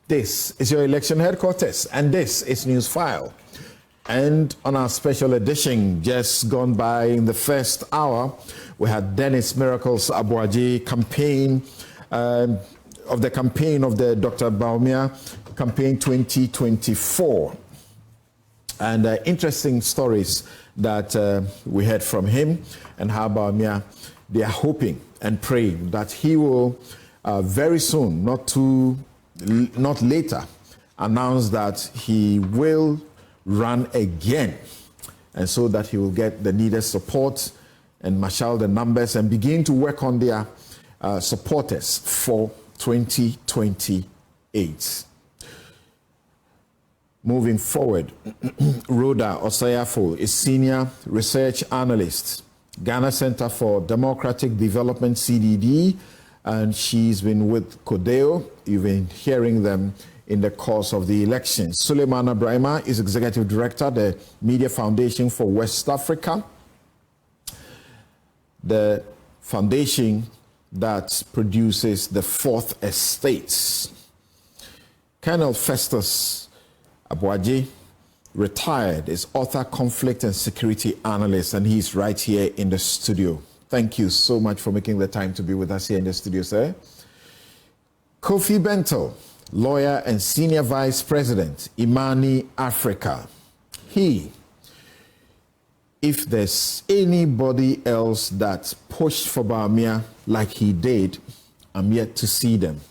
This is your election headquarters, and this is Newsfile. And on our special edition, just gone by in the first hour, we had Dennis Miracles Abuaji campaign of the Dr. Bawumia campaign 2024. And interesting stories that we heard from him and how Bawumia, they are hoping and praying that he will very soon, not later, announce that he will run again, and so that he will get the needed support and marshal the numbers and begin to work on their supporters for 2028. Moving forward, Rhoda Osayafo is Senior Research Analyst, Ghana Center for Democratic Development, CDD, and she's been with Codeo. You've been hearing them in the course of the election. Suleiman Abrahima is Executive Director, the Media Foundation for West Africa, the foundation that produces the Fourth Estate. Colonel Festus Abuaji, retired, is author, conflict and security analyst, and he's right here in the studio. Thank you so much for making the time to be with us here in the studio, sir. Kofi Bento, lawyer and senior vice president, Imani Africa. If there's anybody else that pushed for Bawumia like he did, I'm yet to see them.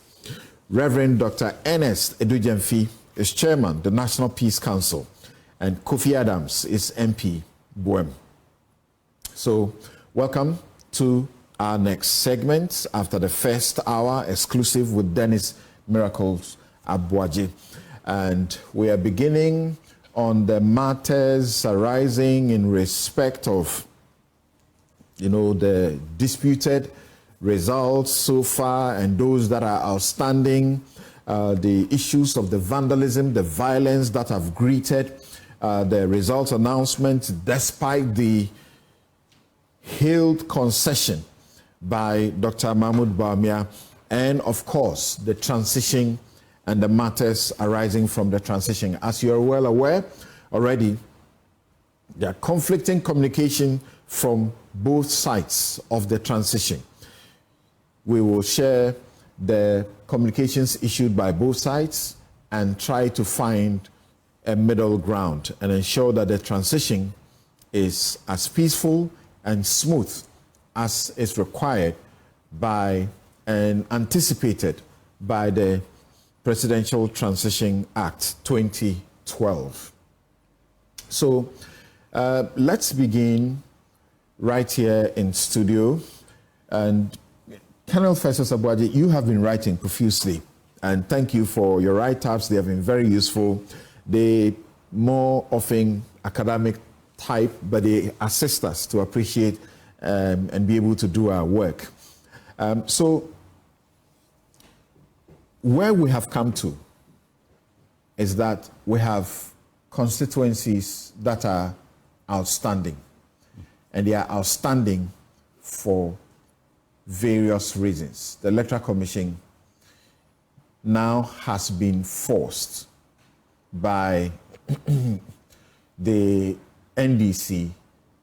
Reverend Dr. Ernest Edujemfi is chairman, the National Peace Council, and Kofi Adams is MP, Boem. So, welcome to our next segment after the first hour, exclusive with Dennis Miracles Abuaji. And we are beginning on the matters arising in respect of, the disputed results so far and those that are outstanding, the issues of the vandalism, the violence that have greeted the results announcement despite the hailed concession by Dr. Mahmoud Bawumia, and of course the transition and the matters arising from the transition. As you are well aware already, there are conflicting communication from both sides of the transition. We will share the communications issued by both sides and try to find a middle ground and ensure that the transition is as peaceful and smooth as is required by and anticipated by the Presidential Transition Act 2012. So let's begin right here in studio. And Colonel Festus Abuaji, you have been writing profusely, and thank you for your write-ups. They have been very useful. They more often academic type, but they assist us to appreciate and be able to do our work. So where we have come to is that we have constituencies that are outstanding, and they are outstanding for various reasons. The Electoral Commission now has been forced by the NDC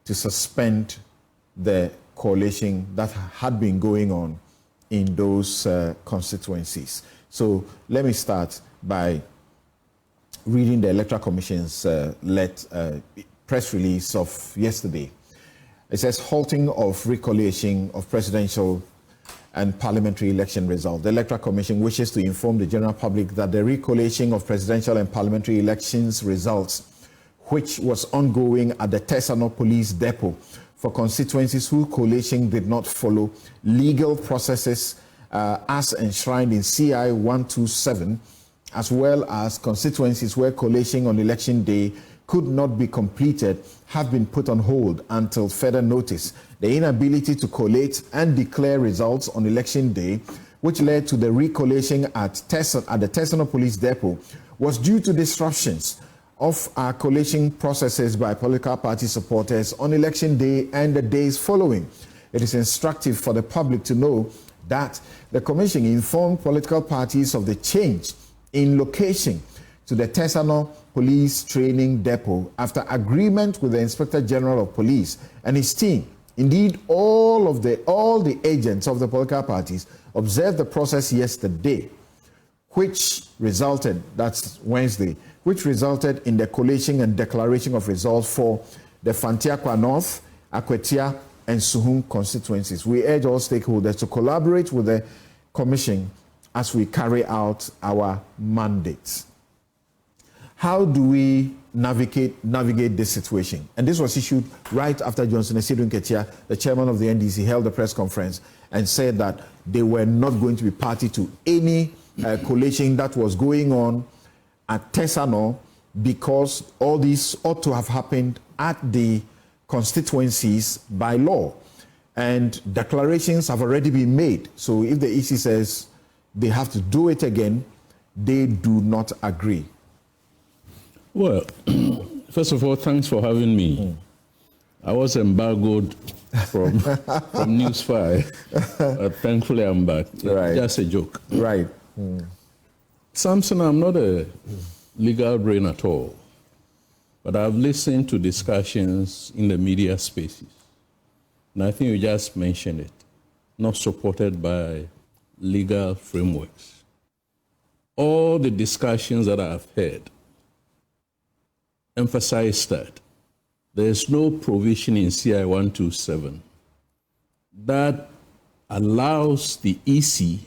to suspend the coalition that had been going on in those constituencies. So let me start by reading the Electoral Commission's press release of yesterday. It says, halting of recollation of presidential and parliamentary election results. The Electoral Commission wishes to inform the general public that the recollation of presidential and parliamentary elections results, which was ongoing at the Tesano Police Depot for constituencies whose collation did not follow legal processes as enshrined in CI 127, as well as constituencies where collation on election day could not be completed, have been put on hold until further notice. The inability to collate and declare results on election day, which led to the recollation at the Tesano Police Depot, was due to disruptions of our collation processes by political party supporters on election day and the days following. It is instructive for the public to know that the Commission informed political parties of the change in location to the Tesano Police Training Depot after agreement with the Inspector General of Police and his team. Indeed, all the agents of the political parties observed the process yesterday, which resulted, that's Wednesday, which resulted in the collation and declaration of results for the Fantiakwa North, Akwetia, and Suhum constituencies. We urge all stakeholders to collaborate with the Commission as we carry out our mandates. How do we navigate this situation? And this was issued right after Johnson Esidu Nketia, the chairman of the NDC, held a press conference and said that they were not going to be party to any collation that was going on at Tesano, because all this ought to have happened at the constituencies by law. And declarations have already been made. So if the EC says they have to do it again, they do not agree. Well, first of all, thanks for having me. I was embargoed from Newsfile, but thankfully I'm back. Right. Just a joke. Right. Samson, I'm not a legal brain at all, but I've listened to discussions in the media spaces, and I think you just mentioned it, not supported by legal frameworks. All the discussions that I've heard emphasize that there is no provision in CI 127 that allows the EC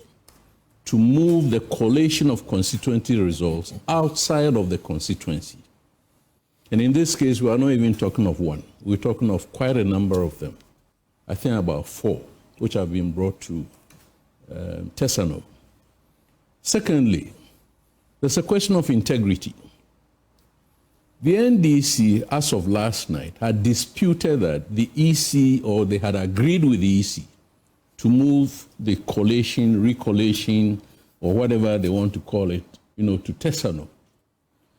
to move the collation of constituency results outside of the constituency. And in this case, we are not even talking of one. We're talking of quite a number of them. I think about 4, which have been brought to Tesano. Secondly, there's a question of integrity. The NDC, as of last night, had disputed that the EC, or they had agreed with the EC, to move the collation, recollation, or whatever they want to call it, to Tesano.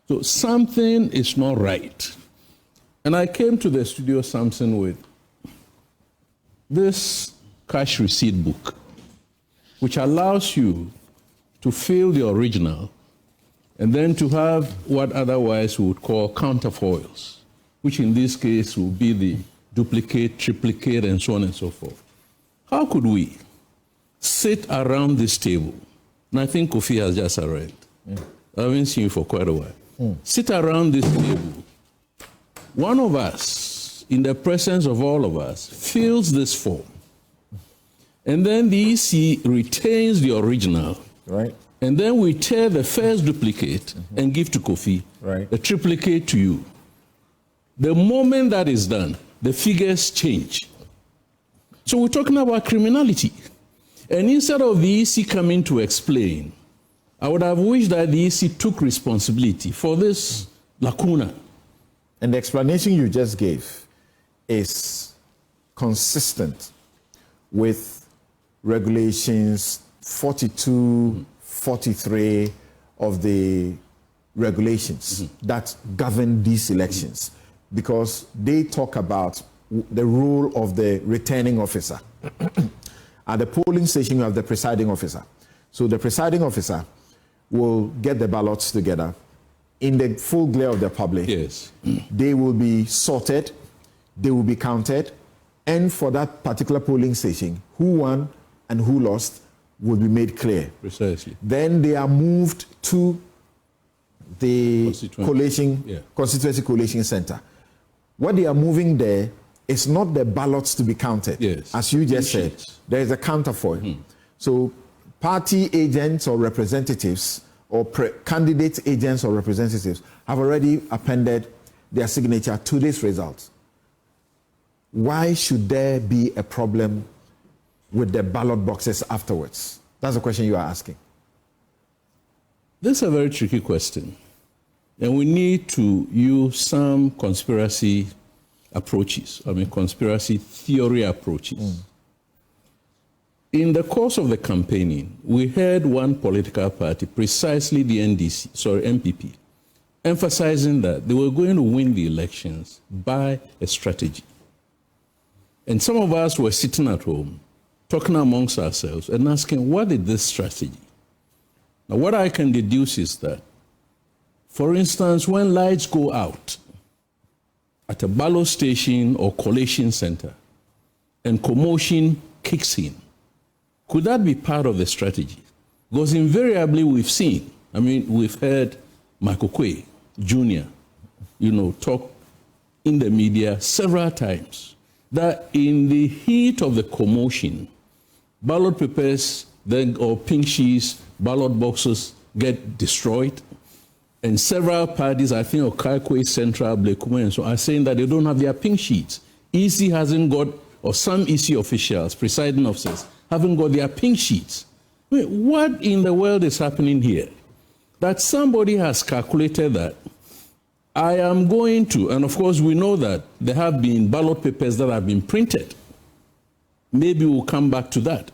So something is not right. And I came to the studio, Samson, with this cash receipt book, which allows you to fill the original and then to have what otherwise we would call counterfoils, which in this case will be the duplicate, triplicate, and so on and so forth. How could we sit around this table? And I think Kofi has just arrived. I haven't seen you for quite a while. Sit around this table. One of us, in the presence of all of us, fills this form. And then the EC retains the original. Right. And then we tear the first duplicate and give to Kofi, the triplicate to you. The moment that is done, the figures change. So we're talking about criminality. And instead of the EC coming to explain, I would have wished that the EC took responsibility for this lacuna. And the explanation you just gave is consistent with regulations 42, 43 of the regulations that govern these elections, because they talk about the role of the returning officer. At the polling station, you have the presiding officer. So the presiding officer will get the ballots together in the full glare of the public. Yes. They will be sorted, they will be counted, and for that particular polling station, who won and who lost will be made clear. Precisely. Then they are moved to the constituency collation center. What they are moving there is not the ballots to be counted. Yes. As you just said, there is a counterfoil. So party agents or representatives or candidate agents or representatives have already appended their signature to this result. Why should there be a problem with the ballot boxes afterwards? That's the question you are asking. This is a very tricky question. And we need to use some conspiracy approaches, conspiracy theory approaches. In the course of the campaigning, we heard one political party, precisely the MPP, emphasizing that they were going to win the elections by a strategy. And some of us were sitting at home, talking amongst ourselves and asking, what is this strategy? Now, what I can deduce is that, for instance, when lights go out at a ballot station or collation center and commotion kicks in, could that be part of the strategy? Because invariably we've seen, we've heard Michael Quay Jr., talk in the media several times that in the heat of the commotion, ballot papers or pink sheets, ballot boxes get destroyed. And several parties, I think Okaikwe, Central, Blekume, and so are saying that they don't have their pink sheets. EC hasn't got, or some EC officials, presiding officers, haven't got their pink sheets. What in the world is happening here? That somebody has calculated that I am going to, and of course we know that there have been ballot papers that have been printed. Maybe we'll come back to that.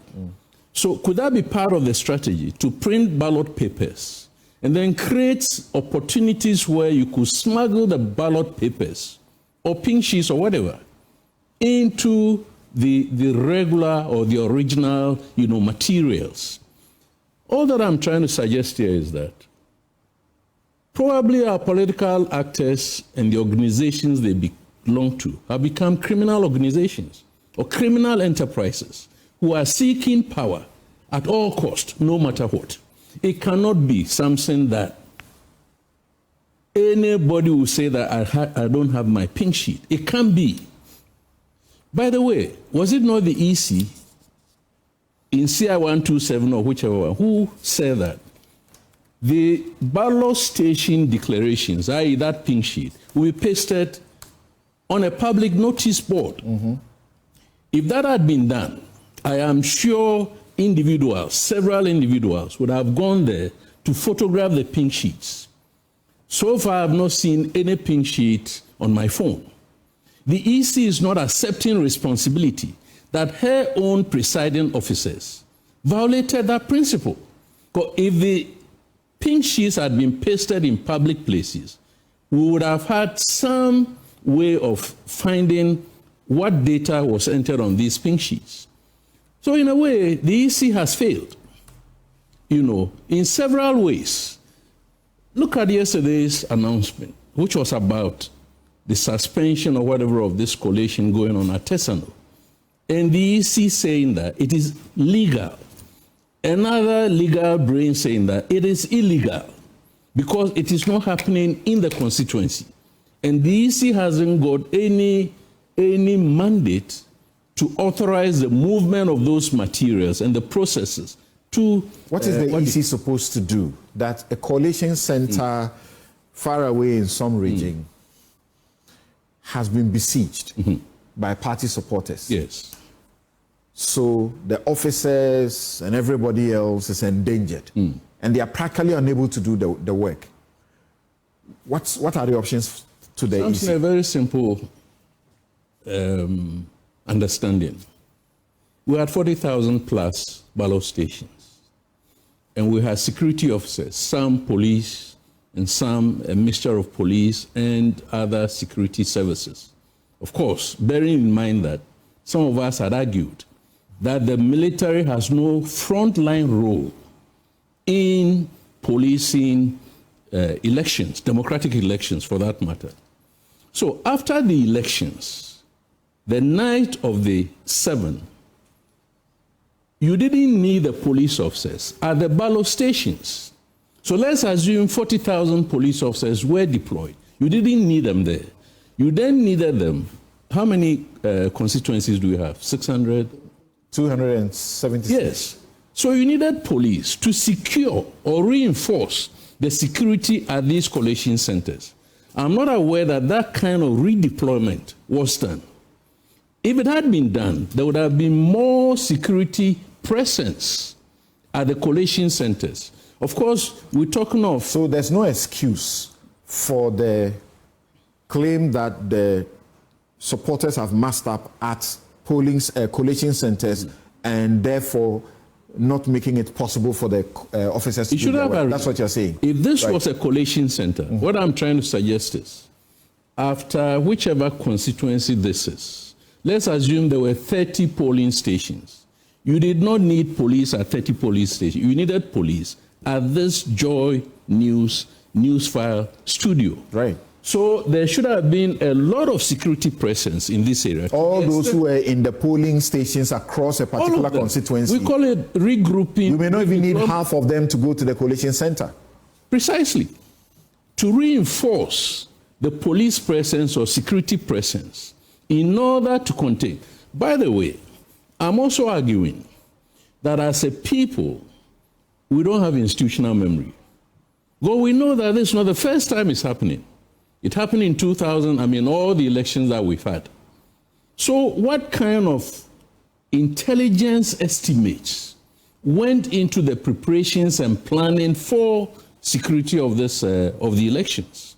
So could that be part of the strategy, to print ballot papers and then create opportunities where you could smuggle the ballot papers or pink sheets or whatever into the regular or the original, materials? All that I'm trying to suggest here is that probably our political actors and the organizations they belong to have become criminal organizations or criminal enterprises who are seeking power at all costs, no matter what. It cannot be something that anybody will say that I don't have my pink sheet. It can't be. By the way, was it not the EC in CI 127 or whichever one who said that the ballot station declarations, i.e. that pink sheet, will be pasted on a public notice board? If that had been done, I am sure several individuals would have gone there to photograph the pink sheets. So far, I have not seen any pink sheet on my phone. The EC is not accepting responsibility that her own presiding officers violated that principle. Because if the pink sheets had been pasted in public places, we would have had some way of finding what data was entered on these pink sheets. So in a way, the EC has failed, in several ways. Look at yesterday's announcement, which was about the suspension or whatever of this collation going on at Tesano. And the EC saying that it is legal. Another legal brain saying that it is illegal because it is not happening in the constituency. And the EC hasn't got any mandate to authorize the movement of those materials and the processes to... What is the EC supposed to do? That a collation center far away in some region has been besieged by party supporters. Yes. So the officers and everybody else is endangered. And they are practically unable to do the work. What are the options to the EC? A very simple understanding. We had 40,000 plus ballot stations. And we had security officers, some police and some a mixture of police and other security services. Of course, bearing in mind that some of us had argued that the military has no frontline role in policing elections, democratic elections for that matter. So after the elections, the night of the 7th, you didn't need the police officers at the ballot stations. So let's assume 40,000 police officers were deployed. You didn't need them there. You then needed them. How many constituencies do we have? 600? 276. Yes. So you needed police to secure or reinforce the security at these collation centers. I'm not aware that that kind of redeployment was done. If it had been done, there would have been more security presence at the collation centers. Of course, we're talking of... So there's no excuse for the claim that the supporters have massed up at collation centers and therefore not making it possible for the officers to do their work. That's what you're saying. If this was a collation center, what I'm trying to suggest is, after whichever constituency this is, let's assume there were 30 polling stations. You did not need police at 30 police stations. You needed police at this Joy Newsfile studio. Right. So there should have been a lot of security presence in this area. All those who were in the polling stations across a particular constituency. We call it regrouping. You may not even need half of them to go to the collation center. Precisely. To reinforce the police presence or security presence in order to contain. By the way, I'm also arguing that as a people, we don't have institutional memory. Well, we know that this is not the first time it's happening. It happened in 2000, all the elections that we've had. So what kind of intelligence estimates went into the preparations and planning for security of this of the elections,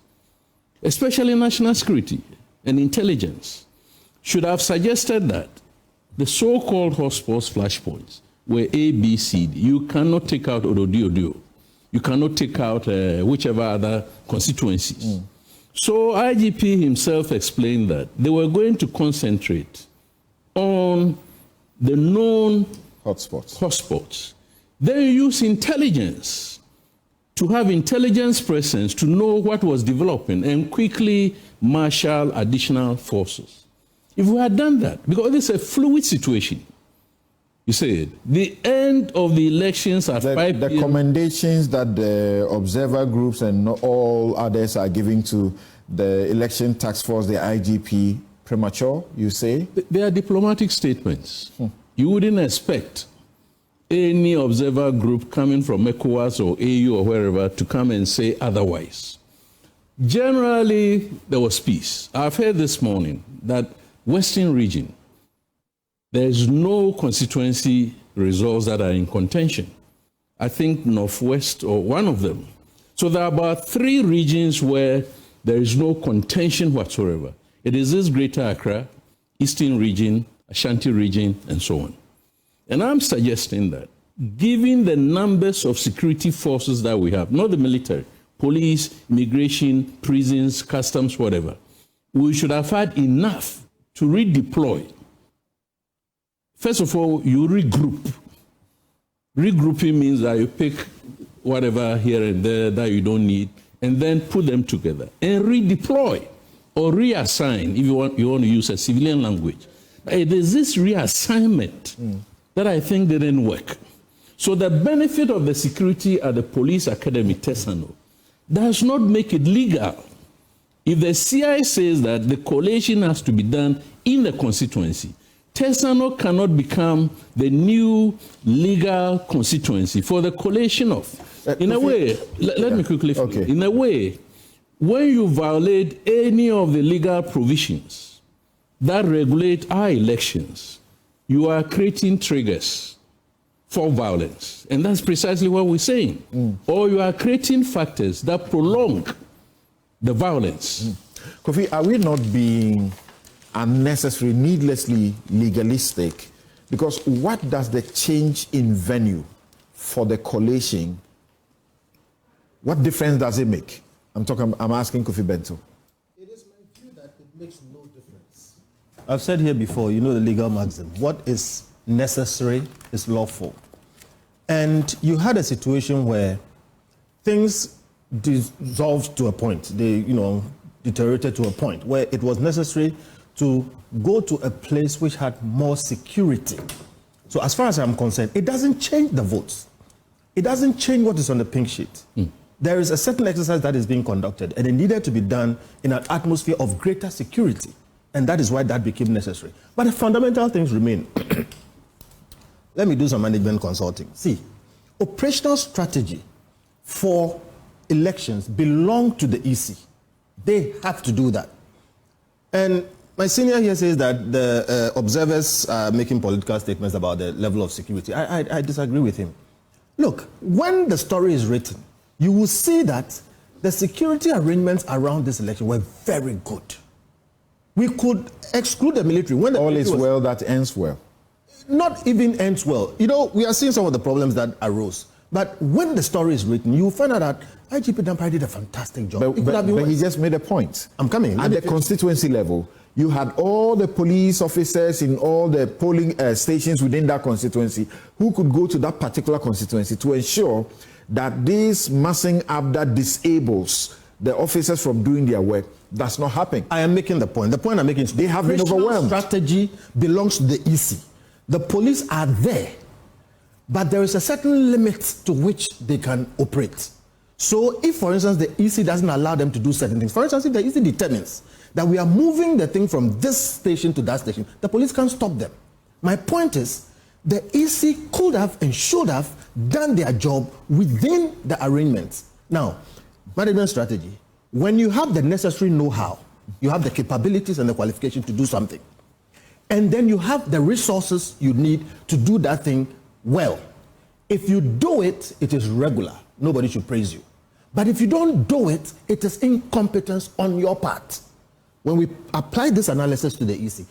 especially national security and intelligence, should have suggested that the so-called hotspots, flashpoints, were A, B, C, D. You cannot take out Ododio. You cannot take out whichever other constituencies. So IGP himself explained that they were going to concentrate on the known hotspots. They use intelligence to have intelligence presence to know what was developing and quickly marshal additional forces. If we had done that, because it's a fluid situation, you said the end of the elections at 5 p.m. The commendations that the observer groups and all others are giving to the election task force, the IGP, premature, you say? They are diplomatic statements. You wouldn't expect any observer group coming from ECOWAS or AU or wherever to come and say otherwise. Generally, there was peace. I've heard this morning that Western region, there's no constituency results that are in contention. I think Northwest or one of them. So there are about 3 regions where there is no contention whatsoever. It is this Greater Accra, Eastern region, Ashanti region, and so on. And I'm suggesting that, given the numbers of security forces that we have, not the military, police, immigration, prisons, customs, whatever, we should have had enough to redeploy. First of all, you regroup. Regrouping means that you pick whatever here and there that you don't need and then put them together and redeploy or reassign, if you want to use a civilian language. It is this reassignment that I think didn't work. So the benefit of the security at the Police Academy, Tesano, does not make it legal. If the CI says that the collation has to be done in the constituency, Tesano cannot become the new legal constituency for the collation of. In a way, let me quickly finish. Okay. In a way, when you violate any of the legal provisions that regulate our elections, you are creating triggers for violence. And that's precisely what we're saying. Or you are creating factors that prolong the violence. Kofi, are we not being unnecessary, needlessly legalistic? Because what does the change in venue for the collation, what difference does it make? I'm asking Kofi Bento. It is my view that it makes no difference. I've said here before, you know the legal maxim, what is necessary is lawful. And you had a situation where things dissolved to a point, they, deteriorated to a point where it was necessary to go to a place which had more security. So as far as I'm concerned, it doesn't change the votes. It doesn't change what is on the pink sheet. There is a certain exercise that is being conducted, and it needed to be done in an atmosphere of greater security. And that is why that became necessary. But the fundamental things remain. Let me do some management consulting. See, operational strategy for elections belong to the EC. They have to do that. And my senior here says that the observers are making political statements about the level of security. I disagree with him. Look, when the story is written, you will see that the security arrangements around this election were very good. We could exclude the military. When the all is well that ends well. Not even ends well. We are seeing some of the problems that arose. But when the story is written, you will find out that IGP Dampare did a fantastic job. But he just made a point. I'm coming. At the constituency level, you had all the police officers in all the polling stations within that constituency who could go to that particular constituency to ensure that this massing up that disables the officers from doing their work does not happen. I am making the point. The point I'm making is they have been overwhelmed. Strategy belongs to the EC. The police are there, but there is a certain limit to which they can operate. So if, for instance, the EC doesn't allow them to do certain things, for instance, if the EC determines that we are moving the thing from this station to that station, the police can't stop them. My point is, the EC could have and should have done their job within the arrangements. Now, management strategy, when you have the necessary know-how, you have the capabilities and the qualification to do something, and then you have the resources you need to do that thing well. If you do it, it is regular. Nobody should praise you. But if you don't do it, it is incompetence on your part. When we apply this analysis to the EC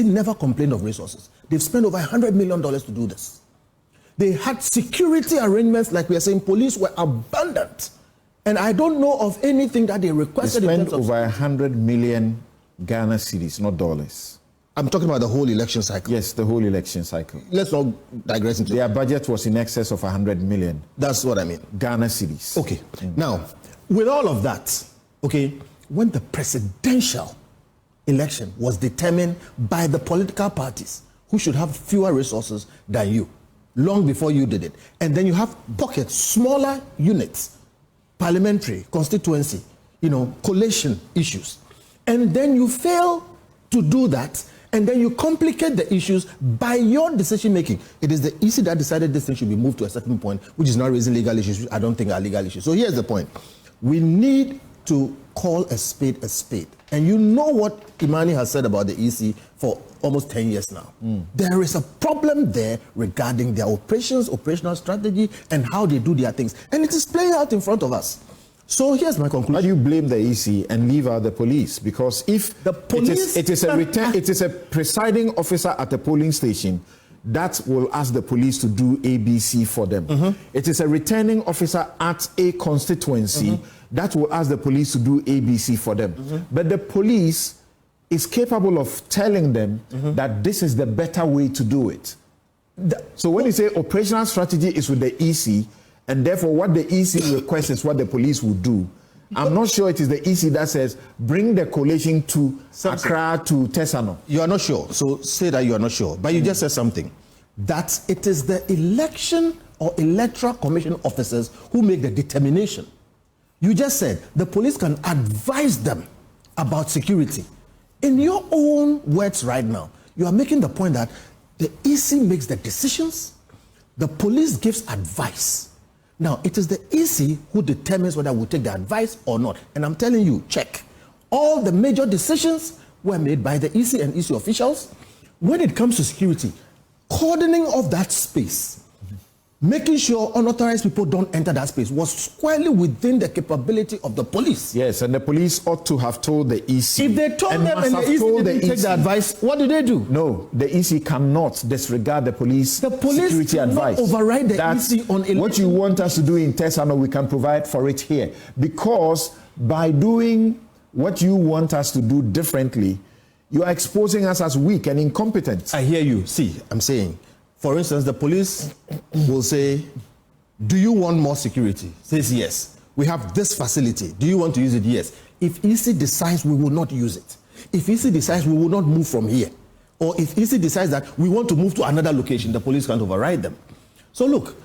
never complained of resources. They've spent over $100 million to do this. They had security arrangements, like we are saying, police were abundant. And I don't know of anything that they requested. They spent over 100 million Ghana cedis, not dollars. I'm talking about the whole election cycle. Yes, the whole election cycle. Let's not digress into their budget was in excess of 100 million. That's what I mean. Ghana cedis. Okay. Now, with all of that, okay, when the presidential election was determined by the political parties who should have fewer resources than you, long before you did it, and then you have pockets, smaller units, parliamentary, constituency, collation issues, and then you fail to do that, and then you complicate the issues by your decision making. It is the EC that decided this thing should be moved to a certain point, which is not raising legal issues, which I don't think are legal issues. So here's the point. We need to call a spade a spade. And you know what Imani has said about the EC for almost 10 years now. There is a problem there regarding their operations, operational strategy, and how they do their things. And it is playing out in front of us. So here's my conclusion. Why do you blame the EC and leave out the police? Because if the police it is a presiding officer at the polling station that will ask the police to do ABC for them. It is a returning officer at a constituency that will ask the police to do ABC for them. But the police is capable of telling them that this is the better way to do it. So when you say operational strategy is with the EC, and therefore what the EC requests is what the police will do, I'm not sure it is the EC that says, bring the collation to Accra to Tesano. You are not sure. So say that you are not sure. But you just said something. That it is the election or electoral commission officers who make the determination. You just said the police can advise them about security. In your own words right now, you are making the point that the EC makes the decisions, the police gives advice. Now, it is the EC who determines whether we'll take the advice or not. And I'm telling you, check. All the major decisions were made by the EC and EC officials. When it comes to security, cordoning off that space, making sure unauthorized people don't enter that space was squarely within the capability of the police. Yes, and the police ought to have told the EC. If they told them and the EC didn't take the advice, what do they do? No, the EC cannot disregard the police security advice. Override the EC on election. What you want us to do in Tesano, we can provide for it here. Because by doing what you want us to do differently, you are exposing us as weak and incompetent. I hear you. See, I'm saying, for instance, the police will say, do you want more security? Says yes. We have this facility. Do you want to use it? Yes. If EC decides we will not use it, if EC decides we will not move from here, or if EC decides that we want to move to another location, the police can't override them. So look,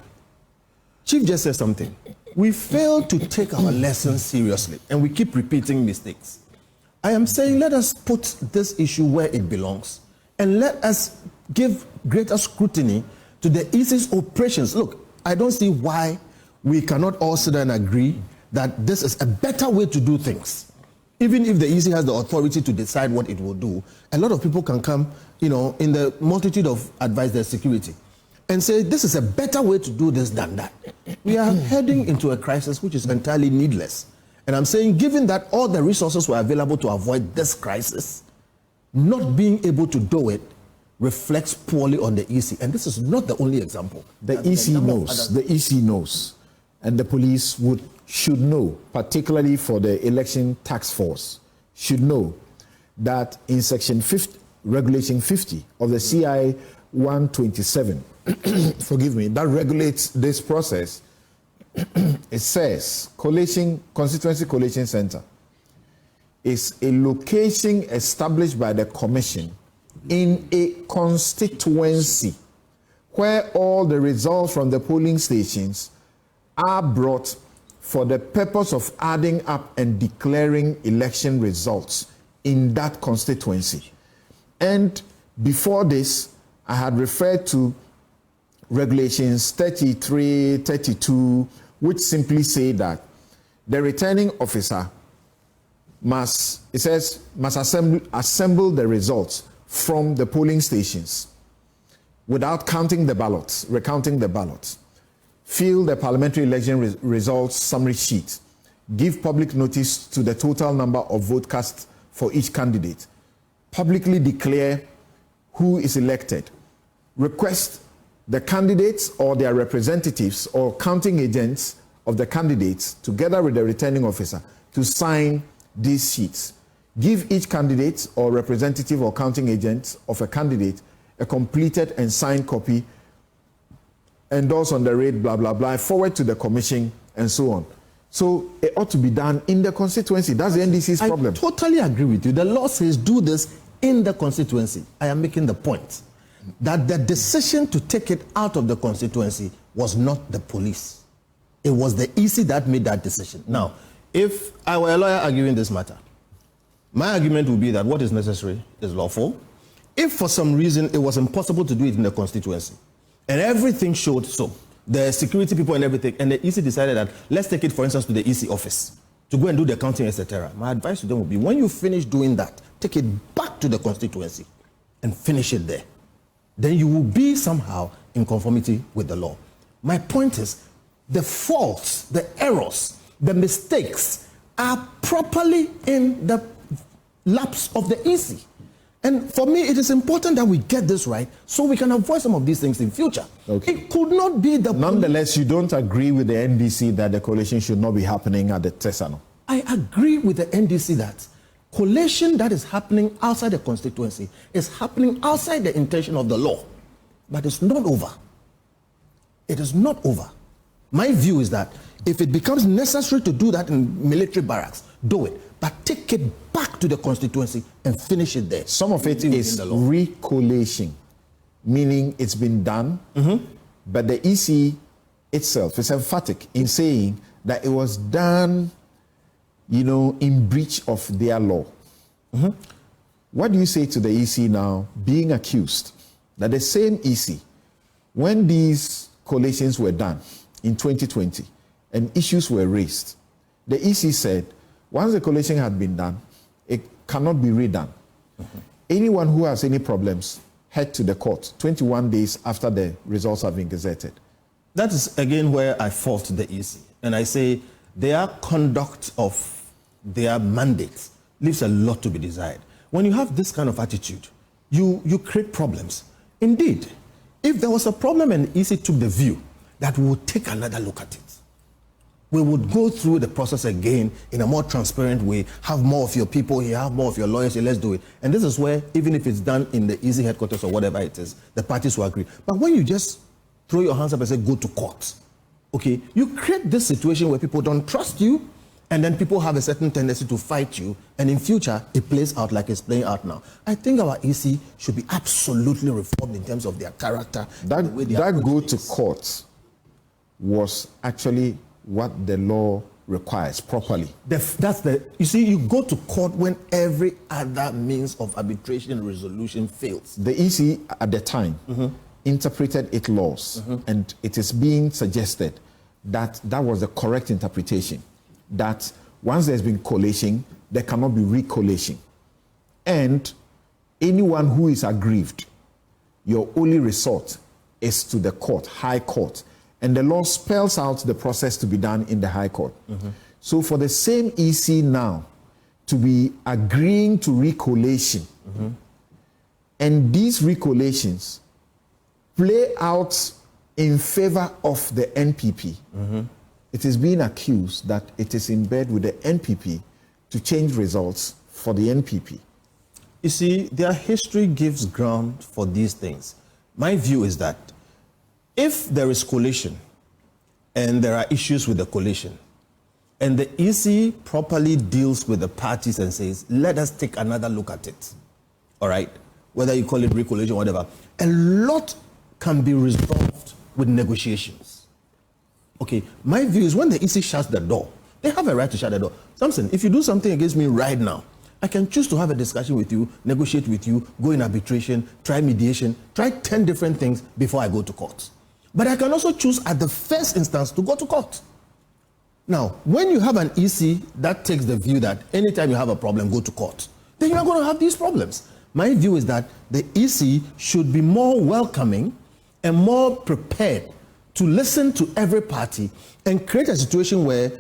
Chief just said something. We fail to take our lessons seriously, and we keep repeating mistakes. I am saying let us put this issue where it belongs, and let us give greater scrutiny to the EC's operations. Look, I don't see why we cannot all sit and agree that this is a better way to do things. Even if the EC has the authority to decide what it will do, a lot of people can come, in the multitude of advice, there's security, and say this is a better way to do this than that. We are heading into a crisis which is entirely needless. And I'm saying, given that all the resources were available to avoid this crisis, not being able to do it reflects poorly on the EC. And this is not the only example. The EC knows. The EC knows. And the police should know, particularly for the election task force, should know that in section 50, regulation 50 of the CI 127, forgive me, that regulates this process, it says constituency collation center is a location established by the commission in a constituency where all the results from the polling stations are brought for the purpose of adding up and declaring election results in that constituency. And before this, I had referred to regulations 33, 32, which simply say that the returning officer must assemble the results from the polling stations without counting the ballots, recounting the ballots, fill the parliamentary election results summary sheet, give public notice to the total number of vote cast for each candidate, publicly declare who is elected, request the candidates or their representatives or counting agents of the candidates together with the returning officer to sign these sheets. Give each candidate or representative or counting agent of a candidate a completed and signed copy, endorse on the rate, blah, blah, blah, forward to the commission and so on. So it ought to be done in the constituency. That's the NDC's problem. I totally agree with you. The law says do this in the constituency. I am making the point that the decision to take it out of the constituency was not the police. It was the EC that made that decision. Now, if I were a lawyer arguing this matter, my argument would be that what is necessary is lawful. If for some reason it was impossible to do it in the constituency, and everything showed so, the security people and everything, and the EC decided that let's take it, for instance, to the EC office to go and do the counting, etc. My advice to them would be, when you finish doing that, take it back to the constituency and finish it there. Then you will be somehow in conformity with the law. My point is, the faults, the errors, the mistakes are properly in the laps of the EC. And for me, it is important that we get this right so we can avoid some of these things in future. Okay. It could not be the... Nonetheless, you don't agree with the NDC that the collation should not be happening at the Tesano? I agree with the NDC that collation that is happening outside the constituency is happening outside the intention of the law. But it's not over. It is not over. My view is that if it becomes necessary to do that in military barracks, do it. But take it back to the constituency and finish it there. Some of it is recollation, meaning it's been done, but the EC itself is emphatic in saying that it was done, in breach of their law. What do you say to the EC now being accused that the same EC, when these collations were done in 2020 and issues were raised, the EC said, once the collation had been done, it cannot be redone. Anyone who has any problems, head to the court 21 days after the results have been gazetted. That is, again, where I fault the EC. And I say their conduct of their mandate leaves a lot to be desired. When you have this kind of attitude, you create problems. Indeed, if there was a problem and the EC took the view that we would take another look at it, we would go through the process again in a more transparent way, have more of your people here, have more of your lawyers here, let's do it. And this is where, even if it's done in the EC headquarters or whatever it is, the parties will agree. But when you just throw your hands up and say, go to court, okay, you create this situation where people don't trust you, and then people have a certain tendency to fight you, and in future, it plays out like it's playing out now. I think our EC should be absolutely reformed in terms of their character. That go to court was actually what the law requires properly. You see, you go to court when every other means of arbitration and resolution fails. The EC at the time interpreted its laws, and it is being suggested that that was the correct interpretation, that once there's been collation, there cannot be recollation. And anyone who is aggrieved, your only resort is to the court, High Court. And the law spells out the process to be done in the High Court. So for the same EC now to be agreeing to recollation, and these recollations play out in favor of the NPP, it is being accused that it is in bed with the NPP to change results for the NPP. You see, their history gives ground for these things. My view is that if there is collation and there are issues with the collation, and the EC properly deals with the parties and says, let us take another look at it, all right? Whether you call it recollation or whatever, a lot can be resolved with negotiations. Okay, my view is when the EC shuts the door, they have a right to shut the door. Samson, if you do something against me right now, I can choose to have a discussion with you, negotiate with you, go in arbitration, try mediation, try 10 different things before I go to court. But I can also choose at the first instance to go to court. Now, when you have an EC that takes the view that anytime you have a problem, go to court, then you're not going to have these problems. My view is that the EC should be more welcoming and more prepared to listen to every party and create a situation where,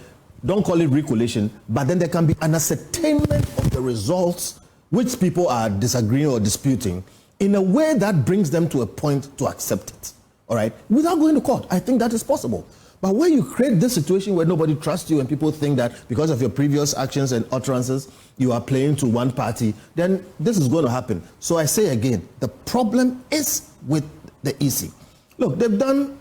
don't call it recollation, but then there can be an ascertainment of the results which people are disagreeing or disputing in a way that brings them to a point to accept it, all right, without going to court. I think that is possible. But when you create this situation where nobody trusts you and people think that because of your previous actions and utterances, you are playing to one party, then this is going to happen. So I say again, the problem is with the EC. Look, they've done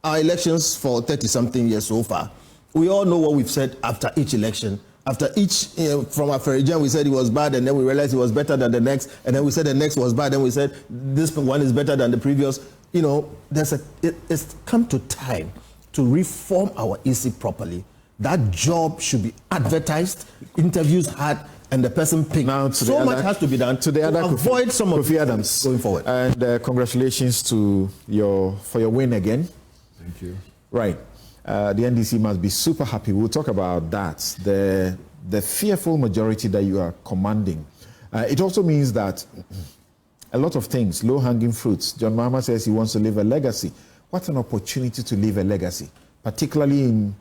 our elections for 30-something years so far. We all know what we've said after each election. After each, from our Ferijan, we said it was bad, and then we realized it was better than the next, and then we said the next was bad, and we said this one is better than the previous. You know, it's come to time to reform our EC properly. That job should be advertised, interviews had, and the person picked. Now, so much has to be done to avoid some of the Adams going forward. And congratulations to for your win again. Thank you. Right. The NDC must be super happy. We'll talk about that. The fearful majority that you are commanding. It also means that a lot of things, low-hanging fruits. John Mahama says he wants to leave a legacy. What an opportunity to leave a legacy, particularly in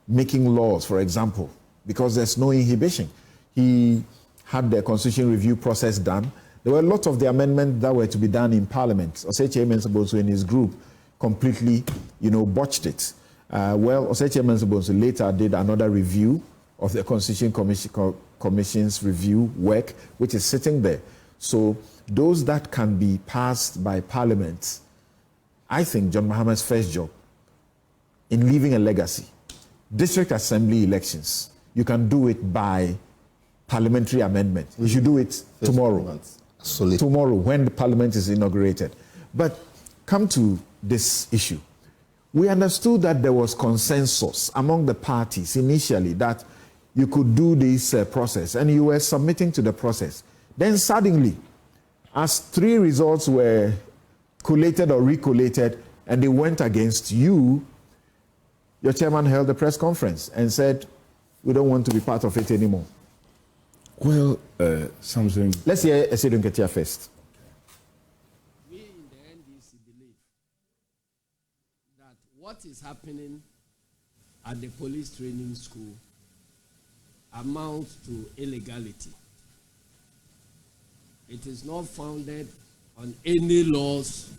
making laws, for example, because there's no inhibition. He had the constitution review process done. There were a lot of the amendments that were to be done in Parliament. Osechi Mensah in his group completely, botched it. Osechi Mensah later did another review of the Constitution Commission's review work, which is sitting there. So those that can be passed by Parliament, I think John Mahama's first job in leaving a legacy, district assembly elections, you can do it by parliamentary amendment. You should do it tomorrow. Tomorrow, when the parliament is inaugurated. But come to this issue. We understood that there was consensus among the parties initially that you could do this process, and you were submitting to the process. Then suddenly, as 3 results were collated or recollated, and they went against you, your chairman held a press conference and said, we don't want to be part of it anymore. Well, something... Let's hear Esidun Ketia first. We in the NDC believe that what is happening at the police training school amounts to illegality. It is not founded on any laws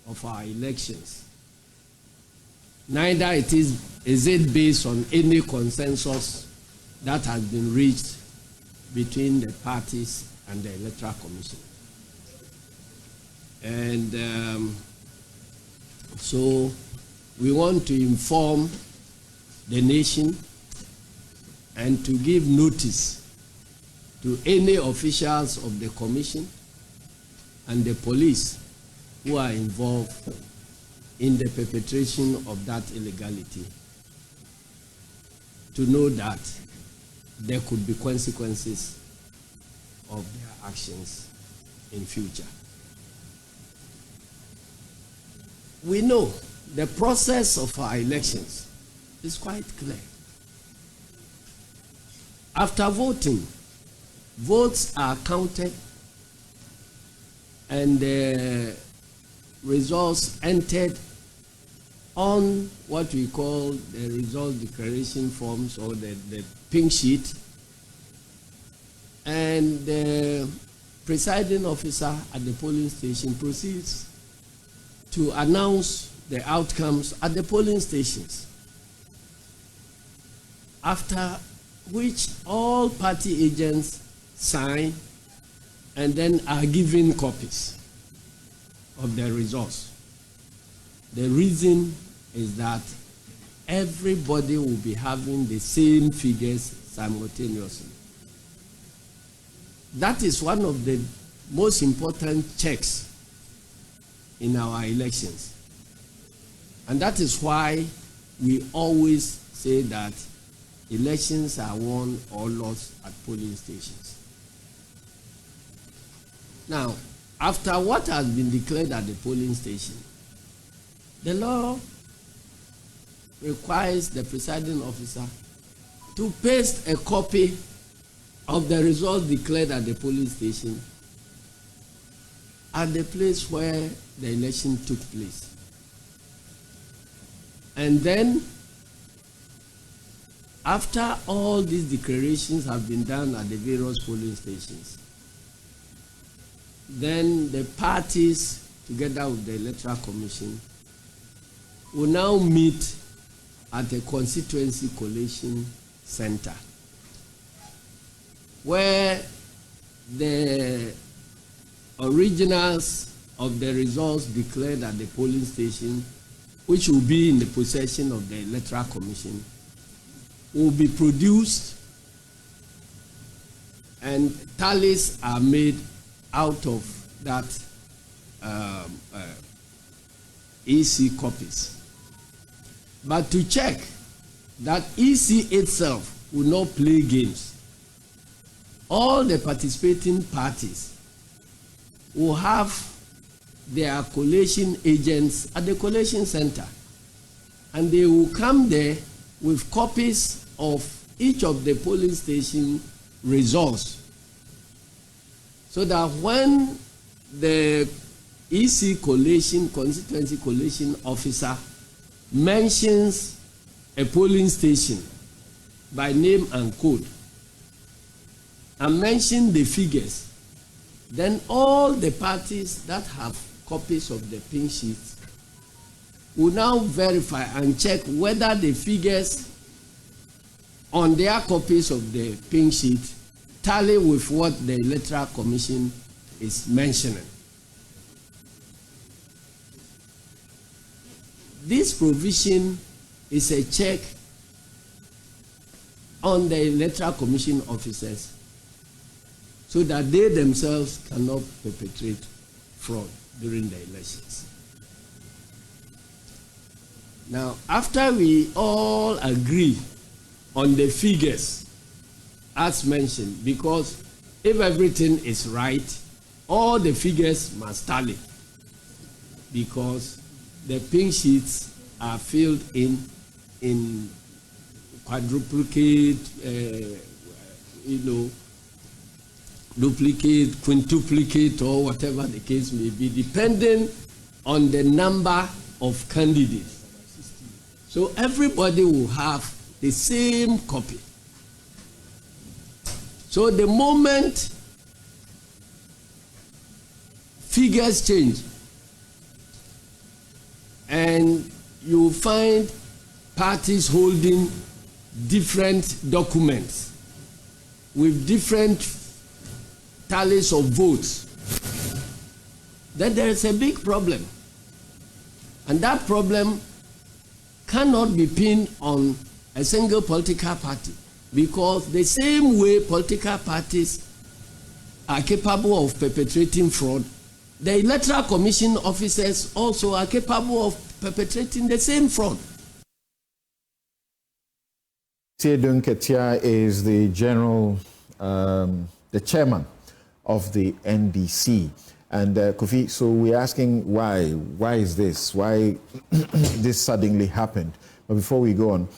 of our elections. Neither is it based on any consensus that has been reached between the parties and the Electoral Commission. And so we want to inform the nation and to give notice to any officials of the Commission and the police who are involved in the perpetration of that illegality, to know that there could be consequences of their actions in future. We know the process of our elections is quite clear. After voting, votes are counted and the results entered on what we call the result declaration forms, or the pink sheet, and the presiding officer at the polling station proceeds to announce the outcomes at the polling stations, after which all party agents sign and then are given copies of the results. The reason is that everybody will be having the same figures simultaneously. That is one of the most important checks in our elections. And that is why we always say that elections are won or lost at polling stations. Now, after what has been declared at the polling station, the law requires the presiding officer to paste a copy of the results declared at the polling station at the place where the election took place. And then, after all these declarations have been done at the various polling stations, then the parties, together with the Electoral Commission, will now meet at a constituency collation center, where the originals of the results declared at the polling station, which will be in the possession of the Electoral Commission, will be produced, and tallies are made out of that EC copies. But to check that EC itself will not play games, all the participating parties will have their collation agents at the collation center, and they will come there with copies of each of the polling station results, so that when the EC collation, constituency collation officer mentions a polling station by name and code and mention the figures, then all the parties that have copies of the pink sheets will now verify and check whether the figures on their copies of the pink sheet tally with what the Electoral Commission is mentioning. This provision is a check on the Electoral Commission officers, so that they themselves cannot perpetrate fraud during the elections. Now, after we all agree on the figures as mentioned, because if everything is right, all the figures must tally, because the pink sheets are filled in quadruplicate, duplicate, quintuplicate, or whatever the case may be, depending on the number of candidates. So everybody will have the same copy. So the moment figures change, and you find parties holding different documents with different tallies of votes, then there is a big problem. And that problem cannot be pinned on a single political party, because the same way political parties are capable of perpetrating fraud, the Electoral Commission officers also are capable of perpetrating the same fraud. Tiedun Ketia is the the chairman of the NDC. And Kofi, so we're asking why is this? Why this suddenly happened? But before we go on,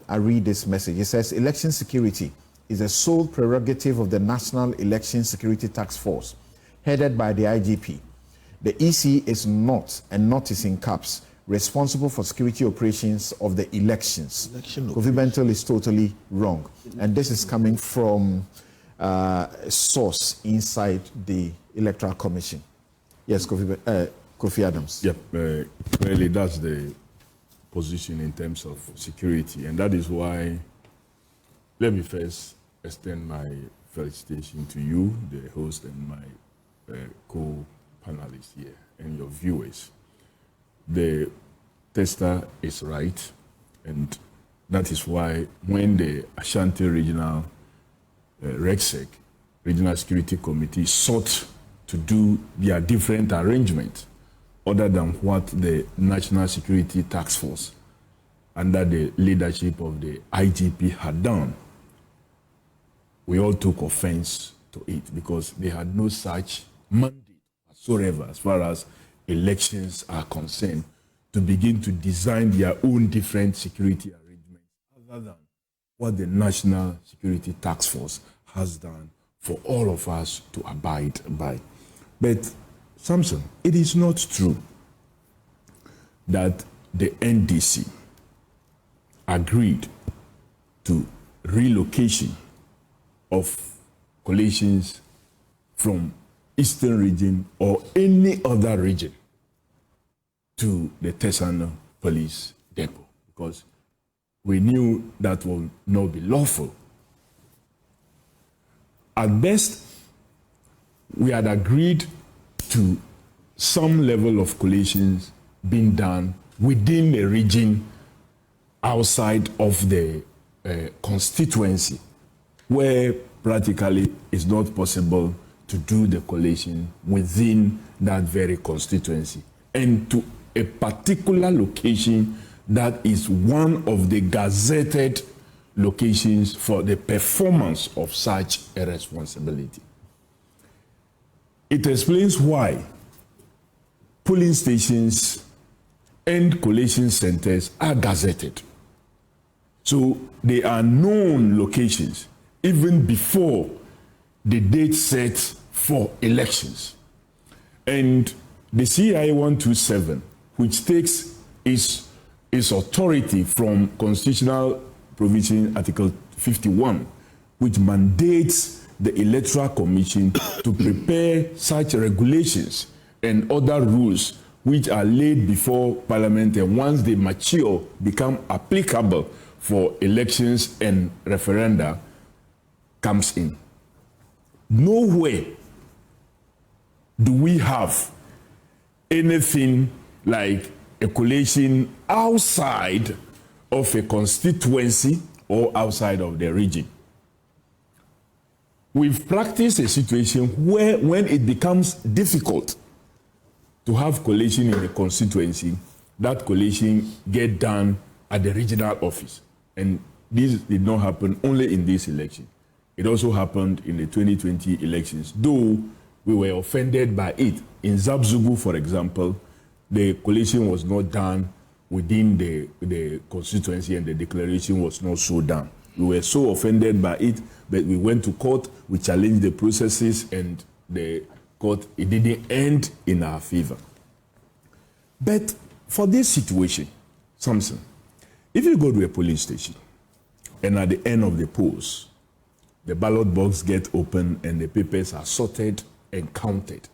I read this message. It says, election security is a sole prerogative of the National Election Security Task Force, headed by the IGP. The EC is not, and not is in caps, responsible for security operations of the elections. Kofi Bentel is totally wrong. And this is coming from a source inside the Electoral Commission. Yes, Kofi Adams. Yep, clearly that's the position in terms of security, and that is why, let me first extend my felicitation to you, the host, and my co-panelists here, and your viewers. The tester is right, And that is why when the Ashanti Regional RECSEC, Regional Security Committee, sought to do their different arrangements other than what the National Security Task Force under the leadership of the IGP had done, we all took offense to it because they had no such mandate whatsoever as far as elections are concerned to begin to design their own different security arrangements other than what the National Security Task Force has done for all of us to abide by. But, Samson, it is not true that the NDC agreed to relocation of collations from Eastern region or any other region to the Tesano police depot, because we knew that would not be lawful. At best, we had agreed to some level of collations being done within a region outside of the constituency, where practically it's not possible to do the collation within that very constituency, and to a particular location that is one of the gazetted locations for the performance of such a responsibility. It explains why polling stations and collation centers are gazetted. So they are known locations even before the date set for elections. And the CI 127, which takes its authority from Constitutional Provision Article 51, which mandates the Electoral Commission to prepare such regulations and other rules which are laid before Parliament, and once they mature, become applicable for elections and referenda, comes in. Nowhere do we have anything like a collation outside of a constituency or outside of the region. We've practiced a situation where when it becomes difficult to have collation in the constituency, that collation get done at the regional office. And this did not happen only in this election. It also happened in the 2020 elections, though we were offended by it. In Zabzugu, for example, the collation was not done within the constituency and the declaration was not so done. We were so offended by it, but we went to court, we challenged the processes, and the court, it didn't end in our favor. But for this situation, Samson, if you go to a polling station and at the end of the polls, the ballot box gets open and the papers are sorted and counted,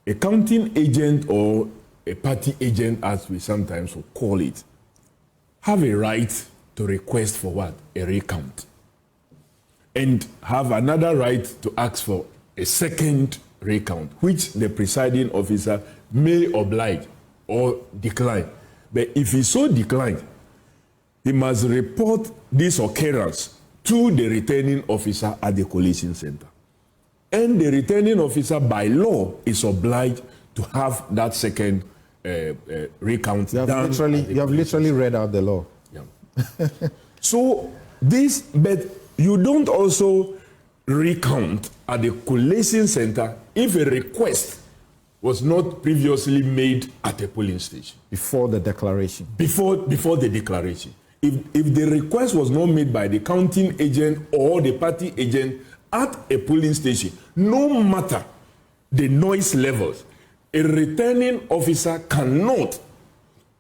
a counting agent or a party agent, as we sometimes will call it, have a right to request for what? A recount. And have another right to ask for a second recount, which the presiding officer may oblige or decline. But if he so declined, he must report this occurrence to the returning officer at the collation center. And the returning officer, by law, is obliged to have that second recount You have done. literally read out the law. Yeah. So this, but you don't also recount at the collation center if a request was not previously made at a polling station. Before the declaration. Before the declaration. If the request was not made by the counting agent or the party agent at a polling station, no matter the noise levels, a returning officer cannot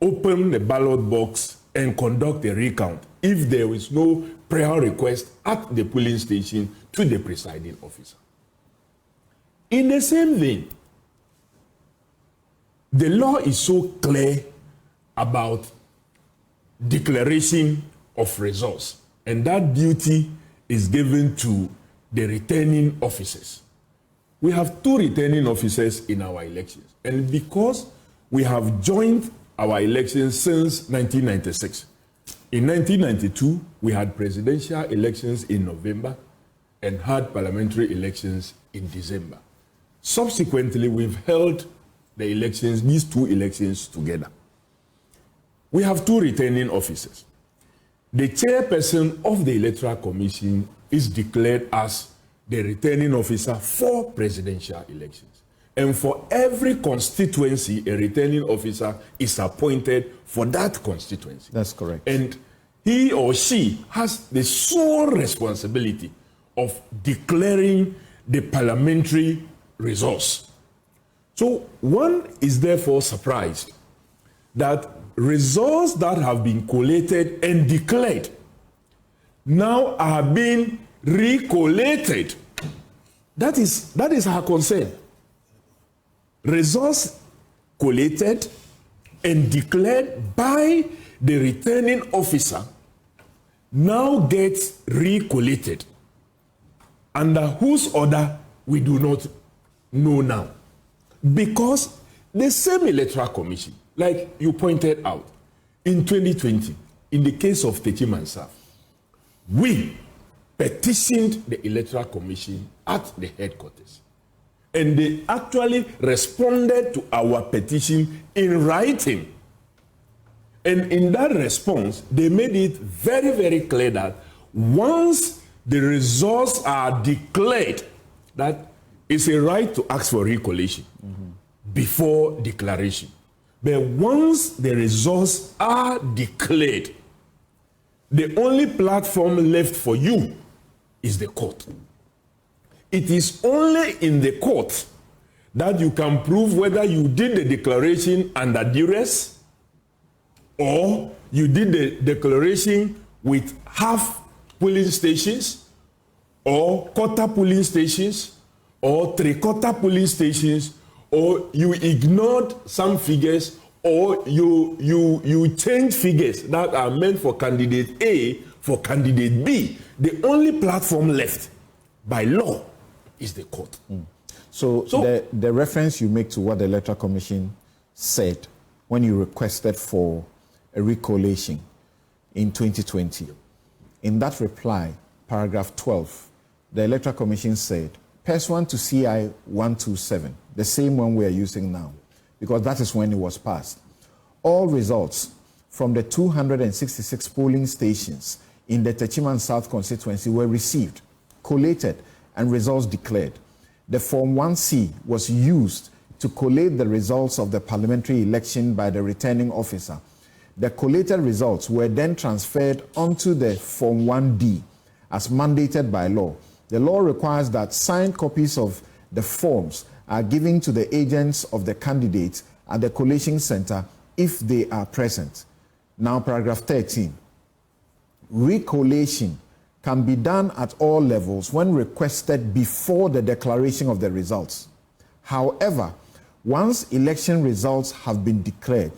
open the ballot box and conduct a recount if there is no prior request at the polling station to the presiding officer. In the same vein, the law is so clear about declaration of results, and that duty is given to the returning officers. We have two returning officers in our elections, and because we have joined our elections since 1996, In 1992, we had presidential elections in November and had parliamentary elections in December. Subsequently, we've held the elections, these two elections together. We have two returning officers. The chairperson of the Electoral Commission is declared as the returning officer for presidential elections. And for every constituency, a returning officer is appointed for that constituency. That's correct. And he or she has the sole responsibility of declaring the parliamentary results. So one is therefore surprised that results that have been collated and declared now are being recollated. That is our concern. Results collated and declared by the returning officer now gets recollated. Under whose order, we do not know now. Because the same Electoral Commission, like you pointed out, in 2020, in the case of Techim and Saf, we petitioned the Electoral Commission at the headquarters. And they actually responded to our petition in writing. And in that response, they made it very, very clear that once the results are declared, that it's a right to ask for recollation before declaration. But once the results are declared, the only platform left for you is the court. It is only in the court that you can prove whether you did the declaration under duress or you did the declaration with half polling stations or quarter polling stations or three-quarter polling stations, or you ignored some figures, or you change figures that are meant for candidate A for candidate B. The only platform left by law is the court. So the reference you make to what the Electoral Commission said when you requested for a recollation in 2020, in that reply, paragraph 12, the Electoral Commission said, pursuant to CI 127, the same one we are using now, because that is when it was passed, all results from the 266 polling stations in the Techiman South constituency were received, collated, and results declared. The Form 1C was used to collate the results of the parliamentary election by the returning officer. The collated results were then transferred onto the Form 1D as mandated by law. The law requires that signed copies of the forms are given to the agents of the candidates at the collation center if they are present. Now, paragraph 13. Recollation can be done at all levels when requested before the declaration of the results. However, once election results have been declared,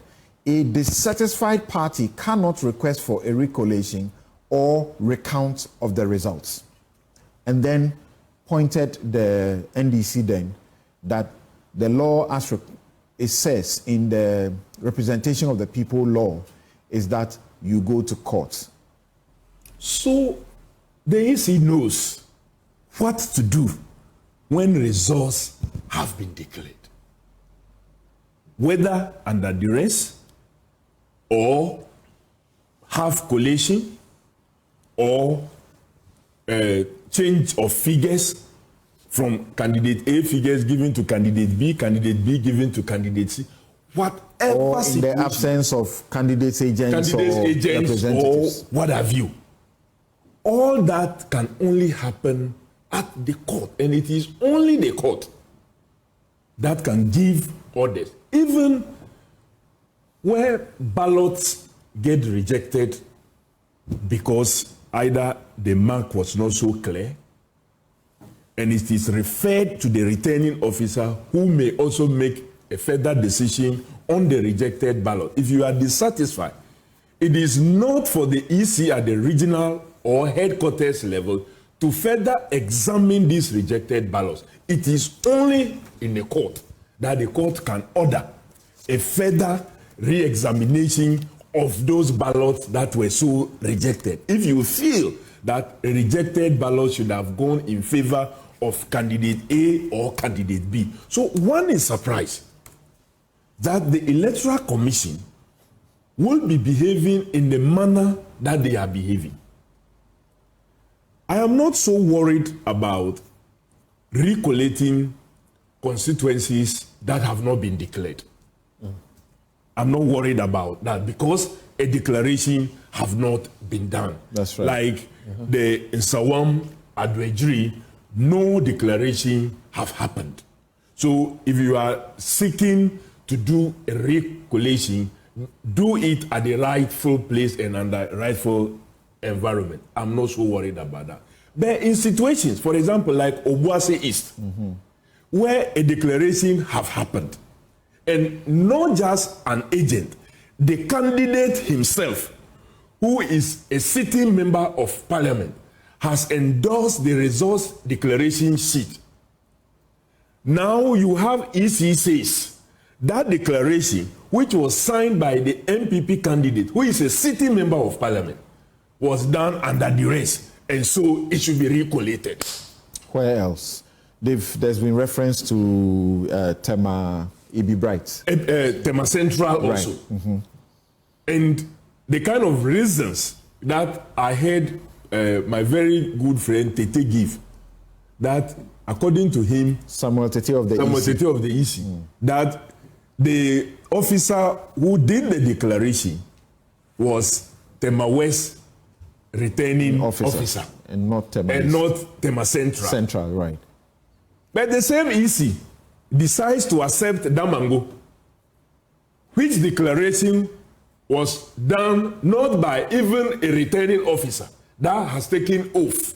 a dissatisfied party cannot request for a recollation or recount of the results. And then pointed the NDC then that the law, as it says in the representation of the people law, is that you go to court. So the EC knows what to do when results have been declared, whether under duress or half collation or change of figures from candidate A figures given to candidate B given to candidate C, whatever or in situation, the absence of candidates agents or representatives, or what have you. All that can only happen at the court, and it is only the court that can give orders. Even where ballots get rejected because either the mark was not so clear, and it is referred to the returning officer who may also make a further decision on the rejected ballot. If you are dissatisfied, it is not for the EC at the regional or headquarters level to further examine these rejected ballots. It is only in the court that the court can order a further re-examination of those ballots that were so rejected. If you feel that a rejected ballot should have gone in favor of candidate A or candidate B. So one is surprised that the Electoral Commission will be behaving in the manner that they are behaving. I am not so worried about recollating constituencies that have not been declared. I'm not worried about that because a declaration have not been done. That's right. Like the Nsawam Adwejiri, no declaration have happened. So if you are seeking to do a recollation, do it at the rightful place and under rightful environment. I'm not so worried about that. But in situations, for example, like Obuasi East, where a declaration have happened, and not just an agent, the candidate himself, who is a sitting member of parliament, has endorsed the results declaration sheet. Now you have EC says that declaration, which was signed by the MPP candidate, who is a sitting member of parliament, was done under duress, and so it should be recollated. Where else? There's been reference to Tema Ibi Bright. Tema Central also. Right. And the kind of reasons that I heard my very good friend Tete give, that according to him, Samuel Tete of the EC, that the officer who did the declaration was Tema West returning officer. And not Tema and not Tema Central. Central, right. But the same EC decides to accept Damango, which declaration was done not by even a returning officer that has taken oath,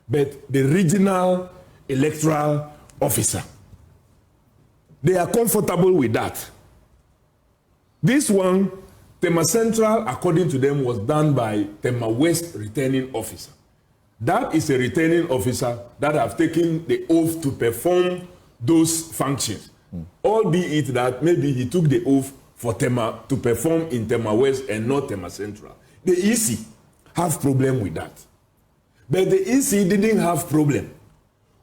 but the regional electoral officer. They are comfortable with that. This one, Tema Central, according to them, was done by Tema West returning officer. That is a returning officer that have taken the oath to perform those functions. Albeit that maybe he took the oath for Tema to perform in Tema West and not Tema Central. The EC have problem with that. But the EC didn't have problem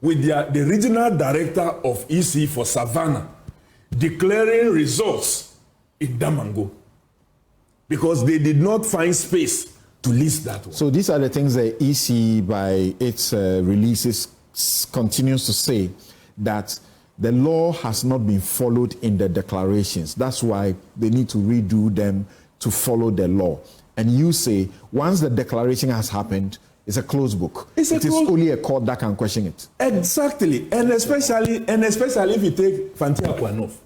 with the regional director of EC for Savannah declaring results in Damango, because they did not find space to list that one. So these are the things the EC, by its releases, continues to say, that the law has not been followed in the declarations. That's why they need to redo them to follow the law. And you say, once the declaration has happened, it's a closed book. It is only a court that can question it. Exactly. And especially if you take Fantia Kwanoff,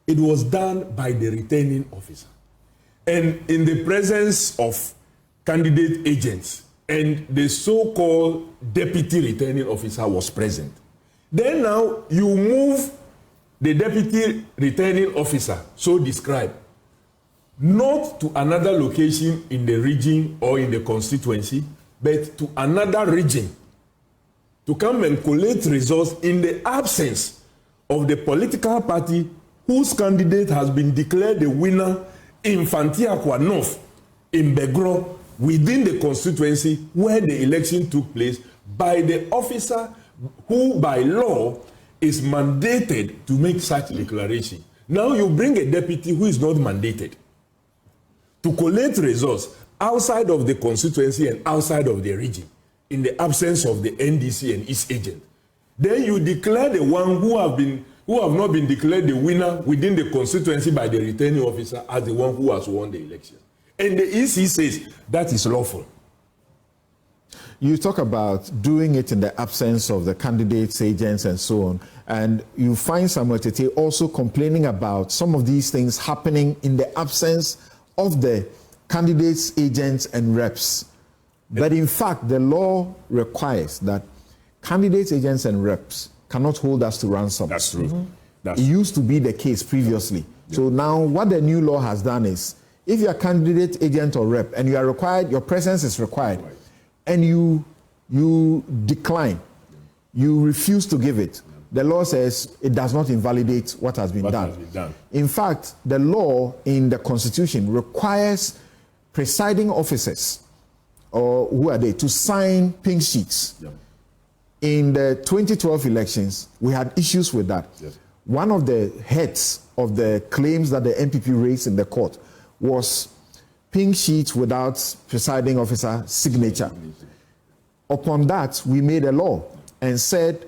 it was done by the returning officer. And in the presence of candidate agents, and the so-called deputy returning officer was present. Then now you move the deputy returning officer, so described, not to another location in the region or in the constituency, but to another region to come and collate results in the absence of the political party whose candidate has been declared the winner in Fantia Kwanoff, in Begro, within the constituency where the election took place, by the officer who by law is mandated to make such declaration. Now you bring a deputy who is not mandated to collate results outside of the constituency and outside of the region, in the absence of the NDC and its agent. Then you declare the one who have not been declared the winner within the constituency by the returning officer as the one who has won the election. And the EC says that is lawful. You talk about doing it in the absence of the candidates, agents, and so on. And you find Samuel Tete also complaining about some of these things happening in the absence of the candidates, agents, and reps. But in fact, the law requires that candidates, agents, and reps cannot hold us to ransom. That's true. It used to be the case previously. Yeah. So now what the new law has done is, if you're a candidate, agent, or rep, and you are required, your presence is required, right, and you decline, you refuse to give it, the law says it does not invalidate what has been done. In fact, the law in the Constitution requires presiding officers, or who are they, to sign pink sheets. Yep. In the 2012 elections, we had issues with that. Yes. One of the heads of the claims that the MPP raised in the court was pink sheets without presiding officer signature. Upon that, we made a law and said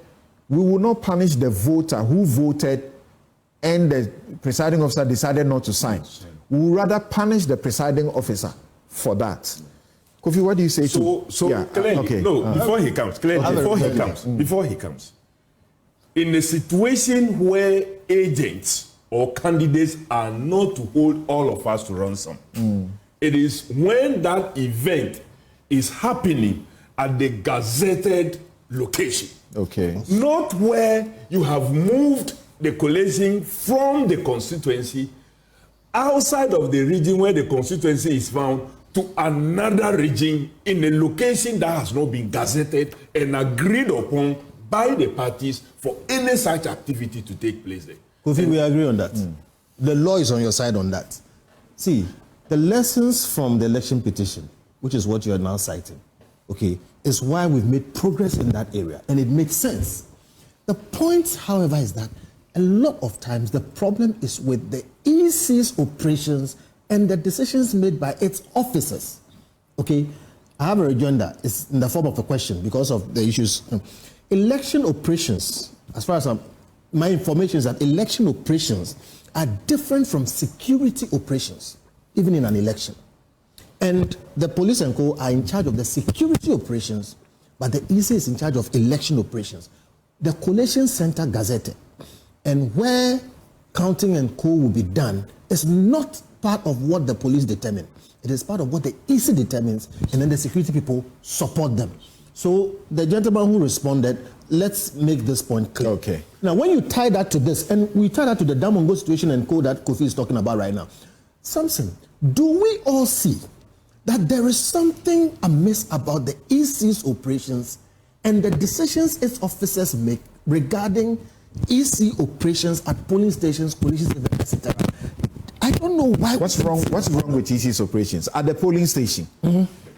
we will not punish the voter who voted and the presiding officer decided not to sign. We will rather punish the presiding officer for that. Kofi, what do you say to? Clearly, before he comes, before he comes, in a situation where agents or candidates are not to hold all of us to ransom, it is when that event is happening at the gazetted location. Okay. Not where you have moved the collation from the constituency outside of the region where the constituency is found to another region in a location that has not been gazetted and agreed upon by the parties for any such activity to take place there. Kofi, we agree on that. The law is on your side on that. See, the lessons from the election petition, which is what you are now citing, okay, is why we've made progress in that area, and it makes sense. The point, however, is that a lot of times the problem is with the EC's operations and the decisions made by its officers. Okay, I have a agenda. It's in the form of a question because of the issues. Election operations, as far as my information is that election operations are different from security operations, even in an election. And the police and co are in charge of the security operations, but the EC is in charge of election operations. The collation center gazetted, and where counting and co will be done is not part of what the police determine. It is part of what the EC determines, and then the security people support them. So the gentleman who responded, let's make this point clear. Okay. Now, when you tie that to this, and we tie that to the Damongo situation and co that Kofi is talking about right now, Samson, do we all see that there is something amiss about the EC's operations and the decisions its officers make regarding EC operations at polling stations, police, etc.? I don't know why. What's wrong with EC's operations? At the polling station,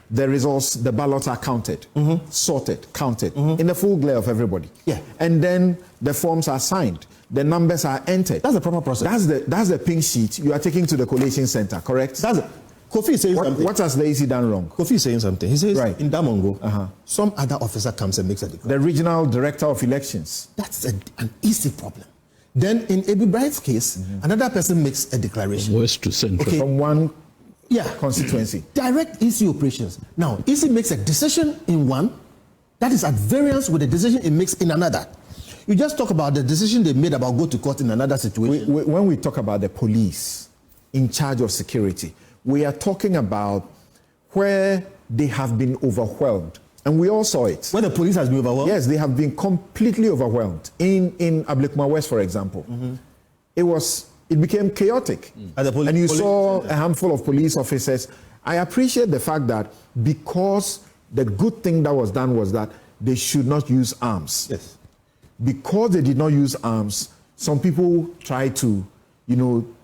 the results, the ballots are counted, sorted, counted, in the full glare of everybody. Yeah. And then the forms are signed. The numbers are entered. That's the proper process. That's the pink sheet you are taking to the collation center, correct? Kofi is saying something. What has the EC done wrong? Kofi is saying something. He says, right. In Damongo, some other officer comes and makes a declaration. The regional director of elections. That's an EC problem. Then in Abi Bright's case, another person makes a declaration. West to central. Okay. From one constituency. Direct EC operations. Now, EC makes a decision in one that is at variance with the decision it makes in another. You just talk about the decision they made about go to court in another situation. When we talk about the police in charge of security, we are talking about where they have been overwhelmed. And we all saw it. Where the police has been overwhelmed? Yes, they have been completely overwhelmed. In Ablekuma West, for example, it became chaotic. And you saw a handful of police officers. I appreciate the fact that because the good thing that was done was that they should not use arms. Yes. Because they did not use arms, some people tried to,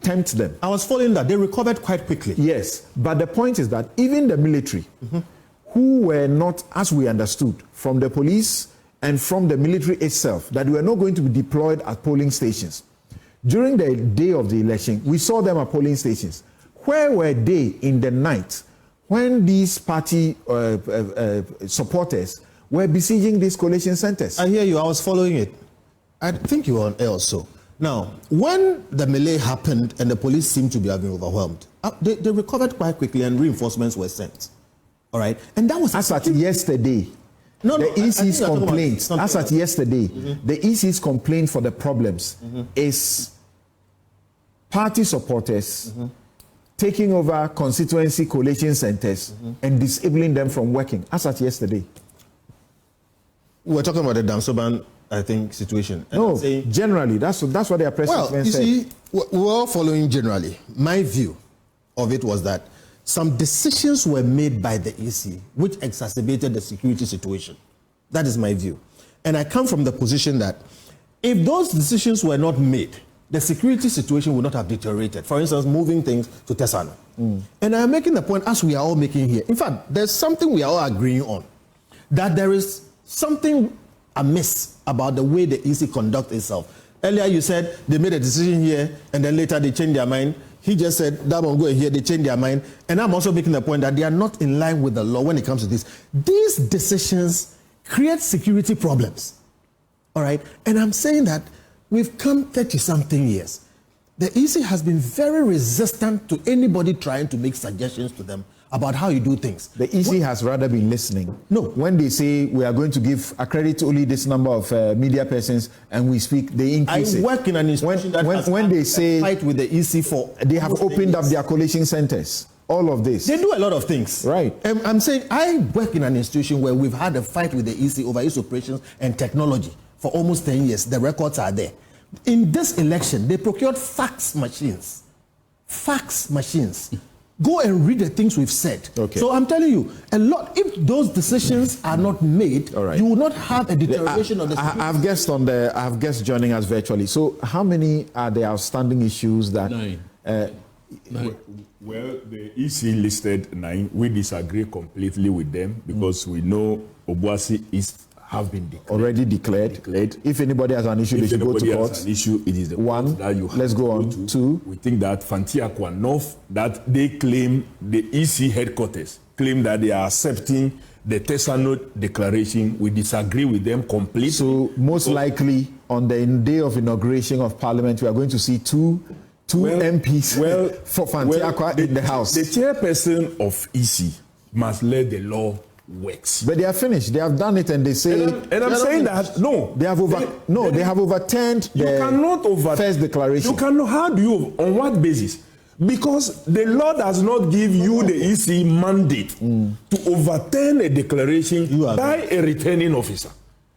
tempt them. I was following that. They recovered quite quickly. Yes, but the point is that even the military, who were not, as we understood, from the police and from the military itself, that were not going to be deployed at polling stations. During the day of the election, we saw them at polling stations. Where were they in the night when these party supporters were besieging these collation centers? I hear you. I was following it. I think you were on air also. Now, when the melee happened and the police seemed to be having overwhelmed, they recovered quite quickly and reinforcements were sent. All right? And that was... As at yesterday, the EC's complaint, as at yesterday, the EC's complaint for the problems is party supporters taking over constituency collation centers and disabling them from working, as at yesterday. We're talking about the Damsoban, I think, situation. And no, generally, that's what their president said. Well, you see, we're all following generally. My view of it was that some decisions were made by the EC which exacerbated the security situation. That is my view. And I come from the position that if those decisions were not made, the security situation would not have deteriorated. For instance, moving things to Tesano. And I'm making the point, as we are all making here. In fact, there's something we are all agreeing on, that there is something amiss about the way the EC conducts itself. Earlier you said they made a decision here and then later they changed their mind. He just said that one go here, they changed their mind. And I'm also making the point that they are not in line with the law when it comes to this. These decisions create security problems. All right? And I'm saying that we've come 30-something years. The EC has been very resistant to anybody trying to make suggestions to them about how you do things. The EC has rather been listening. No. When they say we are going to give accredit to only this number of media persons and we speak, they increase it. I work in an institution when they say fight with the EC for... They have opened up their collation centers. All of this. They do a lot of things. Right. I'm saying I work in an institution where we've had a fight with the EC over its operations and technology for almost 10 years. The records are there. In this election, they procured fax machines. Fax machines. Go and read the things we've said. Okay. So I'm telling you, a lot. If those decisions are not made, all right, you will not have a deterioration of the. I have guests joining us virtually. So how many are the outstanding issues that? 9. 9. Well, the EC listed 9. We disagree completely with them because we know Obuasi is have been already declared. If anybody has an issue, they should go to court. Has an issue, it is the one that you have. Let's go on. To. 2. We think that Fantiakwa North, that they claim, the EC headquarters claim that they are accepting the Tesano declaration. We disagree with them completely. So most likely on the day of inauguration of Parliament, we are going to see two MPs for Fantiakwa in the House. The chairperson of EC must let the law works. But they are finished. They have done it, and they say. And I'm saying that no, they have overturned the first declaration. You cannot. How do you? On what basis? Because the law does not give you the EC mandate to overturn a declaration by a returning officer.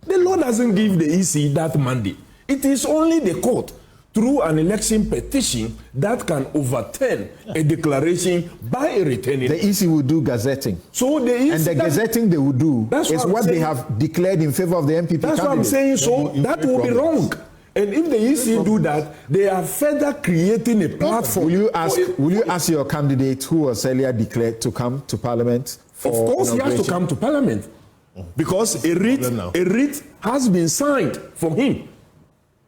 The law doesn't give the EC that mandate. It is only the court, through an election petition, that can overturn a declaration by a returning. The EC will do gazetting. So the EC, and the gazetting they will do is what they have declared in favor of the MPP That's candidate. what I'm saying. So that will be wrong. And if the EC do that, they are further creating a platform. Will you ask your candidate who was earlier declared to come to Parliament? Of course, he has to come to Parliament because a writ has been signed from him.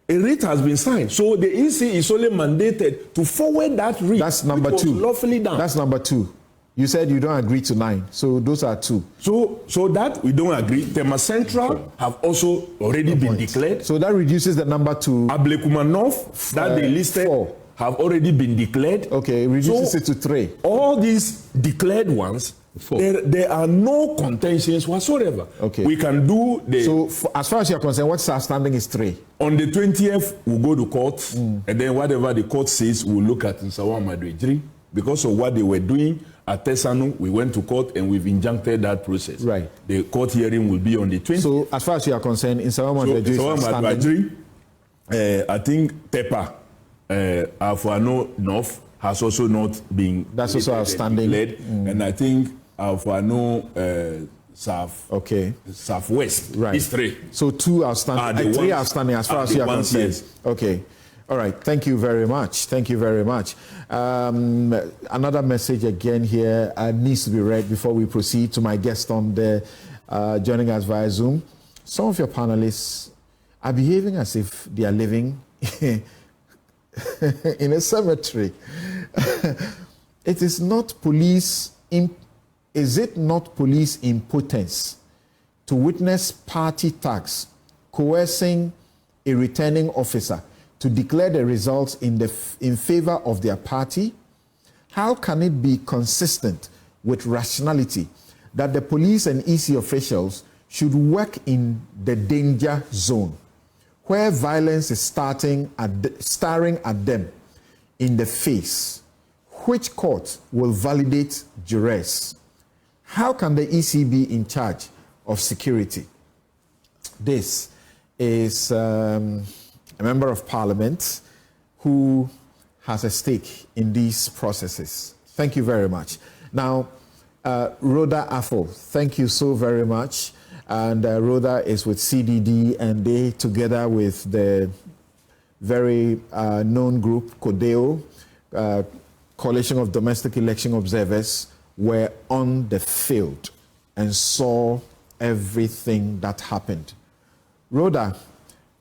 A writ has been signed. So the EC is only mandated to forward that writ. That's number 2. Lawfully done. That's number 2. You said you don't agree to 9. So those are 2. So that we don't agree. Tema Central have also already been declared. So that reduces the number to Ablekuma North that they listed 4. have already been declared. Okay, reduces it to 3. All these declared ones, there are no contentions whatsoever. Okay. We can do the... So as far as you're concerned, what's outstanding is 3. On the 20th, we'll go to court, and then whatever the court says, we'll look at in Sawa Madridri. Because of what they were doing at Tesano, we went to court and we've injuncted that process. Right. The court hearing will be on the 20th. So as far as you are concerned, in Sawa Madridri, I think Tepa, Afuano North, has also not been... That's also outstanding. And I think Afuano Southwest is 3. So 2 outstanding, 3 outstanding as far as you are concerned. Yes. Okay. All right. Thank you very much. Thank you very much. Another message again here needs to be read before we proceed to my guest on the joining us via Zoom. Some of your panelists are behaving as if they are living in a cemetery. It is not police. Is it not police impotence to witness party tax coercing a returning officer to declare the results in favor of their party? How can it be consistent with rationality that the police and EC officials should work in the danger zone, where violence is staring at them in the face? Which court will validate duress? How can the EC be in charge of security? This is a member of parliament who has a stake in these processes. Thank you very much. Now, Rhoda Affle, thank you so very much. And Rhoda is with CDD, and they, together with the very known group, CODEO, Coalition of Domestic Election Observers, were on the field and saw everything that happened. Rhoda,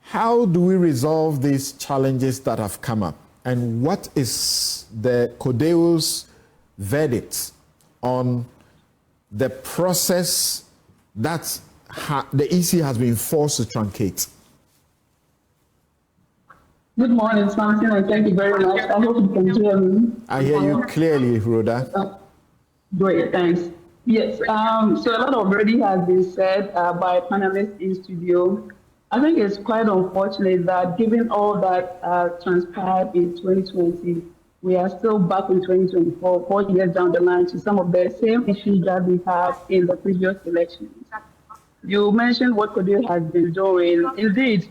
how do we resolve these challenges that have come up? And what is the CODEO's verdict on the process that the EC has been forced to truncate? Good morning, Samson, and thank you very much. I hope you can hear me. I hear you clearly, Rhoda. Great, thanks. Yes, so a lot already has been said by panelists in studio. I think it's quite unfortunate that given all that transpired in 2020, we are still back in 2024, 4 years down the line, to some of the same issues that we had in the previous elections. You mentioned what CODEO has been doing. Indeed,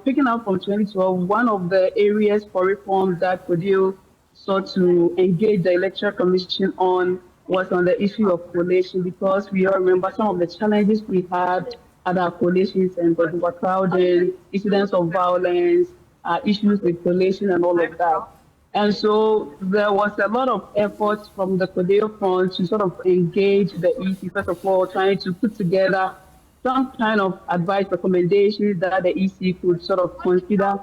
picking up from 2012, one of the areas for reform that CODEO sought to engage the Electoral Commission on was on the issue of collation, because we all remember some of the challenges we had at our collation centers: overcrowding, incidents of violence, issues with collation and all of that. And so there was a lot of efforts from the CODEO front to sort of engage the EC, first of all, trying to put together some kind of advice, recommendations that the EC could sort of consider,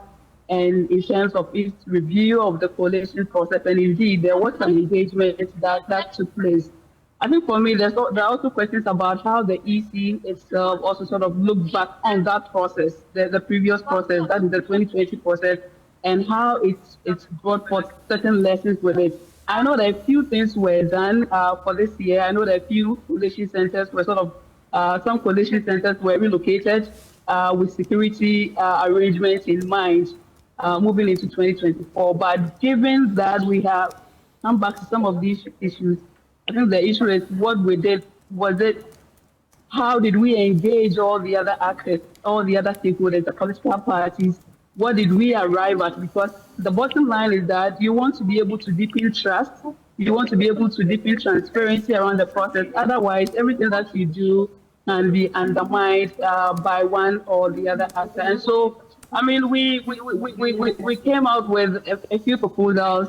and in terms of its review of the collation process. And indeed, there was some engagement that took place. I think for me, there are also questions about how the EC itself also sort of looked back on that process, the previous process, that is the 2020 process, and how it's brought forth certain lessons with it. I know that a few things were done for this year. I know that a few collation centers were sort of some collation centers were relocated with security arrangements in mind moving into 2024. But given that we have come back to some of these issues, I think the issue is what we did. How did we engage all the other actors, all the other stakeholders, the political parties? What did we arrive at? Because the bottom line is that you want to be able to deepen trust. You want to be able to deepen transparency around the process. Otherwise, everything that you do can be undermined by one or the other actor. And so, I mean, we came out with a few proposals,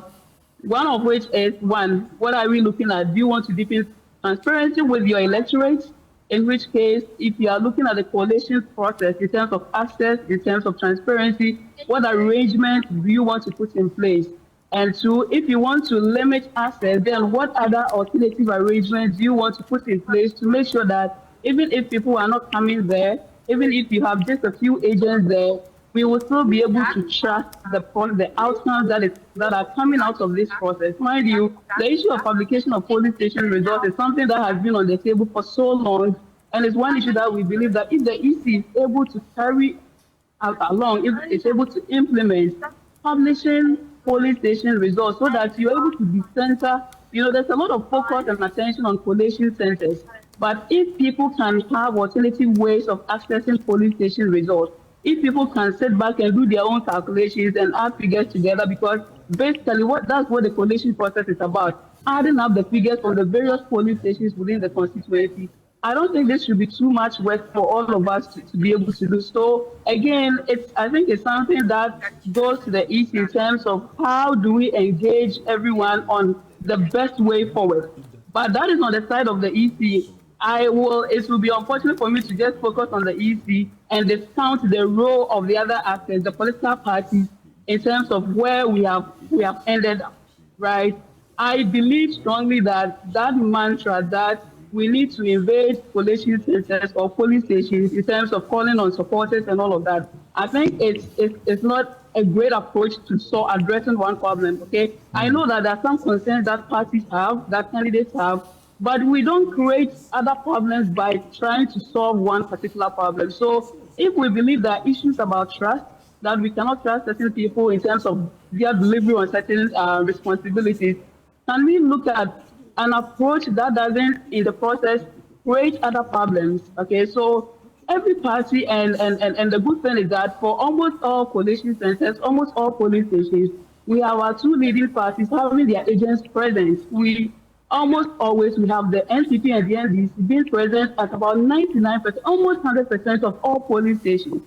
one of which is, one, what are we looking at? Do you want to deepen transparency with your electorate? In which case, if you are looking at the collation process in terms of access, in terms of transparency, what arrangement do you want to put in place? And two, if you want to limit access, then what other alternative arrangements do you want to put in place to make sure that even if people are not coming there, even if you have just a few agents there, we will still be able to trust the outcomes that are coming out of this process. Mind you, the issue of publication of polling station results is something that has been on the table for so long, and it's one issue that we believe that if the EC is able to carry along, if it's able to implement publishing polling station results so that you're able to decenter, there's a lot of focus and attention on collation centers, but if people can have alternative ways of accessing polling station results, if people can sit back and do their own calculations and add figures together, because basically that's what the collation process is about, adding up the figures from the various polling stations within the constituency. I don't think this should be too much work for all of us to be able to do. So again, I think it's something that goes to the EC in terms of how do we engage everyone on the best way forward. But that is on the side of the EC. It will be unfortunate for me to just focus on the EC and discount the role of the other actors, the political parties, in terms of where we have ended up, right? I believe strongly that mantra that we need to invade collation centers or polling stations in terms of calling on supporters and all of that, I think it's not a great approach to addressing one problem, okay? I know that there are some concerns that parties have, that candidates have, but we don't create other problems by trying to solve one particular problem. So if we believe there are issues about trust, that we cannot trust certain people in terms of their delivery on certain responsibilities, can we look at an approach that doesn't, in the process, create other problems? Okay, so every party, and the good thing is that for almost all collation centers, almost all polling stations, we have our two leading parties having their agents present. Almost always we have the NCP and the NDC being present at about 99%, almost 100% of all polling stations.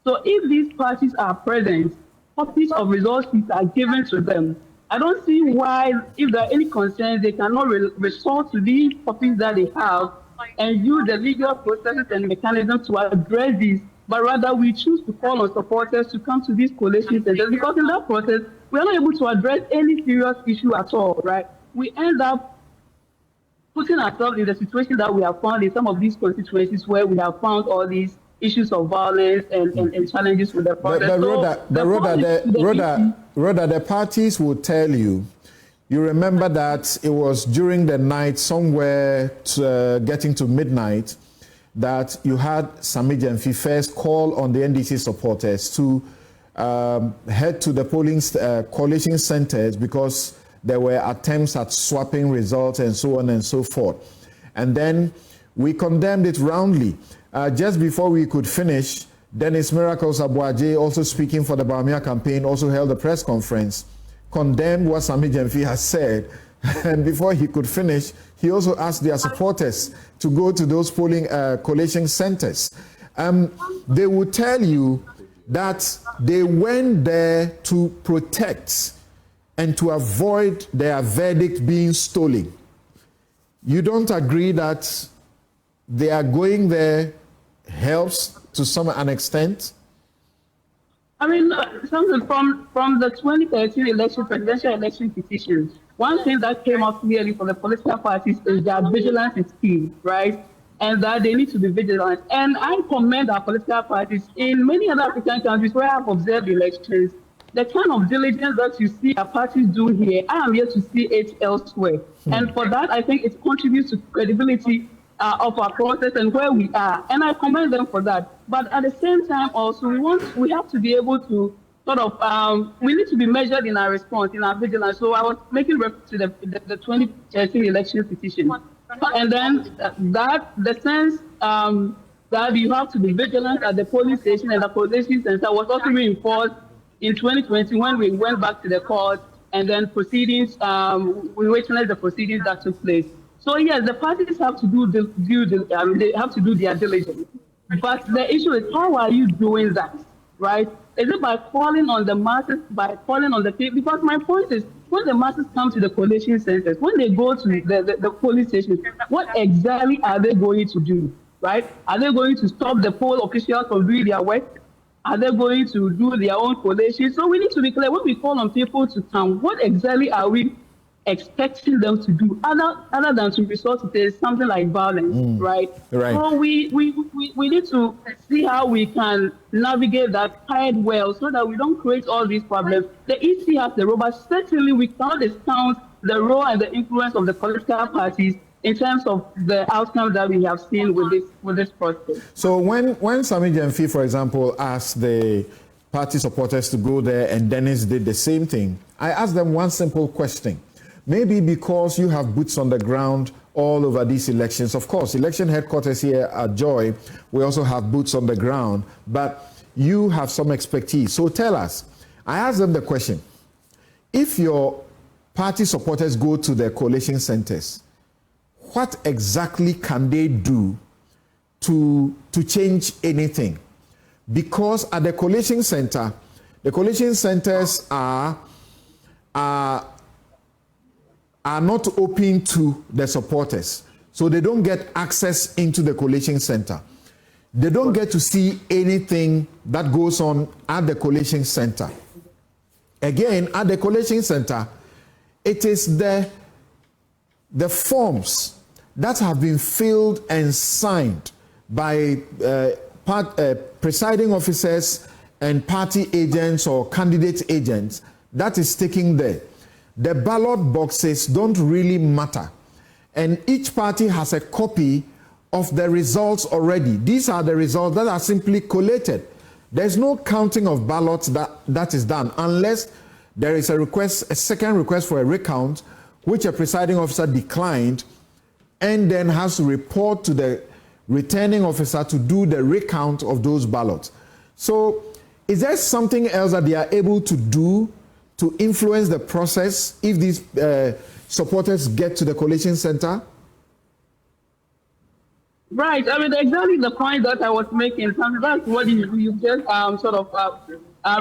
So if these parties are present, copies of results sheets are given to them. I don't see why, if there are any concerns, they cannot resort to these copies that they have and use the legal processes and mechanisms to address these, but rather we choose to call on supporters to come to these collation centers, because in that process, we are not able to address any serious issue at all, right? We end up putting ourselves in the situation that we have found in some of these constituencies where we have found all these issues of violence and challenges with the process. Rhoda, the parties will tell you, you remember that it was during the night, somewhere getting to midnight, that you had Sami Gyamfi first call on the NDC supporters to head to the polling collation centers because there were attempts at swapping results and so on and so forth. And then we condemned it roundly. Just before we could finish, Dennis Miracles Abuaje, also speaking for the Bawumia campaign, also held a press conference, condemned what Sami Gyamfi has said. And before he could finish, he also asked their supporters to go to those polling collation centers. They will tell you that they went there to protect and to avoid their verdict being stolen. You don't agree that they are going there helps to an extent? I mean, something from the 2013 presidential election petition, one thing that came out clearly for the political parties is that vigilance is key, right? And that they need to be vigilant. And I commend our political parties in many other African countries where I've observed elections. The kind of diligence that you see our parties do here, I am yet to see it elsewhere. And for that, I think it contributes to credibility of our process and where we are. And I commend them for that. But at the same time, also, we have to be able to sort of, we need to be measured in our response, in our vigilance. So I was making reference to the 2013 election petition. And then the sense that you have to be vigilant at the polling station and the collation center was also reinforced in 2020 when we went back to the court and then proceedings, we witnessed the proceedings that took place. So yes, the parties have to do they have to do their diligence. But the issue is, how are you doing that, right? Is it by calling on the masses, by calling on the people? Because my point is, when the masses come to the collation centers, when they go to the police stations, what exactly are they going to do, right? Are they going to stop the poll officials from doing their work? Are they going to do their own collation? So we need to be clear, when we call on people to come, what exactly are we expecting them to do other than to resort to something like violence, right? So we need to see how we can navigate that quite well so that we don't create all these problems. The EC has the role, but certainly we cannot discount the role and the influence of the political parties in terms of the outcomes that we have seen with this process. So when Sami Gyamfi, for example, asked the party supporters to go there and Dennis did the same thing, I asked them one simple question. Maybe because you have boots on the ground all over these elections. Of course, election headquarters here at Joy, we also have boots on the ground, but you have some expertise. So tell us, I asked them the question, if your party supporters go to their collation centers, what exactly can they do to change anything? Because at the collation center, the collation centers are not open to the supporters. So they don't get access into the collation center. They don't get to see anything that goes on at the collation center. Again, at the collation center, it is the forms that have been filled and signed by presiding officers and party agents or candidate agents that is taken there. The ballot boxes don't really matter. And each party has a copy of the results already. These are the results that are simply collated. There's no counting of ballots that is done unless there is a second request for a recount, which a presiding officer declined, and then has to report to the returning officer to do the recount of those ballots. So is there something else that they are able to do to influence the process if these supporters get to the collation center? Right. I mean, exactly the point that I was making. That's what you just sort of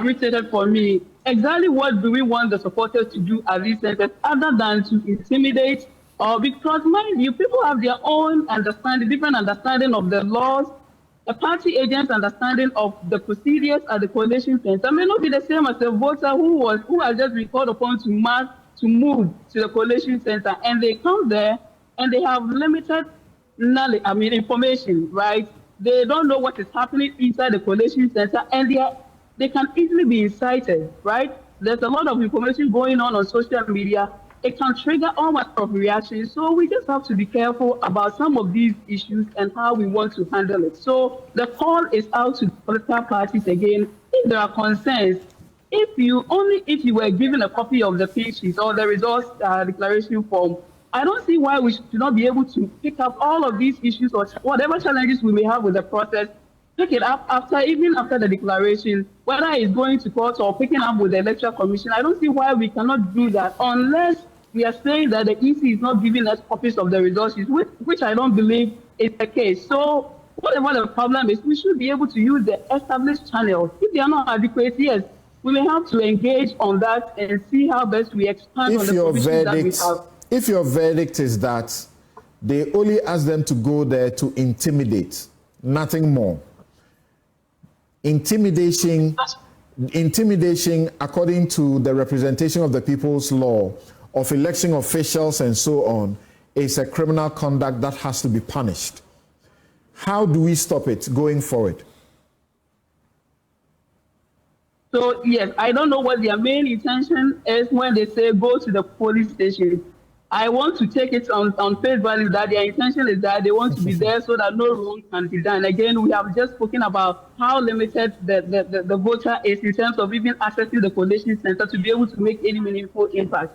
restated for me exactly what do we want the supporters to do at these centers other than to intimidate, or because mind you, people have their own understanding, different understanding of the laws. A party agent's understanding of the procedures at the collation center may not be the same as a voter who has just been called upon to move to the collation center, and they come there and they have limited knowledge, information, right? They don't know what is happening inside the collation center, and they can easily be incited, right? There's a lot of information going on social media. It can trigger all kinds of reactions. So we just have to be careful about some of these issues and how we want to handle it. So the call is out to political parties again. If there are concerns, if you were given a copy of the pink sheet or the results declaration form, I don't see why we should not be able to pick up all of these issues or whatever challenges we may have with the process, pick it up even after the declaration, whether it's going to court or picking up with the Electoral Commission. I don't see why we cannot do that unless we are saying that the EC is not giving us copies of the results, which I don't believe is the case. So whatever the problem is, we should be able to use the established channels. If they are not adequate, yes, we may have to engage on that and see how best we expand on the provisions that we have. If your verdict is that they only ask them to go there to intimidate, nothing more. Intimidation, according to the representation of the people's law, of election officials and so on, is a criminal conduct that has to be punished. How do we stop it going forward? So, yes, I don't know what their main intention is when they say go to the police station. I want to take it on face value that their intention is that they want to be there so that no wrong can be done. Again, we have just spoken about how limited the voter is in terms of even accessing the collation center to be able to make any meaningful impact.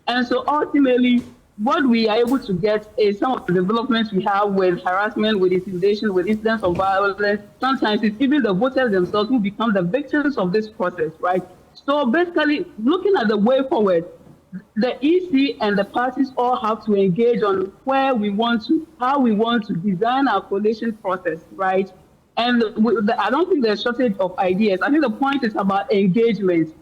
And so ultimately, what we are able to get is some of the developments we have with harassment, with intimidation, with incidents of violence. Sometimes it's even the voters themselves who become the victims of this process, right? So basically, looking at the way forward, the EC and the parties all have to engage on how we want to design our collation process, right? And I don't think there's a shortage of ideas. I think the point is about engagement.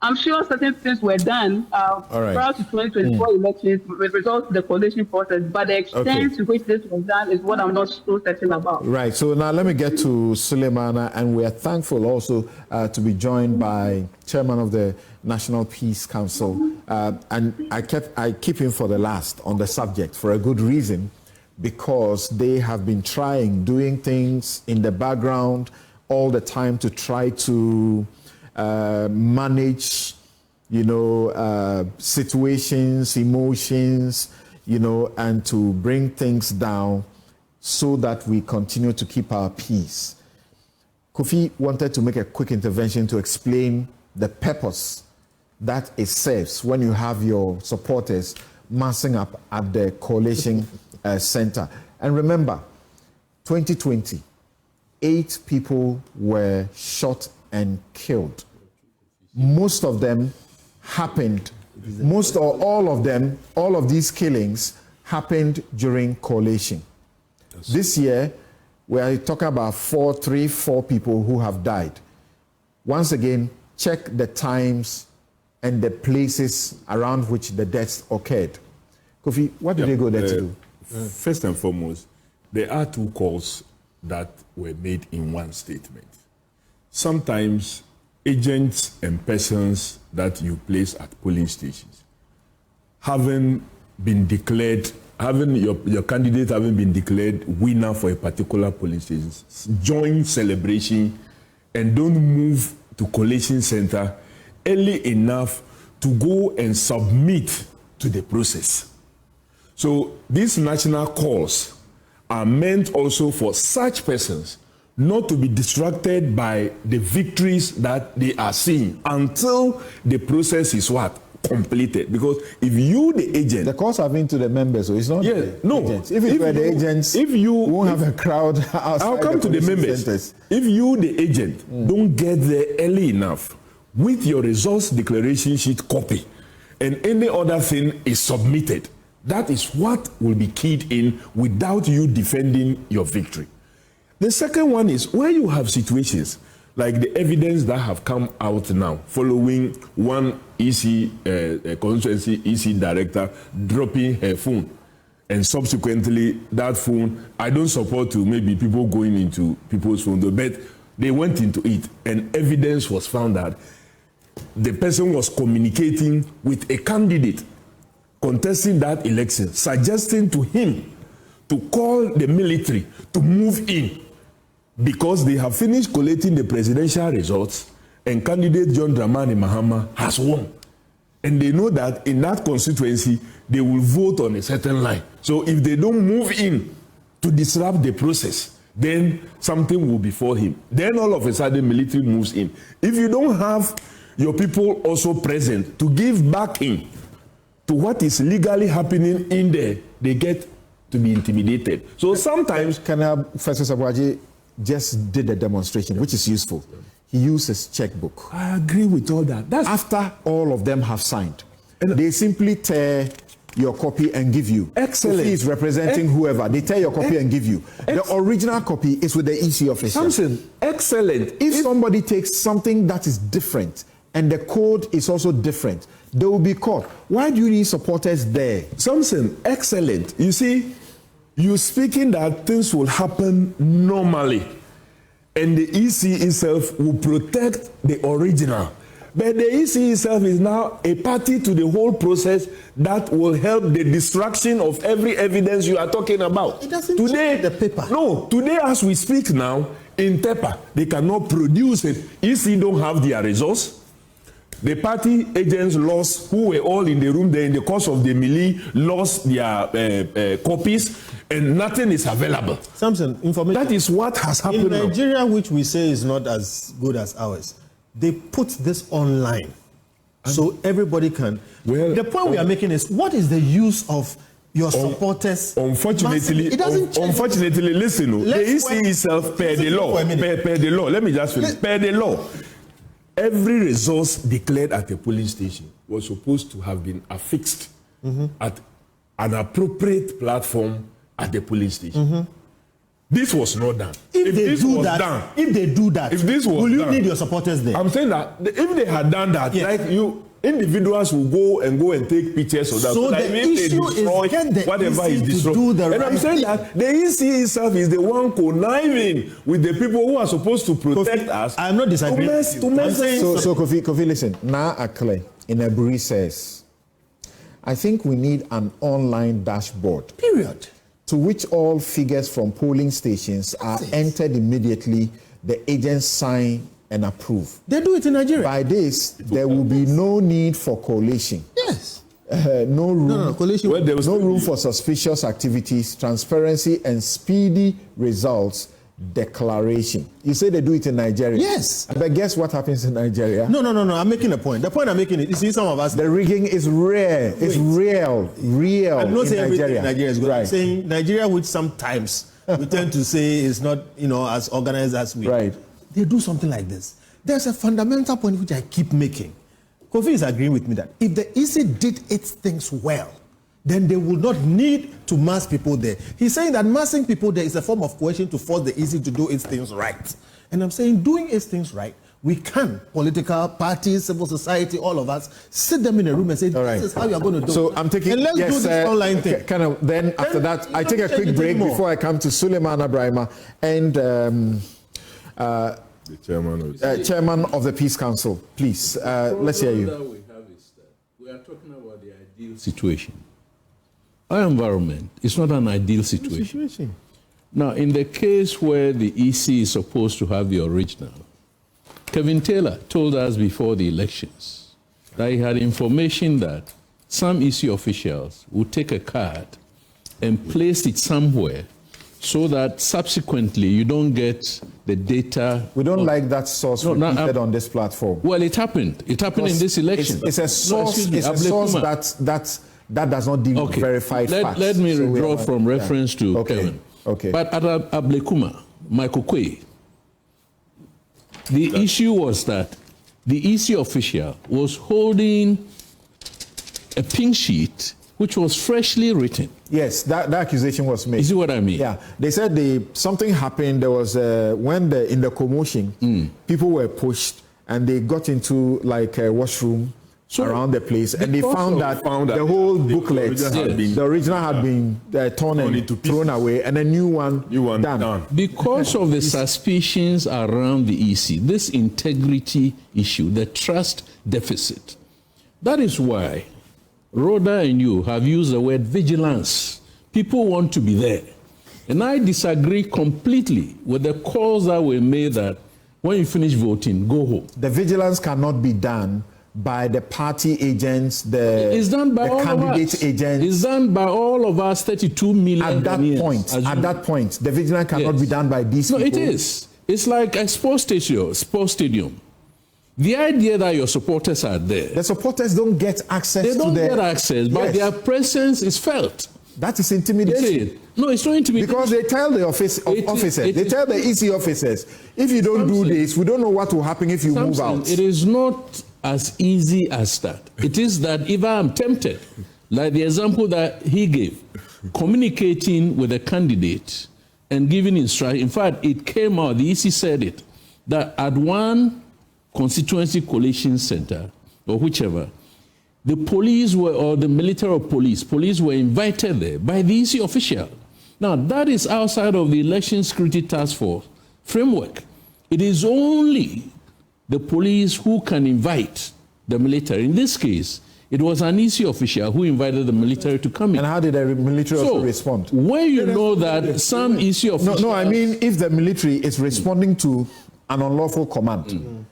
I'm sure certain things were done prior to 2024 elections with results to the collation process, but the extent to which this was done is what I'm not so certain about. Right. So now let me get to Suleimana, and we are thankful also to be joined by Chairman of the National Peace Council, and I keep him for the last on the subject for a good reason, because they have been doing things in the background all the time to try to manage, situations, emotions, and to bring things down so that we continue to keep our peace. Kofi wanted to make a quick intervention to explain the purpose that it serves when you have your supporters massing up at the collation center. And remember, 2020, 8 people were shot and killed. Most of them happened, most or all of them, all of these killings happened during collation. Yes. This year, we are talking about 4 people who have died. Once again, check the times and the places around which the deaths occurred. Kofi, what did they go there to do? First and foremost, there are 2 calls that were made in one statement. Sometimes agents and persons that you place at polling stations having been declared, your candidate having been declared winner for a particular polling station, join celebration and don't move to collation center early enough to go and submit to the process. So these national calls are meant also for such persons not to be distracted by the victories that they are seeing until the process is completed. Because if you, the agent... The calls have been to the members, so it's not the agents. If it were the agents, we won't have a crowd outside. I'll come to the members. Centers. If you, the agent, don't get there early enough with your results declaration sheet copy and any other thing is submitted, that is what will be keyed in without you defending your victory. The second one is where you have situations like the evidence that have come out now following one EC constituency EC director dropping her phone, and subsequently that phone, I don't support to maybe people going into people's phone, but they went into it and evidence was found that the person was communicating with a candidate contesting that election, suggesting to him to call the military to move in because they have finished collating the presidential results and candidate John Dramani Mahama has won. And they know that in that constituency, they will vote on a certain line. So if they don't move in to disrupt the process, then something will befall him. Then all of a sudden, military moves in. If you don't have your people also present to give backing to what is legally happening in there, they get to be intimidated. So sometimes... Professor Sabwaji just did a demonstration, which is useful. He used his checkbook. I agree with all that. That's after all of them have signed. They simply tear your copy and give you. Excellent. If he is representing whoever, they tear your copy and give you. The original copy is with the EC official. Samson, excellent. If somebody takes something that is different and the code is also different, they will be caught. Why do you need supporters there? Samson, excellent. You see, you're speaking that things will happen normally, and the EC itself will protect the original. But the EC itself is now a party to the whole process that will help the destruction of every evidence you are talking about. It doesn't today, change the paper. No, today as we speak now, in TEPA, they cannot produce it. EC don't have their results. The party agents lost, who were all in the room there in the course of the melee, lost their copies, and nothing is available. Samson, information. That is what has happened in Nigeria, which we say is not as good as ours. They put this online, so everybody can. Well, the point we are making is, what is the use of your supporters? Unfortunately, it doesn't change. Unfortunately, listen, the EC itself, per the law, per the law. Let me just finish. Per the law, every resource declared at a polling station was supposed to have been affixed at an appropriate platform at the polling station. This was not done. If they do that, if this was will you done, need your supporters there? I'm saying that if they had done that, yes. like you, individuals will go and take pictures of that. So that the if they issue destroy is get the whatever EC is to destroyed. do the And right I'm saying thing. that the EC itself is the one conniving with the people who are supposed to protect us. I'm not disagreeing with you. So Kofi, listen. Now Akle in Eburi says, I think we need an online dashboard. Period. To which all figures from polling stations are entered immediately, the agents sign and approve. They do it in Nigeria. By this, there will be no need for collation. Yes. No room, collation. Well, there was no room for suspicious activities, transparency, and speedy results declaration. You say they do it in Nigeria. Yes. But guess what happens in Nigeria? No. I'm making a point. The point I'm making is, you see, some of us. The rigging is rare. It's real. I'm not saying everything in Nigeria is good. Right. I'm saying Nigeria, which sometimes we tend to say is not, as organized as we. Right. They do something like this. There's a fundamental point which I keep making. Kofi is agreeing with me that if the EC did its things well, then they will not need to mass people there. He's saying that massing people there is a form of coercion to force the EC to do its things right. And I'm saying doing its things right, we can, political parties, civil society, all of us, sit them in a room and say, this is how you're going to do it. So I'm taking, and let's do this online thing. Then after that, I take a quick break before I come to Suleiman Abrahima and The chairman of the Peace Council. Please, let's hear you. The problem that we have is that we are talking about the ideal situation. Our environment is not an ideal situation. Now, in the case where the EC is supposed to have the original, Kevin Taylor told us before the elections that he had information that some EC officials would take a card and place it somewhere so that subsequently you don't get the data. We don't like that source repeated on this platform. Well, it happened. It happened in this election. It's a source, that does not deal with verified facts. Let me withdraw from reference to Kevin. Okay. But at Ablekuma, Michael Quay, the issue was that the EC official was holding a pink sheet which was freshly written. Yes, that accusation was made. You see what I mean? Yeah, they said something happened. There was when in the commotion, people were pushed and they got into like a washroom around the place, and they found that the whole booklet, the original had been torn and thrown away, and a new one done. Because of the suspicions around the EC, this integrity issue, the trust deficit, that is why Rhoda and you have used the word vigilance. People want to be there. And I disagree completely with the calls that were made that when you finish voting, go home. The vigilance cannot be done by the party agents, the candidate agents. It's done by all of us, 32 million. At that point, the vigilance cannot be done by these people. No, it is. It's like a sports stadium. The idea that your supporters are there. The supporters don't get access to They don't get access, but their presence is felt. That is intimidation. No, it's not intimidation. Because they tell the they tell the EC officers, if you don't do this, we don't know what will happen if you move out. It is not as easy as that. It is that if I am tempted, like the example that he gave, communicating with a candidate and giving instruction. In fact, it came out, the EC said it, that at one constituency collation center, or whichever, the police were, or the military or police were invited there by the EC official. Now, that is outside of the Election Security Task Force framework. It is only the police who can invite the military. In this case, it was an EC official who invited the military to come in. And how did the military also respond? When you know that some EC officials... No, I mean, if the military is responding to an unlawful command,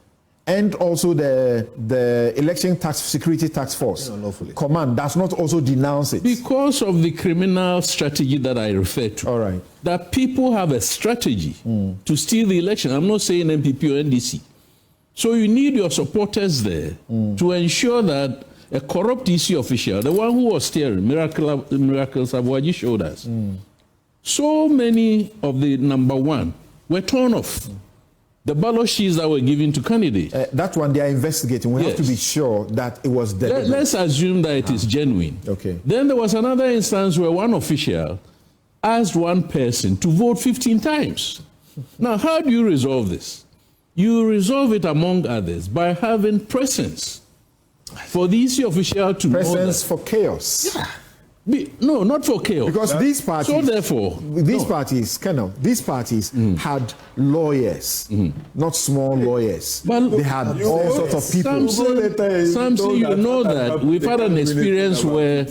and also the Election Security Task Force command does not also denounce it. Because of the criminal strategy that I referred to. All right. That people have a strategy to steal the election. I'm not saying MPP or NDC. So you need your supporters there to ensure that a corrupt EC official, the one who was steering, Miracles Abuaji showed us, so many of the number one were torn off. The ballot sheets that were given to candidates. That one they are investigating. We have to be sure that it was deliberate. Let's assume that it is genuine. Okay. Then there was another instance where one official asked one person to vote 15 times. Now, how do you resolve this? You resolve it, among others, by having presence for the EC official to know that. Presence for chaos. Yeah. No, not for chaos. Because these parties, so therefore, these parties had lawyers, not small lawyers. But they had all sorts of people. Samson, you know that we've had an experience where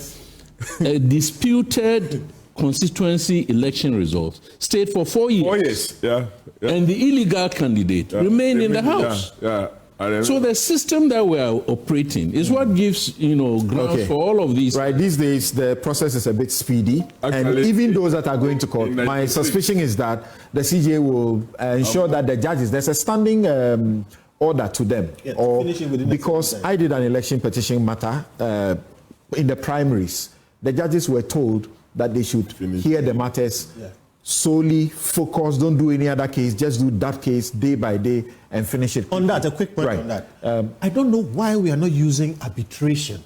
a disputed constituency election results stayed for 4 years. 4 years, yeah. And the illegal candidate remained in the house. So the system that we are operating is what gives, grounds for all of these. Right, these days the process is a bit speedy. And even those that are going to court, my suspicion is that the CJA will ensure that the judges, there's a standing order to them. Because I did an election petition matter in the primaries. The judges were told that they should hear the matters solely focus, don't do any other case, just do that case day by day and finish it. On that, a quick point on that. I don't know why we are not using arbitration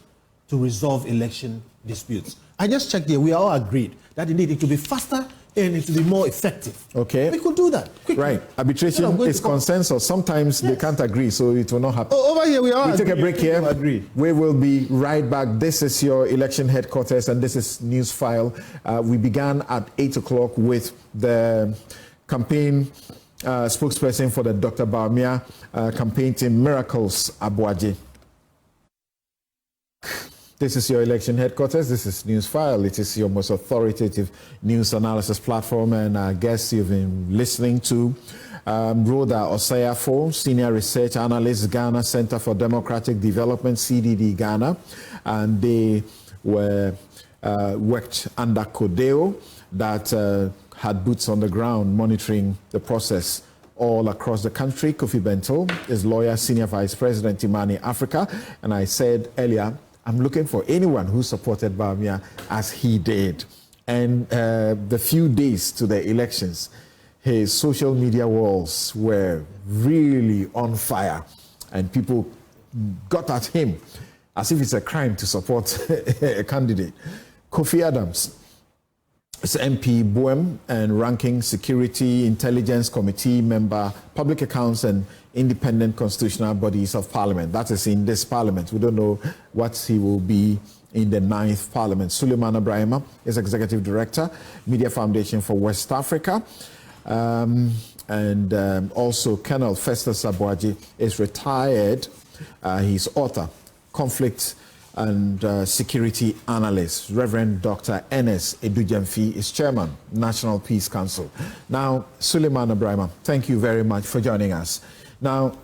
to resolve election disputes. I just checked here, we all agreed that indeed it will be faster and it will be more effective. Okay. We could do that quickly. Right. Arbitration is consensus. Sometimes they can't agree, so it will not happen. Over here, we take a break here. We will be right back. This is your election headquarters, and this is Newsfile. We began at 8 o'clock with the campaign spokesperson for the Dr. Bawumia campaign team, Miracles Abuaji. This is your election headquarters. This is Newsfile. It is your most authoritative news analysis platform, and our guests you've been listening to, Rhoda Osayafo, Senior Research Analyst, Ghana Center for Democratic Development, CDD Ghana, and they were worked under Codeo that had boots on the ground monitoring the process all across the country. Kofi Bento is lawyer, Senior Vice President, Imani Africa, and I said earlier, I'm looking for anyone who supported Bawumia as he did. And the few days to the elections, his social media walls were really on fire. And people got at him as if it's a crime to support a candidate. Kofi Adams is MP Boem and Ranking Security Intelligence Committee member, Public Accounts and Independent Constitutional Bodies of Parliament. That is in this Parliament. We don't know what he will be in the 9th Parliament. Suleiman Ibrahima is Executive Director, Media Foundation for West Africa. Also Colonel Festus Abuaji is retired. He's author, conflict and security analyst. Reverend Dr. Enes Edujemfi is chairman, National Peace Council. Now, Suleiman Ibrahima, thank you very much for joining us. Now,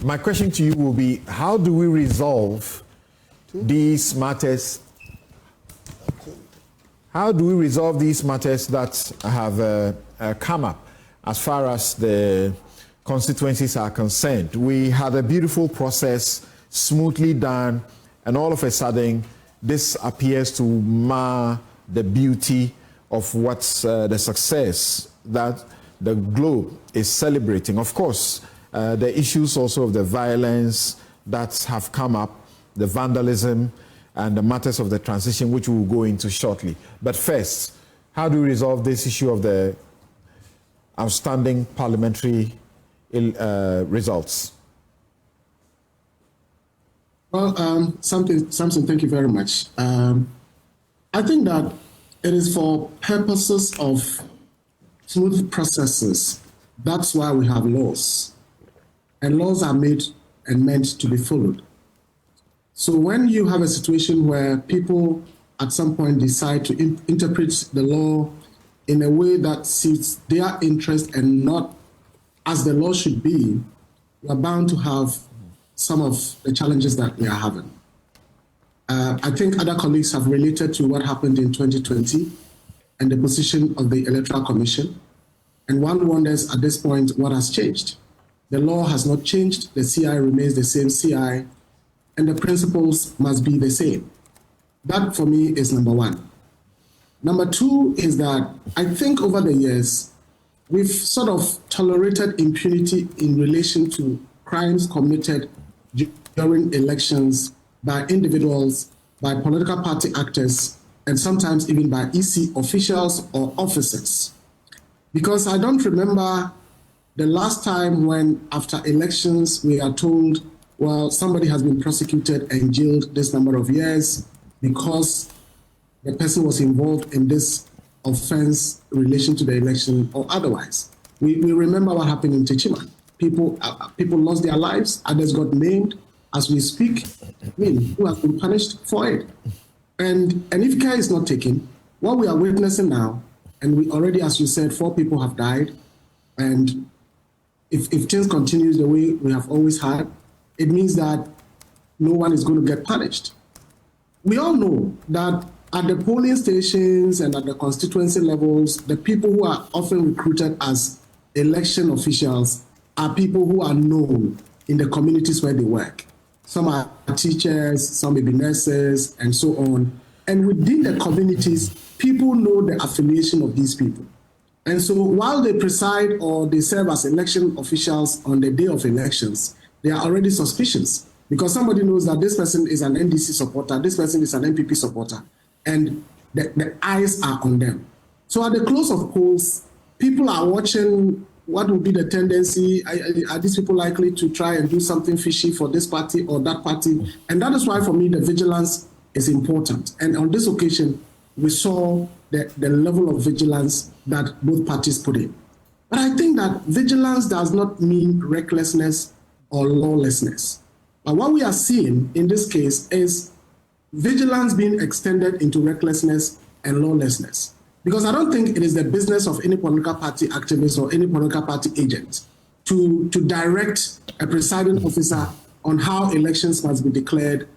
my question to you will be, how do we resolve these matters? How do we resolve these matters that have come up as far as the constituencies are concerned? We had a beautiful process, smoothly done, and all of a sudden, this appears to mar the beauty of what's the success that the globe is celebrating. Of course, the issues also of the violence that have come up, the vandalism, and the matters of the transition, which we will go into shortly. But first, how do we resolve this issue of the outstanding parliamentary results? Well, Samson, thank you very much. I think that it is for purposes of smooth processes. That's why we have laws. And laws are made and meant to be followed. So when you have a situation where people at some point decide to interpret the law in a way that suits their interest and not as the law should be, we are bound to have some of the challenges that we are having. I think other colleagues have related to what happened in 2020 and the position of the Electoral Commission. And one wonders at this point what has changed. The law has not changed, the CI remains the same CI, and the principles must be the same. That for me is number one. Number two is that I think over the years, we've sort of tolerated impunity in relation to crimes committed during elections by individuals, by political party actors, and sometimes even by EC officials or officers. Because I don't remember the last time when after elections we are told, well, somebody has been prosecuted and jailed this number of years because the person was involved in this offense in relation to the election or otherwise. We remember what happened in Techiman. People lost their lives, others got named as we speak. I mean, who have been punished for it? And if care is not taken, what we are witnessing now, and we already, as you said, 4 people have died, and if things continue the way we have always had, it means that no one is going to get punished. We all know that at the polling stations and at the constituency levels, the people who are often recruited as election officials are people who are known in the communities where they work. Some are teachers, some may be nurses, and so on. And within the communities, people know the affiliation of these people. And so while they preside or they serve as election officials on the day of elections, they are already suspicious because somebody knows that this person is an NDC supporter, this person is an NPP supporter, and the eyes are on them. So at the close of polls, people are watching what will be the tendency. Are these people likely to try and do something fishy for this party or that party? And that is why, for me, the vigilance is important. And on this occasion, we saw the level of vigilance that both parties put in. But I think that vigilance does not mean recklessness or lawlessness. But what we are seeing in this case is vigilance being extended into recklessness and lawlessness. Because I don't think it is the business of any political party activist or any political party agent to direct a presiding officer on how elections must be declared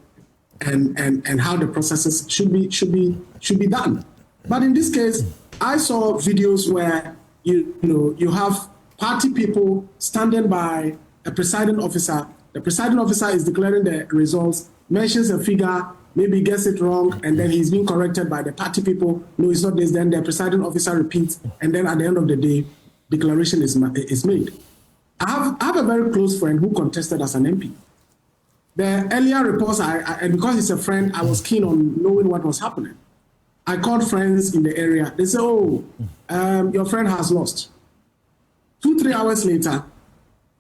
and how the processes should be done. But in this case, I saw videos where you have party people standing by a presiding officer. The presiding officer is declaring the results, mentions a figure, maybe gets it wrong, and then he's being corrected by the party people. No, it's not this. Then the presiding officer repeats, and then at the end of the day, declaration is made. I have a very close friend who contested as an MP. The earlier reports, and because he's a friend, I was keen on knowing what was happening. I called friends in the area. They said, oh, your friend has lost. 2-3 hours later,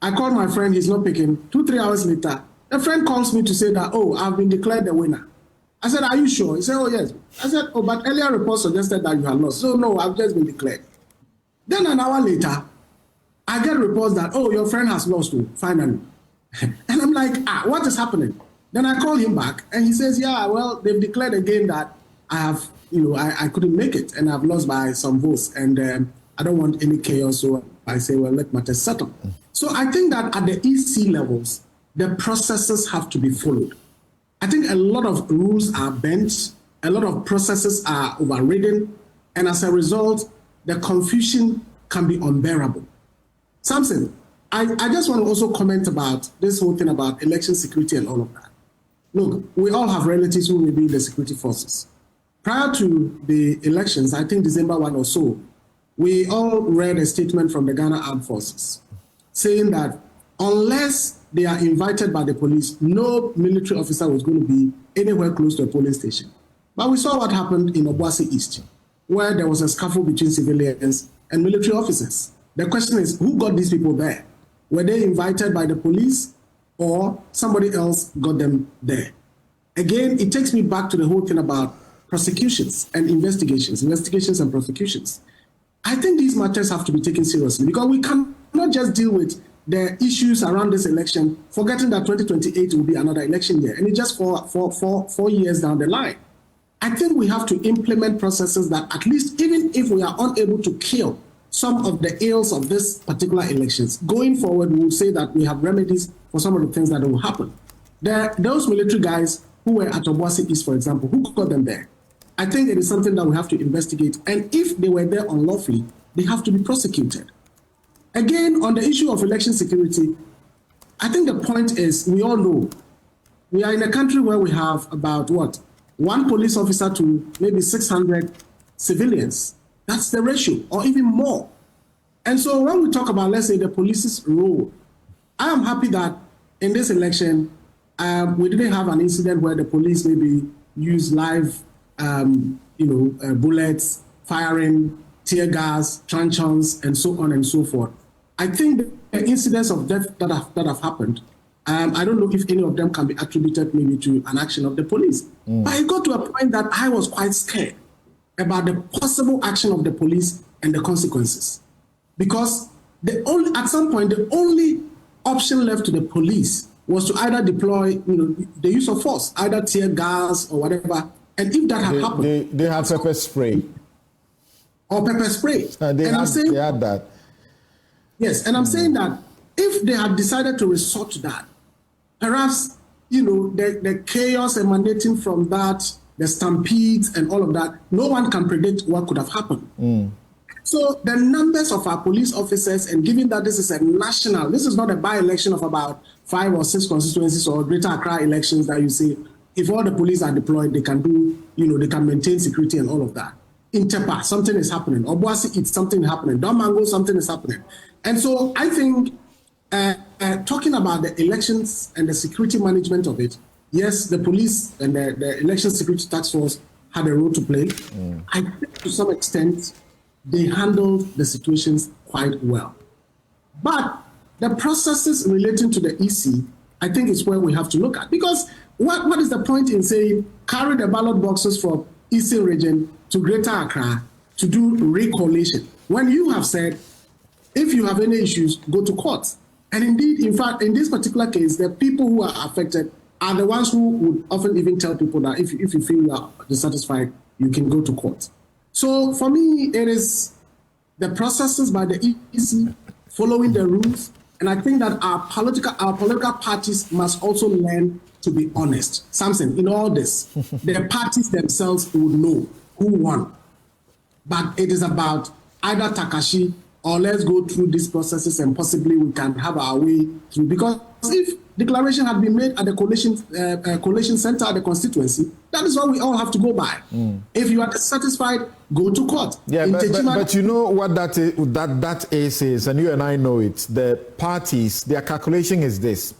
I called my friend, he's not picking. 2-3 hours later, the friend calls me to say that, oh, I've been declared the winner. I said, are you sure? He said, oh, yes. I said, oh, but earlier reports suggested that you had lost. So, no, I've just been declared. Then an hour later, I get reports that, oh, your friend has lost, finally. And I'm like, what is happening? Then I call him back, and he says, yeah, well, they've declared again that I have, I couldn't make it, and I've lost by some votes, and I don't want any chaos, so I say, well, let matters settle. So I think that at the EC levels, the processes have to be followed. I think a lot of rules are bent, a lot of processes are overridden, and as a result, the confusion can be unbearable. Samson, I just want to also comment about this whole thing about election security and all of that. Look, we all have relatives who will be in the security forces. Prior to the elections, I think December 1 or so, we all read a statement from the Ghana Armed Forces saying that unless they are invited by the police, no military officer was going to be anywhere close to a polling station. But we saw what happened in Obuasi East, where there was a scuffle between civilians and military officers. The question is, who got these people there? Were they invited by the police or somebody else got them there? Again, it takes me back to the whole thing about prosecutions and investigations and prosecutions. I think these matters have to be taken seriously because we cannot just deal with the issues around this election, forgetting that 2028 will be another election year, and it's just 4 years down the line. I think we have to implement processes that at least, even if we are unable to kill some of the ills of this particular elections, going forward, we will say that we have remedies for some of the things that will happen. Those military guys who were at Obuasi East, for example, who got them there? I think it is something that we have to investigate. And if they were there unlawfully, they have to be prosecuted. Again, on the issue of election security, I think the point is, we all know, we are in a country where we have about, one police officer to maybe 600 civilians. That's the ratio, or even more. And so when we talk about, let's say, the police's role, I am happy that in this election, we didn't have an incident where the police maybe used live, bullets, firing, tear gas, truncheons, and so on and so forth. I think the incidents of death that have happened, I don't know if any of them can be attributed maybe to an action of the police. But it got to a point that I was quite scared about the possible action of the police and the consequences. Because at some point, the only option left to the police was to either deploy the use of force, either tear gas or whatever. And if that had happened... They have pepper spray. Or pepper spray. They had that. Yes, and I'm saying that if they had decided to resort to that, perhaps, the chaos emanating from that, the stampedes and all of that, no one can predict what could have happened. So the numbers of our police officers, and given that this is a national, this is not a by-election of about 5 or 6 constituencies or Greater Accra elections that you say, if all the police are deployed, they can do, they can maintain security and all of that. In Tepa, something is happening. Obuasi, it's something happening. Domango, something is happening. And so I think talking about the elections and the security management of it, yes, the police and the Election Security Task Force had a role to play. I think to some extent, they handled the situations quite well. But the processes relating to the EC, I think is where we have to look at. Because what is the point in saying, carry the ballot boxes from Eastern region to Greater Accra to do recollation, when you have said, if you have any issues, go to court. And indeed, in fact, in this particular case, the people who are affected are the ones who would often even tell people that if you feel you are dissatisfied, you can go to court. So for me, it is the processes by the EC following the rules. And I think that our political parties must also learn to be honest. Samson, in all this, the parties themselves would know who won. But it is about either Takashi or let's go through these processes and possibly we can have our way through. Because if declaration had been made at the collation center at the constituency, that is what we all have to go by. If you are dissatisfied, go to court. Yeah, but you know what that is, and you and I know it. The parties, their calculation is this.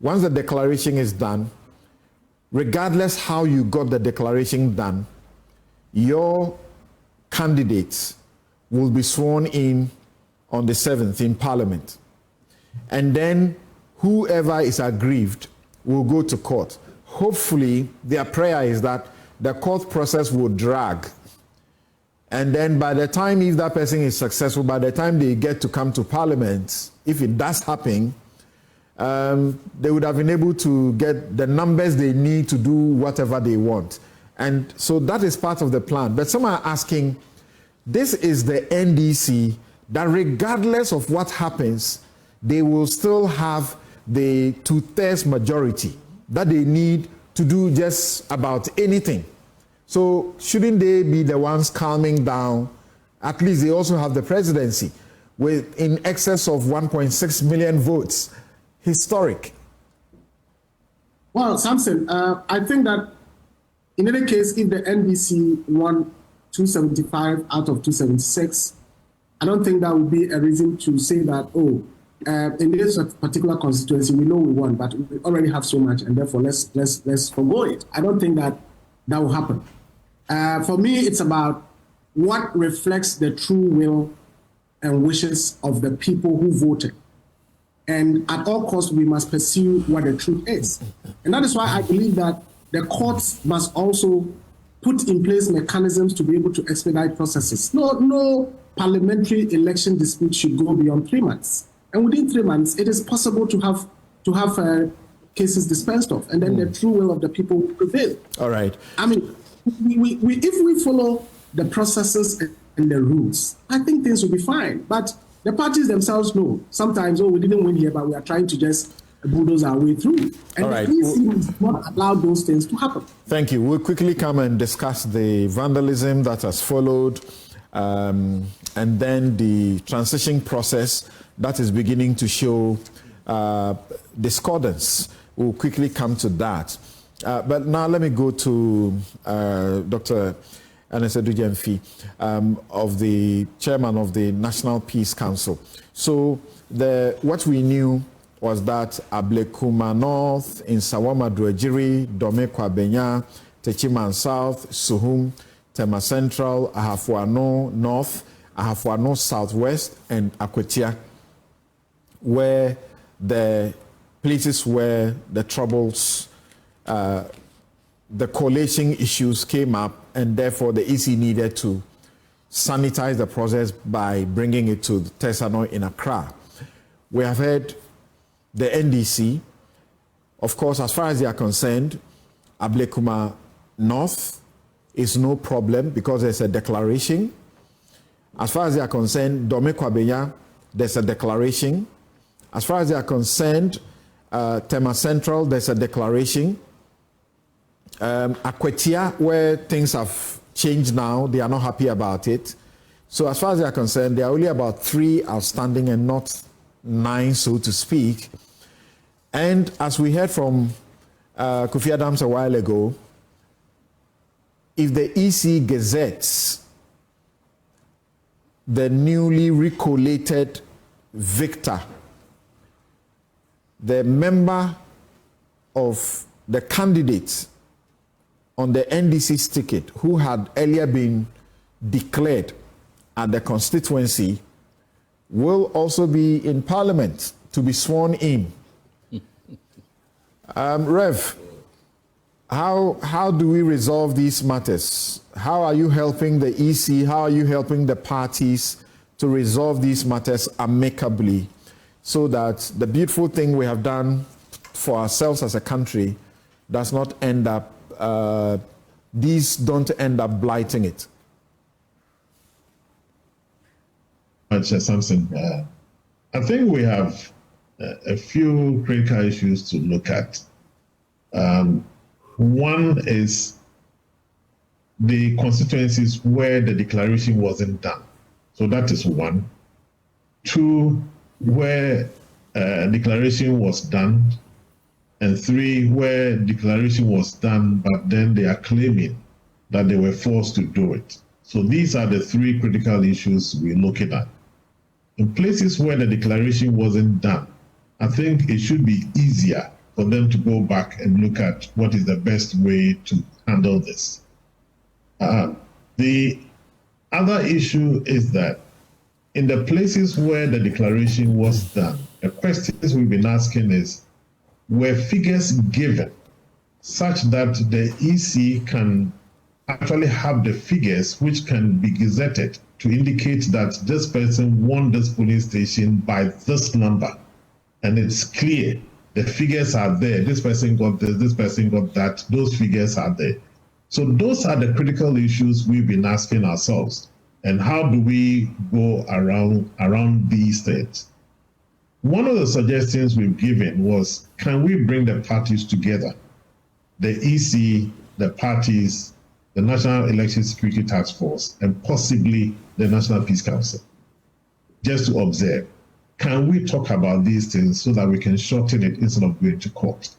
once the declaration is done, regardless how you got the declaration done, your candidates will be sworn in on the 7th in Parliament. And then whoever is aggrieved will go to court. Hopefully, their prayer is that the court process will drag. And then by the time, if that person is successful, by the time they get to come to Parliament, if it does happen, they would have been able to get the numbers they need to do whatever they want. And so that is part of the plan. But some are asking, this is the NDC, that regardless of what happens, they will still have the 2/3 majority that they need to do just about anything. So shouldn't they be the ones calming down? At least they also have the presidency with in excess of 1.6 million votes. Historic. Well, Samson, I think that in any case, if the NDC won 275 out of 276, I don't think that would be a reason to say that, oh, in this particular constituency, we know we won, but we already have so much, and therefore let's forgo it. I don't think that will happen. For me, it's about what reflects the true will and wishes of the people who voted. And at all costs, we must pursue what the truth is. And that is why I believe that the courts must also put in place mechanisms to be able to expedite processes. No parliamentary election dispute should go beyond 3 months. And within 3 months, it is possible to have cases dispensed of, and then the true will of the people will prevail. All right. I mean, if we follow the processes and the rules, I think things will be fine. But the parties themselves know sometimes, oh, we didn't win here, but we are trying to just bulldoze our way through. And all right. the EC must not allow those things to happen. Thank you. We'll quickly come and discuss the vandalism that has followed, and then the transition process that is beginning to show discordance. We'll quickly come to that. But now let me go to Dr. Anesedu Jemfi, of the chairman of the National Peace Council. So what we knew was that Ablekuma North, in Sawama Duejiri, Dome Kwabenya, Techiman South, Suhum, Tema Central, Ahafuano North, Ahafuano Southwest, and Akwetia were the places where the troubles, the collation issues came up, and therefore the EC needed to sanitize the process by bringing it to Tesano in Accra. We have heard the NDC, of course, as far as they are concerned, Ablekuma North is no problem because there's a declaration. As far as they are concerned, Dome Kwabenya, there's a declaration. As far as they are concerned, Tema Central, there's a declaration. Akwetia, where things have changed now, they are not happy about it. So as far as they are concerned, there are only about 3 outstanding and not 9, so to speak. And as we heard from Kofi Adams a while ago, if the EC gazettes the newly recollated victor, the member of the candidates on the NDC's ticket who had earlier been declared at the constituency will also be in Parliament to be sworn in. Rev, how do we resolve these matters? How are you helping the EC? How are you helping the parties to resolve these matters amicably so that the beautiful thing we have done for ourselves as a country does not end up, these don't end up blighting it? Samson, I think we have a few critical issues to look at. One is the constituencies where the declaration wasn't done. So that is one. 2, where declaration was done. And 3, where declaration was done, but then they are claiming that they were forced to do it. So these are the 3 critical issues we're looking at. In places where the declaration wasn't done, I think it should be easier for them to go back and look at what is the best way to handle this. The other issue is that in the places where the declaration was done, the questions we've been asking is, were figures given such that the EC can actually have the figures which can be gazetted to indicate that this person won this polling station by this number, and it's clear, the figures are there, this person got this person got that, those figures are there. So those are the critical issues we've been asking ourselves. And how do we go around these things? One of the suggestions we've given was, can we bring the parties together? The EC, the parties, the National Election Security Task Force, and possibly the National Peace Council, just to observe. Can we talk about these things so that we can shorten it instead of going to court?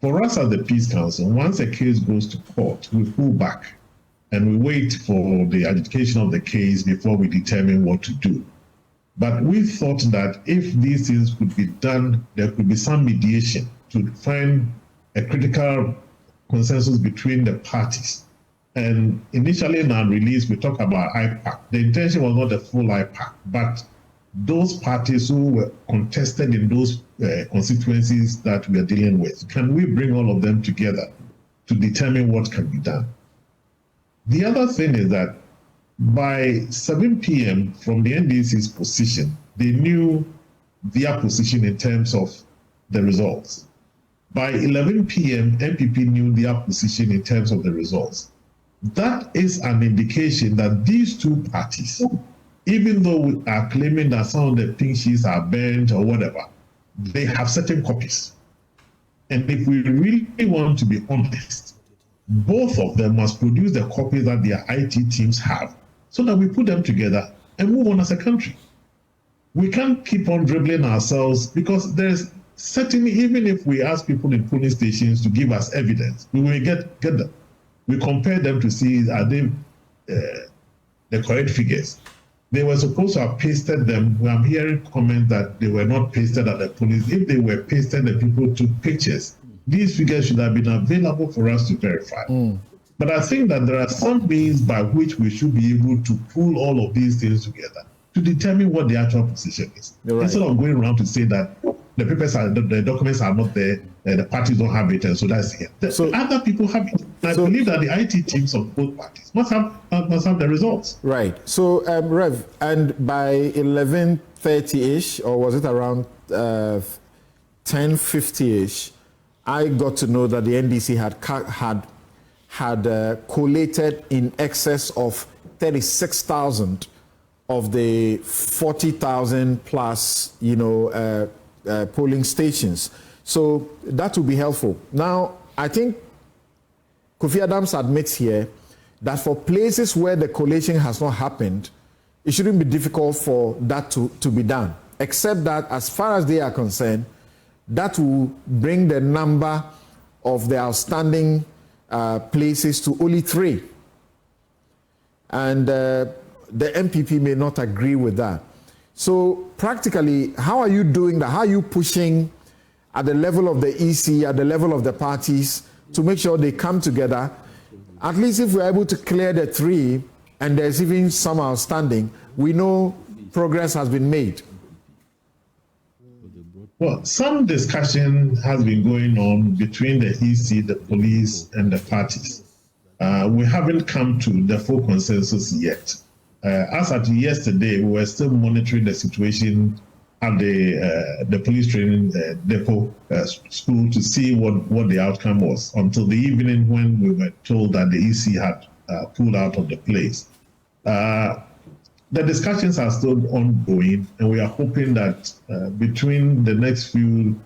For us as the Peace Council, once a case goes to court, we pull back and we wait for the adjudication of the case before we determine what to do. But we thought that if these things could be done, there could be some mediation to find a critical consensus between the parties. And initially in our release, we talked about IPAC. The intention was not a full IPAC, but those parties who were contested in those constituencies that we are dealing with, can we bring all of them together to determine what can be done? The other thing is that by 7 p.m. from the NDC's position, they knew their position in terms of the results. By 11 p.m., MPP knew their position in terms of the results. That is an indication that these two parties, even though we are claiming that some of the pink sheets are burnt or whatever, they have certain copies. And if we really want to be honest, both of them must produce the copies that their IT teams have so that we put them together and move on as a country. We can't keep on dribbling ourselves because there's certainly, even if we ask people in polling stations to give us evidence, we will get them. We compare them to see, are they the correct figures? They were supposed to have pasted them. I'm hearing comments that they were not pasted at the police. If they were pasted, the people took pictures. These figures should have been available for us to verify. But I think that there are some means by which we should be able to pull all of these things together to determine what the actual position is. Right. Instead of going around to say that the papers are, the documents are not there, the parties don't have it, and so that's it. So other people have it. I believe that the IT teams of both parties must have the results. Right. So, Rev, and by 11:30-ish, or was it around 10:50-ish, I got to know that the NDC had collated in excess of 36,000 of the 40,000 plus, polling stations. So that would be helpful. Now, I think Kofi Adams admits here that for places where the collation has not happened, it shouldn't be difficult for that to be done, except that as far as they are concerned, that will bring the number of the outstanding places to only 3. And the MPP may not agree with that. So practically, how are you doing that? How are you pushing at the level of the EC, at the level of the parties, to make sure they come together? At least if we're able to clear the 3 and there's even some outstanding, we know progress has been made. Well, some discussion has been going on between the EC, the police, and the parties. We haven't come to the full consensus yet. As at yesterday, we were still monitoring the situation at the police training depot school to see what the outcome was, until the evening when we were told that the EC had pulled out of the place. The discussions are still ongoing, and we are hoping that between the next few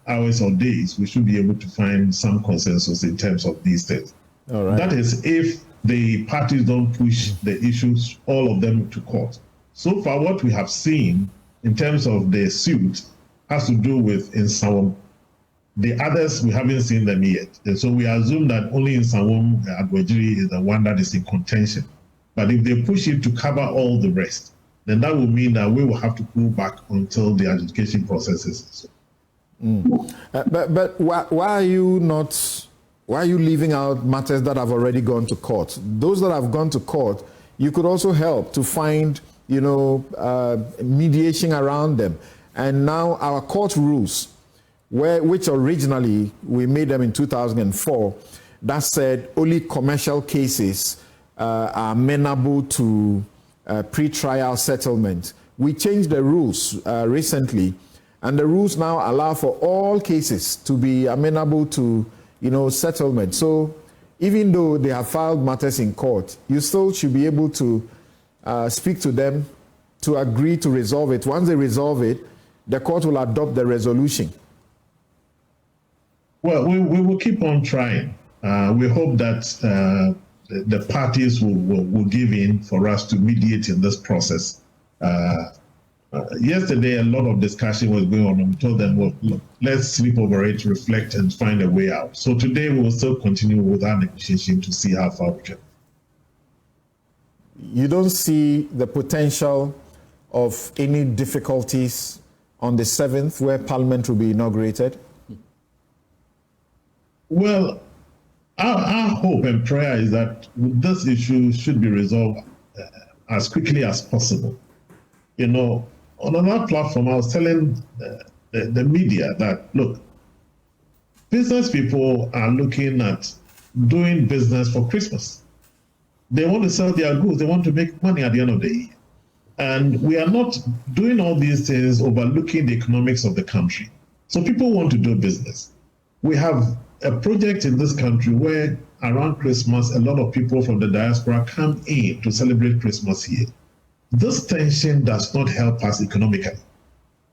hours or days, we should be able to find some consensus in terms of these things. All right. That is, if the parties don't push the issues, all of them, to court. So far, what we have seen in terms of the suit has to do with Nsawam. The others, we haven't seen them yet. And so we assume that only Nsawam Adwajiri is the one that is in contention. But if they push it to cover all the rest, then that will mean that we will have to pull back until the adjudication process is. But why are you not? Why are you leaving out matters that have already gone to court? Those that have gone to court, you could also help to find, mediation around them. And now our court rules, which originally we made them in 2004, that said only commercial cases are amenable to pre-trial settlement. We changed the rules recently, and the rules now allow for all cases to be amenable to settlement. So even though they have filed matters in court, you still should be able to speak to them to agree to resolve it. Once they resolve it, the court will adopt the resolution. Well, we will keep on trying. We hope that the parties will give in for us to mediate in this process. Yesterday, a lot of discussion was going on, and we told them, well, look, let's sleep over it, reflect, and find a way out. So today, we will still continue with our negotiation to see how far we can. You don't see the potential of any difficulties on the 7th, where Parliament will be inaugurated? Well, our hope and prayer is that this issue should be resolved as quickly as possible. On another platform, I was telling the media that, look, business people are looking at doing business for Christmas. They want to sell their goods. They want to make money at the end of the year. And we are not doing all these things overlooking the economics of the country. So people want to do business. We have a project in this country where around Christmas, a lot of people from the diaspora come in to celebrate Christmas here. This tension does not help us economically.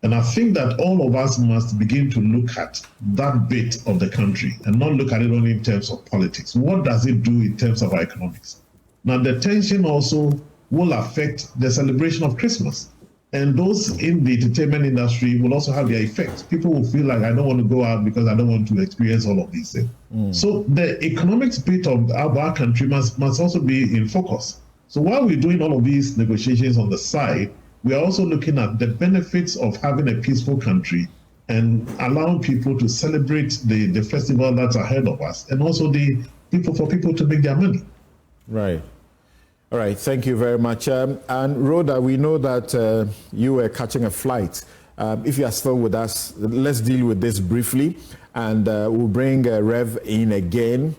And I think that all of us must begin to look at that bit of the country and not look at it only in terms of politics. What does it do in terms of our economics? Now, the tension also will affect the celebration of Christmas. And those in the entertainment industry will also have their effects. People will feel like, I don't want to go out because I don't want to experience all of these things. So the economics bit of our country must also be in focus. So while we're doing all of these negotiations on the side, we are also looking at the benefits of having a peaceful country and allowing people to celebrate the festival that's ahead of us, and also for people to make their money. Right. All right. Thank you very much. And Rhoda, we know that you were catching a flight. If you are still with us, let's deal with this briefly, and we'll bring Rev in again.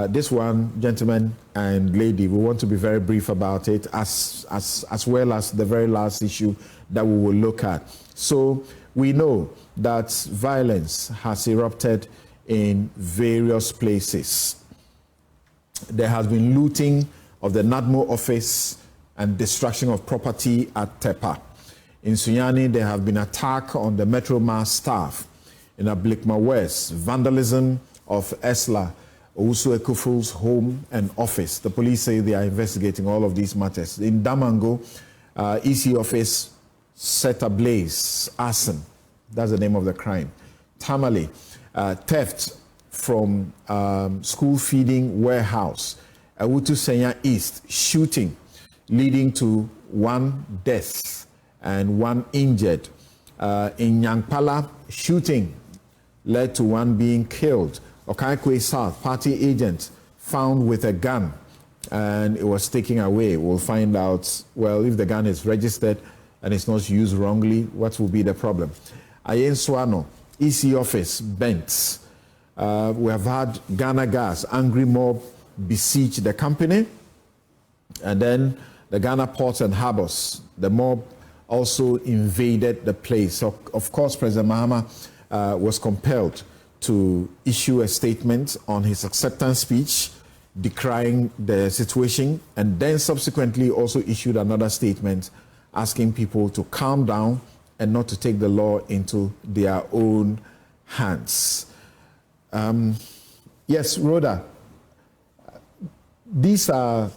This one, gentlemen and lady, we want to be very brief about it, as well as the very last issue that we will look at. So we know that violence has erupted in various places. There has been looting of the NADMO office and destruction of property at Tepa. In Sunyani, there have been attacks on the Metro Mass staff. In Ablikma West, vandalism of Esla Owusu Ekufu's home and office. The police say they are investigating all of these matters. In Damango, EC office set ablaze, arson. That's the name of the crime. Tamale, theft from school feeding warehouse. Awutu Senya East, shooting, leading to 1 death and 1 injured. In Nyankpala, shooting led to 1 being killed. Okaikwe South, party agent found with a gun and it was taken away. We'll find out, well, if the gun is registered and it's not used wrongly, what will be the problem? Ayen Swano, EC office, bent. We have had Ghana Gas, angry mob besiege the company. And then the Ghana Ports and Harbors, the mob also invaded the place. So, of course, President Mahama was compelled to issue a statement on his acceptance speech decrying the situation, and then subsequently also issued another statement asking people to calm down and not to take the law into their own hands. Yes, Rhoda, these are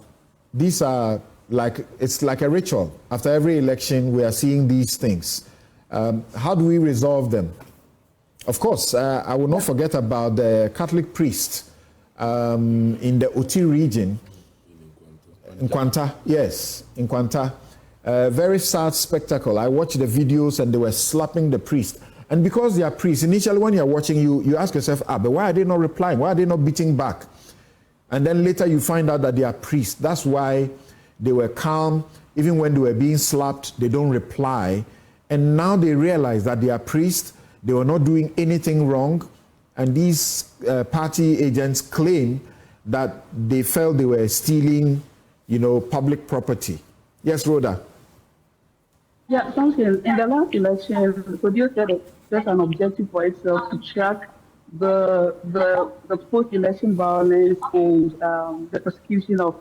like, it's like a ritual. After every election, we are seeing these things. How do we resolve them? Of course, I will not forget about the Catholic priest in the Oti region, in Kwanta, yes, in Kwanta. Very sad spectacle. I watched the videos and they were slapping the priest. And because they are priests, initially when you're watching, you ask yourself, but why are they not replying? Why are they not beating back? And then later you find out that they are priests. That's why they were calm. Even when they were being slapped, they don't reply. And now they realize that they are priests. They were not doing anything wrong. And these party agents claim that they felt they were stealing, public property. Yes, Rhoda? Yeah, something. In the last election, the producer set an objective for itself to track the post-election violence and the prosecution of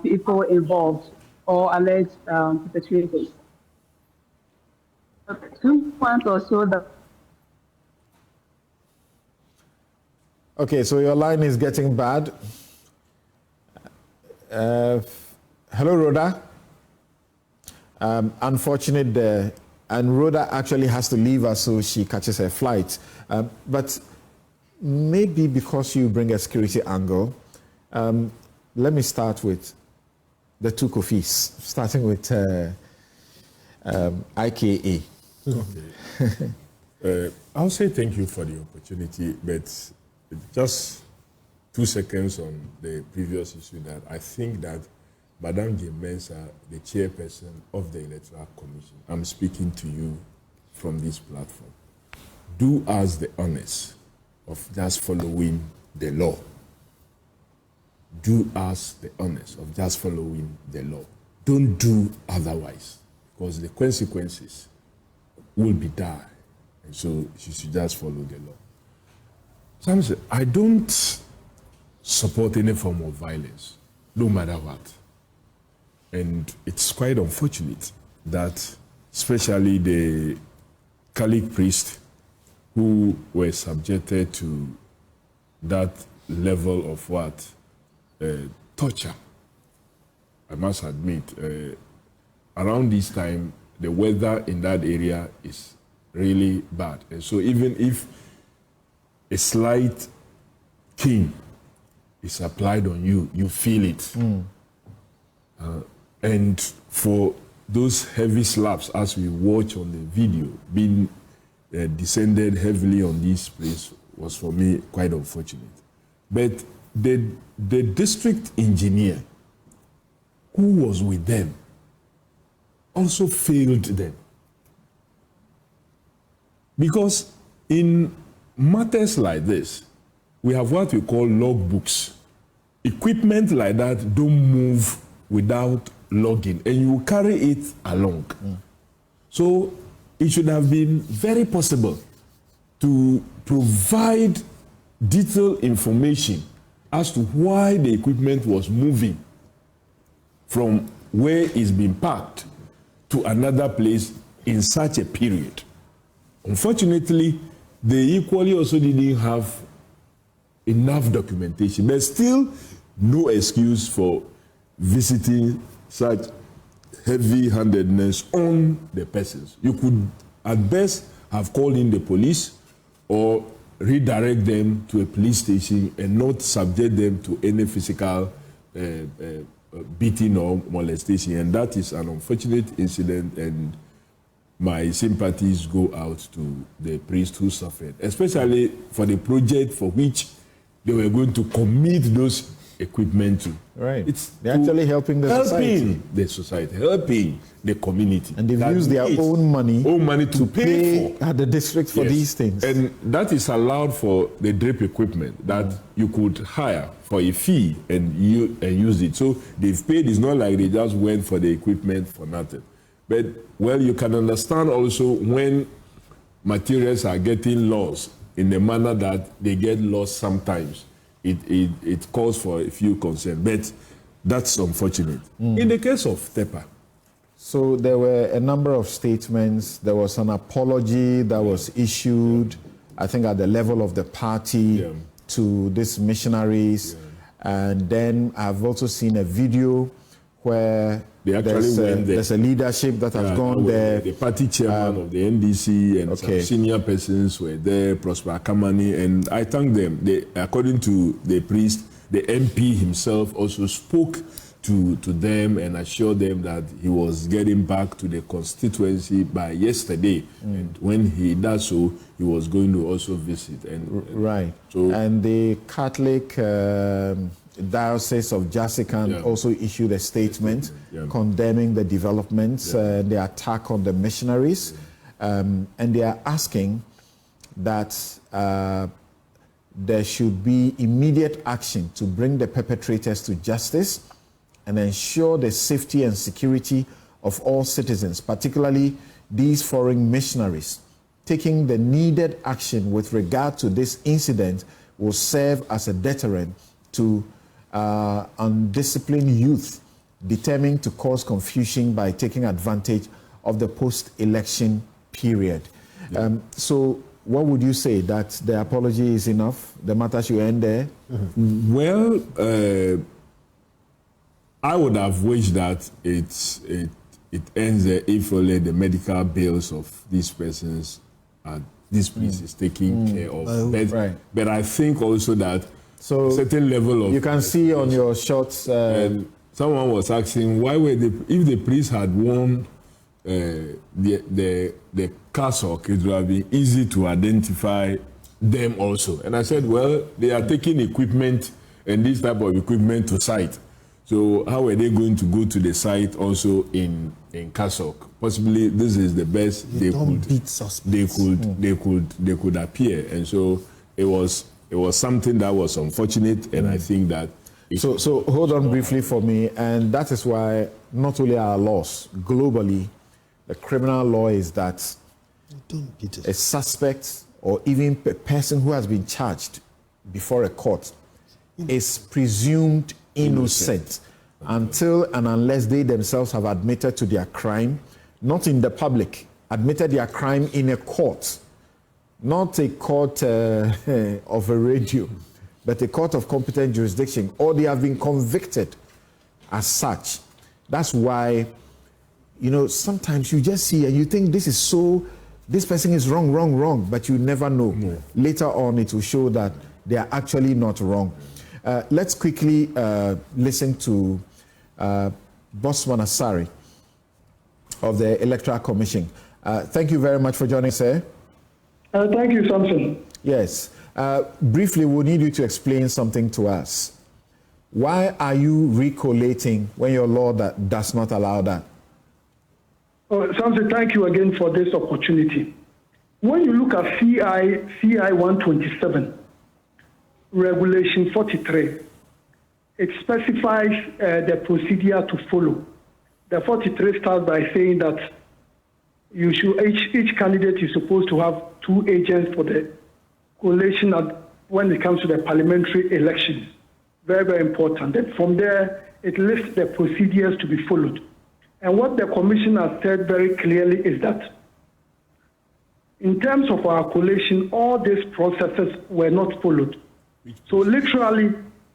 people involved or alleged perpetrators. 2 points or so that. Okay, so your line is getting bad. Hello, Rhoda. Unfortunate, and Rhoda actually has to leave us so she catches her flight. But maybe because you bring a security angle, let me start with the two Kofis, starting with IKA. Okay. I'll say thank you for the opportunity, but just 2 seconds on the previous issue that I think that Madame Jane Mensah, the chairperson of the Electoral Commission, I'm speaking to you from this platform. Do us the honors of just following the law. Do us the honors of just following the law. Don't do otherwise, because the consequences will be dire. And so you should just follow the law. Samson, I don't support any form of violence, no matter what. And it's quite unfortunate that especially the Catholic priests who were subjected to that level of what? Torture. I must admit, around this time, the weather in that area is really bad. And so even if a slight cane is applied on you, you feel it. And for those heavy slaps, as we watch on the video, being descended heavily on this place was for me quite unfortunate. But the district engineer who was with them also failed them. Because in matters like this, we have what we call logbooks. Equipment like that don't move without logging, and you carry it along. So it should have been very possible to provide detailed information as to why the equipment was moving from where it's been parked to another place in such a period. Unfortunately, they equally also didn't have enough documentation, but still no excuse for visiting such heavy-handedness on the persons. You could at best have called in the police or redirect them to a police station and not subject them to any physical beating or molestation. And that is an unfortunate incident, and my sympathies go out to the priest who suffered, especially for the project for which they were going to commit those equipment to. Right. They're to actually helping the society, helping the community. And they've used their own money to pay for at the district for these things. And that is allowed for the drape equipment that you could hire for a fee and use it. So they've paid. It's not like they just went for the equipment for nothing. But, well, you can understand also when materials are getting lost in the manner that they get lost sometimes. It calls for a few concerns, but that's unfortunate. In the case of TEPA. So there were a number of statements. There was an apology that was issued, I think at the level of the party to these missionaries. And then I've also seen a video where there's a leadership that has gone there. The party chairman of the NDC and some senior persons were there, Prosper Akamani, and I thank them. According to the priest, the MP himself also spoke to them and assure them that he was getting back to the constituency by yesterday. And when he does so, he was going to also visit. Right. So, and the Catholic Diocese of Jasikan also issued a statement condemning the developments, the attack on the missionaries, and they are asking that there should be immediate action to bring the perpetrators to justice and ensure the safety and security of all citizens, particularly these foreign missionaries. Taking the needed action with regard to this incident will serve as a deterrent to undisciplined youth determined to cause confusion by taking advantage of the post-election period. So what would you say, that the apology is enough? The matter should end there? Well, I would have wished that it ends there if only the medical bills of these persons at this place is taken care of. But I think also that a certain level of... You can see on your shots... and someone was asking, why were if the police had worn the cassock, it would have been easy to identify them also. And I said, well, they are taking equipment and this type of equipment to site. So how are they going to go to the site also in cassock? Possibly this is the best they could appear. And so it was something that was unfortunate, and I think that So hold on briefly for me, and that is why not only our laws, globally, the criminal law is that a suspect or even a person who has been charged before a court is presumed innocent until and unless they themselves have admitted to their crime, not in the public, admitted their crime in a court, not a court of a radio, but a court of competent jurisdiction, or they have been convicted as such. That's why, sometimes you just see and you think this person is wrong, but you never know. Later on, it will show that they are actually not wrong. Let's quickly listen to Bosman Asari of the Electoral Commission. Thank you very much for joining us, sir. Thank you, Samson. Yes. Briefly, we need you to explain something to us. Why are you recollating when your law does not allow that? Samson, thank you again for this opportunity. When you look at CI 127, Regulation 43, it specifies the procedure to follow. The 43 starts by saying that each candidate is supposed to have 2 agents for the collation when it comes to the parliamentary elections. Very, very important. And from there, it lists the procedures to be followed. And what the Commission has said very clearly is that in terms of our collation, all these processes were not followed. So literally,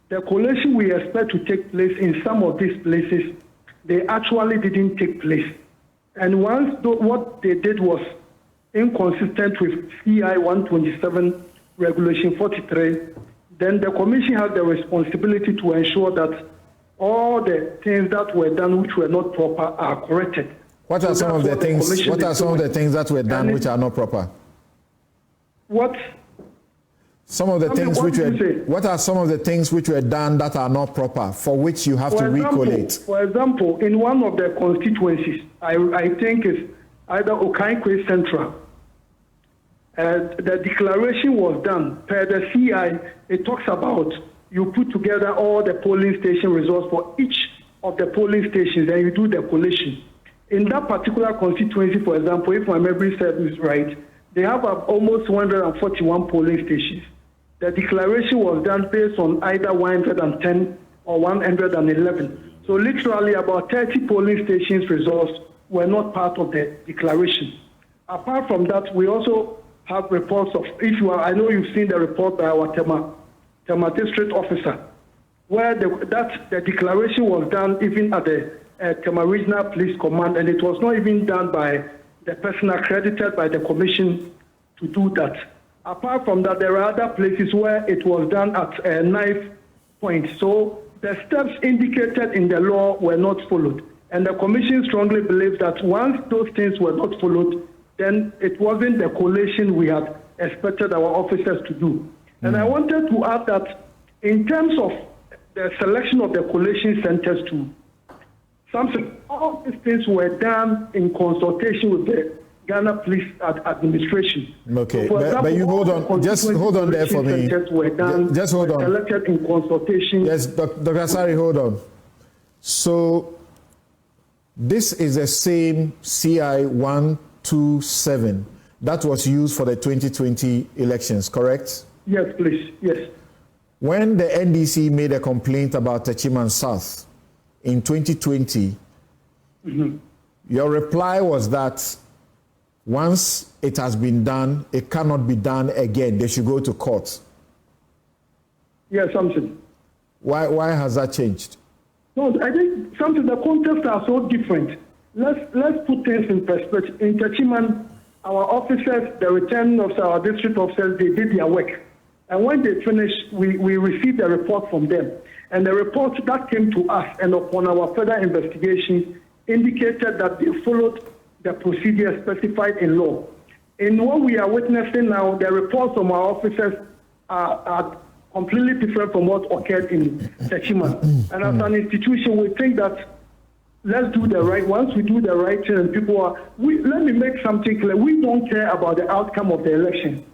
the collation we expect to take place in some of these places, they actually didn't take place. And once what they did was inconsistent with CI 127, Regulation 43, then the Commission has the responsibility to ensure that all the things that were done which were not proper are corrected. What are some of the things? What are some of the things that were done which are not proper? What? Some of the things which were. What are some of the things which were done that are not proper, for which you have to recollate? For example, in one of the constituencies, I think it's either Okaikwe Central. The declaration was done per the CI. It talks about you put together all the polling station results for each of the polling stations, and you do the collation. In that particular constituency, for example, if my memory serves me right, they have almost 141 polling stations. The declaration was done based on either 110 or 111. So literally about 30 polling stations results were not part of the declaration. Apart from that, we also have reports of, I know you've seen the report by our Tema district officer, where the declaration was done even at the Tema Regional Police Command, and it was not even done by the person accredited by the Commission to do that. Apart from that, there are other places where it was done at a knife point. So the steps indicated in the law were not followed. And the commission strongly believes that once those things were not followed, then it wasn't the collation we had expected our officers to do. And I wanted to add that in terms of the selection of the collation centers too, all these things were done in consultation with the Ghana Police Administration. Okay, so example, but you hold on, just hold on there for me. Just hold on. Selected in consultation. Yes, Dr. Asari, hold on. So this is the same CI 127 that was used for the 2020 elections, correct? Yes, please. Yes. When the NDC made a complaint about Techiman South in 2020, your reply was that once it has been done, it cannot be done again. They should go to court. Yes, something. Why has that changed? No, I think something. The contexts are so different. Let's put things in perspective. In Techiman, our officers, the returning officers, our district officers, they did their work. And when they finished, we received a report from them. And the report that came to us and upon our further investigation indicated that they followed the procedure specified in law. In what we are witnessing now, the reports from our officers are completely different from what occurred in Techiman. And as an institution, we think that let's do the right. Once we do the right thing and people are, let me make something clear. We don't care about the outcome of the election.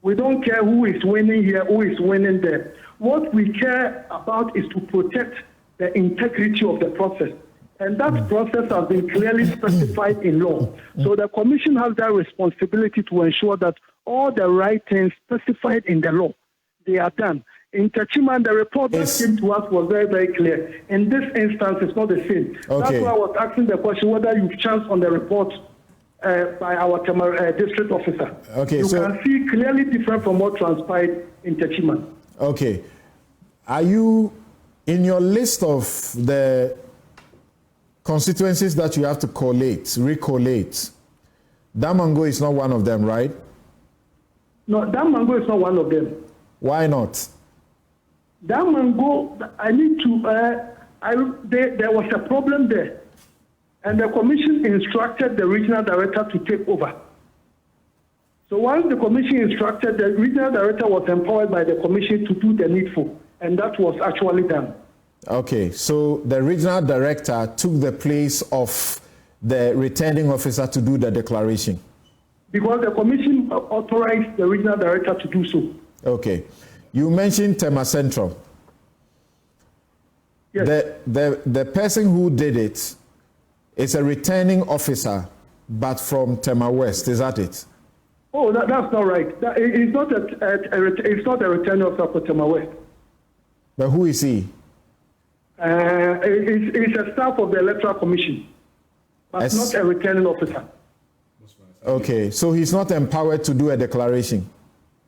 We don't care who is winning here, who is winning there. What we care about is to protect the integrity of the process. And that process has been clearly specified in law. So the commission has that responsibility to ensure that all the right things specified in the law, they are done. In Techiman, the report that came to us was very, very clear. In this instance, it's not the same. Okay. That's why I was asking the question whether you've chanced on the report by our district officer. Okay, you can see clearly different from what transpired in Techiman. Okay. Are you, in your list of the constituencies that you have to recollate, Damango is not one of them, right? No, Damango is not one of them. Why not? Damango, I need to, there was a problem there. And the commission instructed the regional director to take over. So once the commission instructed, the regional director was empowered by the commission to do the needful. And that was actually done. Okay, so the regional director took the place of the returning officer to do the declaration. Because the commission authorized the regional director to do so. Okay. You mentioned Tema Central. Yes. The person who did it is a returning officer, but from Tema West. Is that it? Oh, that's not right. It's not a returning officer for Tema West. But who is he? It's a staff of the Electoral Commission, but not a returning officer. Okay, so he's not empowered to do a declaration.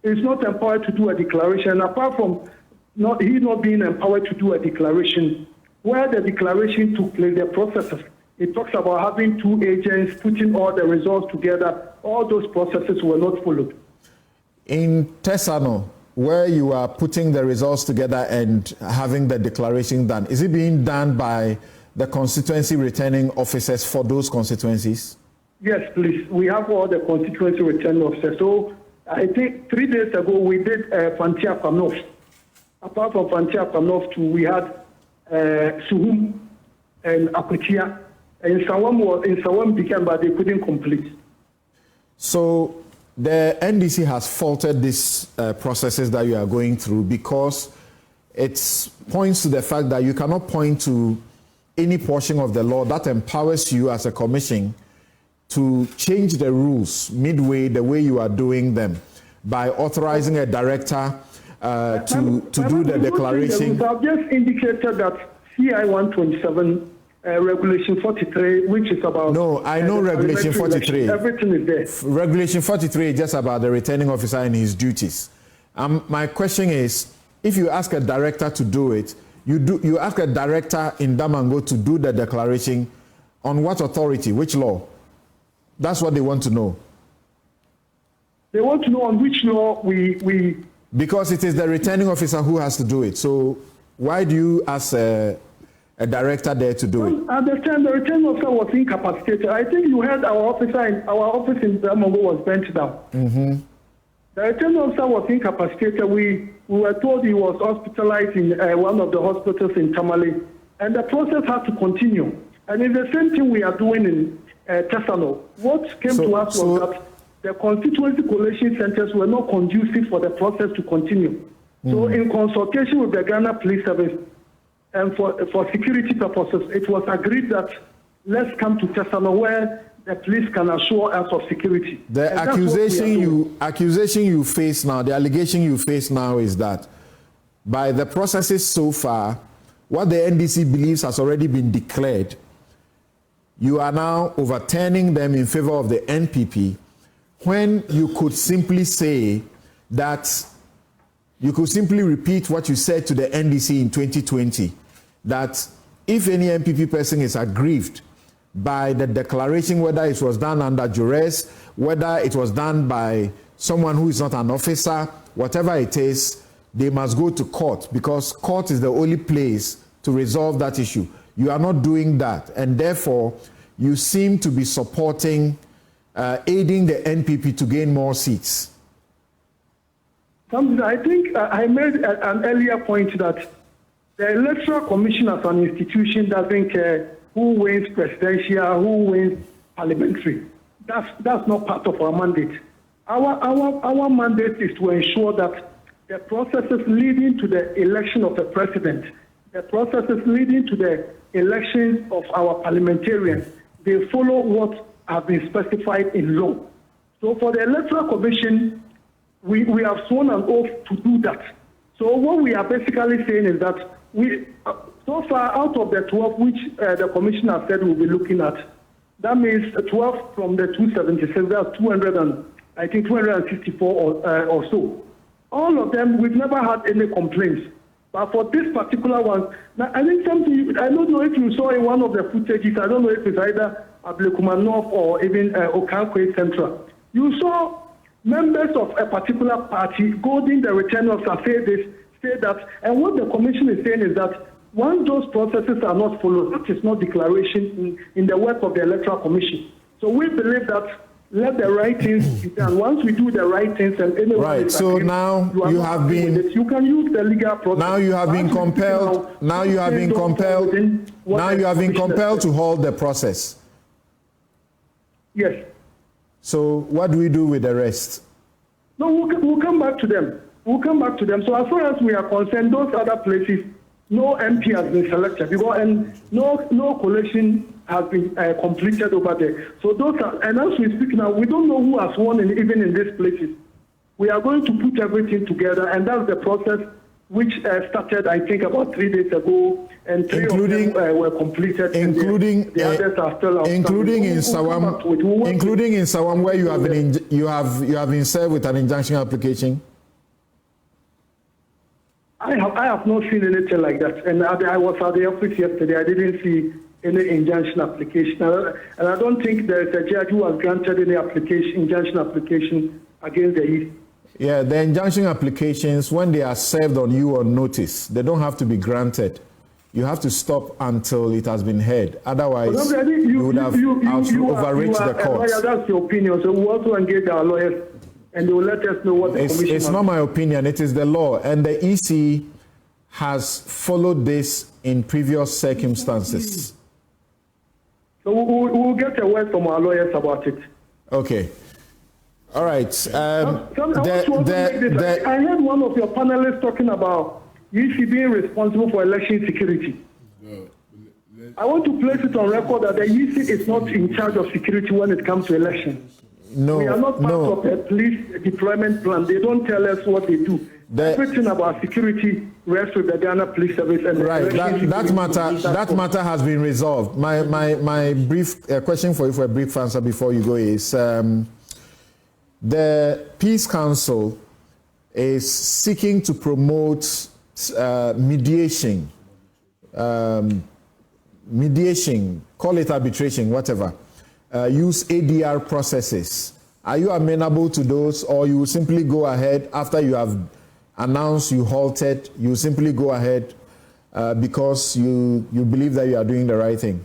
He's not empowered to do a declaration. Apart from he not being empowered to do a declaration, where the declaration took place, the processes, it talks about having two agents, putting all the results together. All those processes were not followed. In Tesano, where you are putting the results together and having the declaration done, is it being done by the constituency returning officers for those constituencies? Yes, please. We have all the constituency returning officers. So I think 3 days ago we did Fantia Pamnof. Apart from Fantia Pamnof, too, we had Suhum and Akutia. And Sawam became, but they couldn't complete. So the NDC has faulted these processes that you are going through because it points to the fact that you cannot point to any portion of the law that empowers you as a commission to change the rules midway the way you are doing them by authorizing a director to do the declaration. I've just indicated that CI 127 Regulation 43, which is about... No, I know Regulation 43. Everything is there. Regulation 43 is just about the returning officer and his duties. My question is, if you ask a director to do it, you ask a director in Damango to do the declaration on what authority, which law? That's what they want to know. They want to know on which law we... Because it is the returning officer who has to do it. So Why do you, as a director, there to do it? At the time, the returning officer was incapacitated. I think you heard our office in Mongo was burnt down. Mm-hmm. The returning officer was incapacitated. We were told he was hospitalized in one of the hospitals in Tamale, and the process had to continue. And it's the same thing we are doing in Tesano. What came to us was that the constituency collation centers were not conducive for the process to continue. So in consultation with the Ghana Police Service, and for security purposes, it was agreed that let's come to Tesano where the police can assure us of security. The accusation you face now, the allegation you face now is that by the processes so far, what the NDC believes has already been declared, you are now overturning them in favor of the NPP, when you could simply say that you could simply repeat what you said to the NDC in 2020, that if any NPP person is aggrieved by the declaration, whether it was done under duress, whether it was done by someone who is not an officer, whatever it is, they must go to court, because court is the only place to resolve that issue. You are not doing that, and therefore you seem to be supporting aiding the NPP to gain more seats. I think I made an earlier point that the Electoral Commission as an institution doesn't care who wins presidential, who wins parliamentary. That's not part of our mandate. Our mandate is to ensure that the processes leading to the election of the president, the processes leading to the elections of our parliamentarians, they follow what has been specified in law. So for the Electoral Commission, we have sworn an oath to do that. So what we are basically saying is that we, so far out of the 12 which the commissioner said we'll be looking at, that means 12 from the 276, that's 264 or so. All of them, we've never had any complaints. But for this particular one, now I think something, I don't know if you saw in one of the footages, I don't know if it's either Ablekuma North or even Okankwe Central. You saw members of a particular party goading the return officer, say that, and what the commission is saying is that once those processes are not followed, that is not declaration in the work of the Electoral Commission. So we believe that let the right things be done. Once we do the right things and anyone right. So now you have been, you can use the legal process. Now you have been compelled. Now you have been compelled. Now you have been compelled to halt the process. Yes. So what do we do with the rest? No, we'll come back to them. We'll come back to them. So as far as we are concerned, those other places, no MP has been selected because, and no collation has been completed over there. So those are, and as we speak now, we don't know who has won even in these places. We are going to put everything together, and that's the process which started, I think, about 3 days ago, and three of them were completed. Including the others are still outstanding. Including in Sawam, where you have been you have been served with an injunction application. I have not seen anything like that, and I was at the office yesterday. I didn't see any injunction application, and I don't think there is a judge who has granted any injunction application against the East. Yeah, the injunction applications, when they are served on you on notice, they don't have to be granted. You have to stop until it has been heard. Otherwise, you would have overreached the court. That's your opinion. So we also engage our lawyers, and they will let us know what the commission. It's not my opinion. It is the law, and the EC has followed this in previous circumstances. So we'll get a word from our lawyers about it. Okay. All right. I heard one of your panelists talking about EC being responsible for election security. I want to place it on record that the EC is not in charge of security when it comes to elections. No, we are not part of a police deployment plan. They don't tell us what they do. Everything about security rests with the Ghana Police Service. And right. That matter has been resolved. My brief question for you for a brief answer before you go is the Peace Council is seeking to promote mediation, call it arbitration, whatever. Use ADR processes. Are you amenable to those, or you will simply go ahead after you have announced you halted, you simply go ahead because you believe that you are doing the right thing?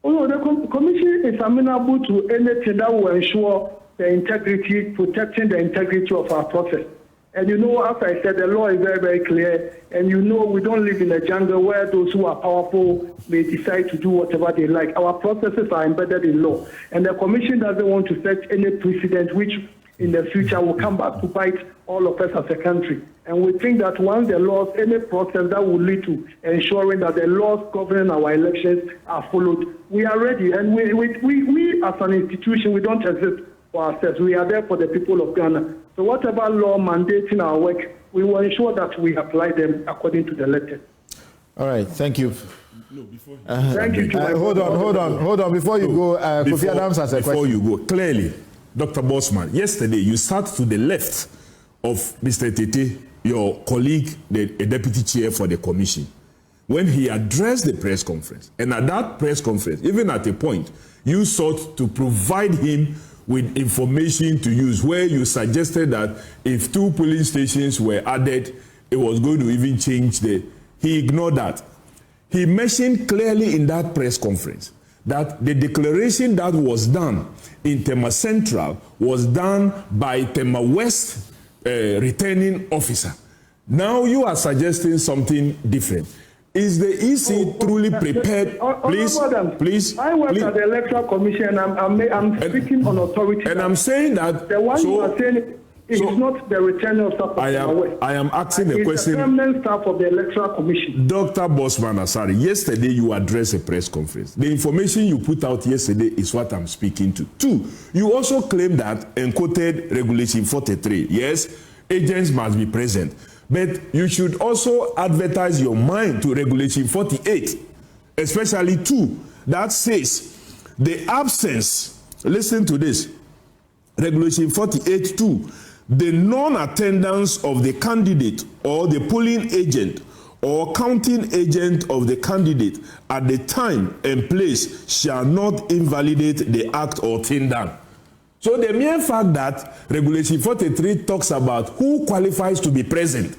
Oh, no, the commission is amenable to anything that will ensure the integrity, protecting the integrity of our process. And you know, as I said, the law is very, very clear. And you know, we don't live in a jungle where those who are powerful may decide to do whatever they like. Our processes are embedded in law. And the commission doesn't want to set any precedent which in the future will come back to bite all of us as a country. And we think that once the laws, any process that will lead to ensuring that the laws governing our elections are followed, we are ready. And we as an institution, we don't exist for ourselves. We are there for the people of Ghana. So whatever law mandating our work, we will ensure that we apply them according to the letter. All right, thank you. No, before Thank you. Hold on. Before you go, Kofi Adams has a question. Before you go, clearly, Dr. Bosman, yesterday you sat to the left of Mr. Tete, your colleague, the deputy chair for the commission, when he addressed the press conference. And at that press conference, even at a point, you sought to provide him with information to use, where you suggested that if 2 polling stations were added, it was going to even change he ignored that. He mentioned clearly in that press conference that the declaration that was done in Tema Central was done by Tema West returning officer. Now you are suggesting something different. Is the EC truly prepared? Please. I work at the Electoral Commission. I'm speaking on authority. And I'm saying that the one you are saying is not the returning officer. I am asking a question. The permanent staff of the Electoral Commission. Dr. Bosman Asari, yesterday you addressed a press conference. The information you put out yesterday is what I'm speaking to. 2, you also claim that and quoted Regulation 43. Yes, agents must be present. But you should also advertise your mind to Regulation 48, especially 2, that says the absence, listen to this, Regulation 48.2, the non-attendance of the candidate or the polling agent or counting agent of the candidate at the time and place shall not invalidate the act or thing done. So the mere fact that Regulation 43 talks about who qualifies to be present,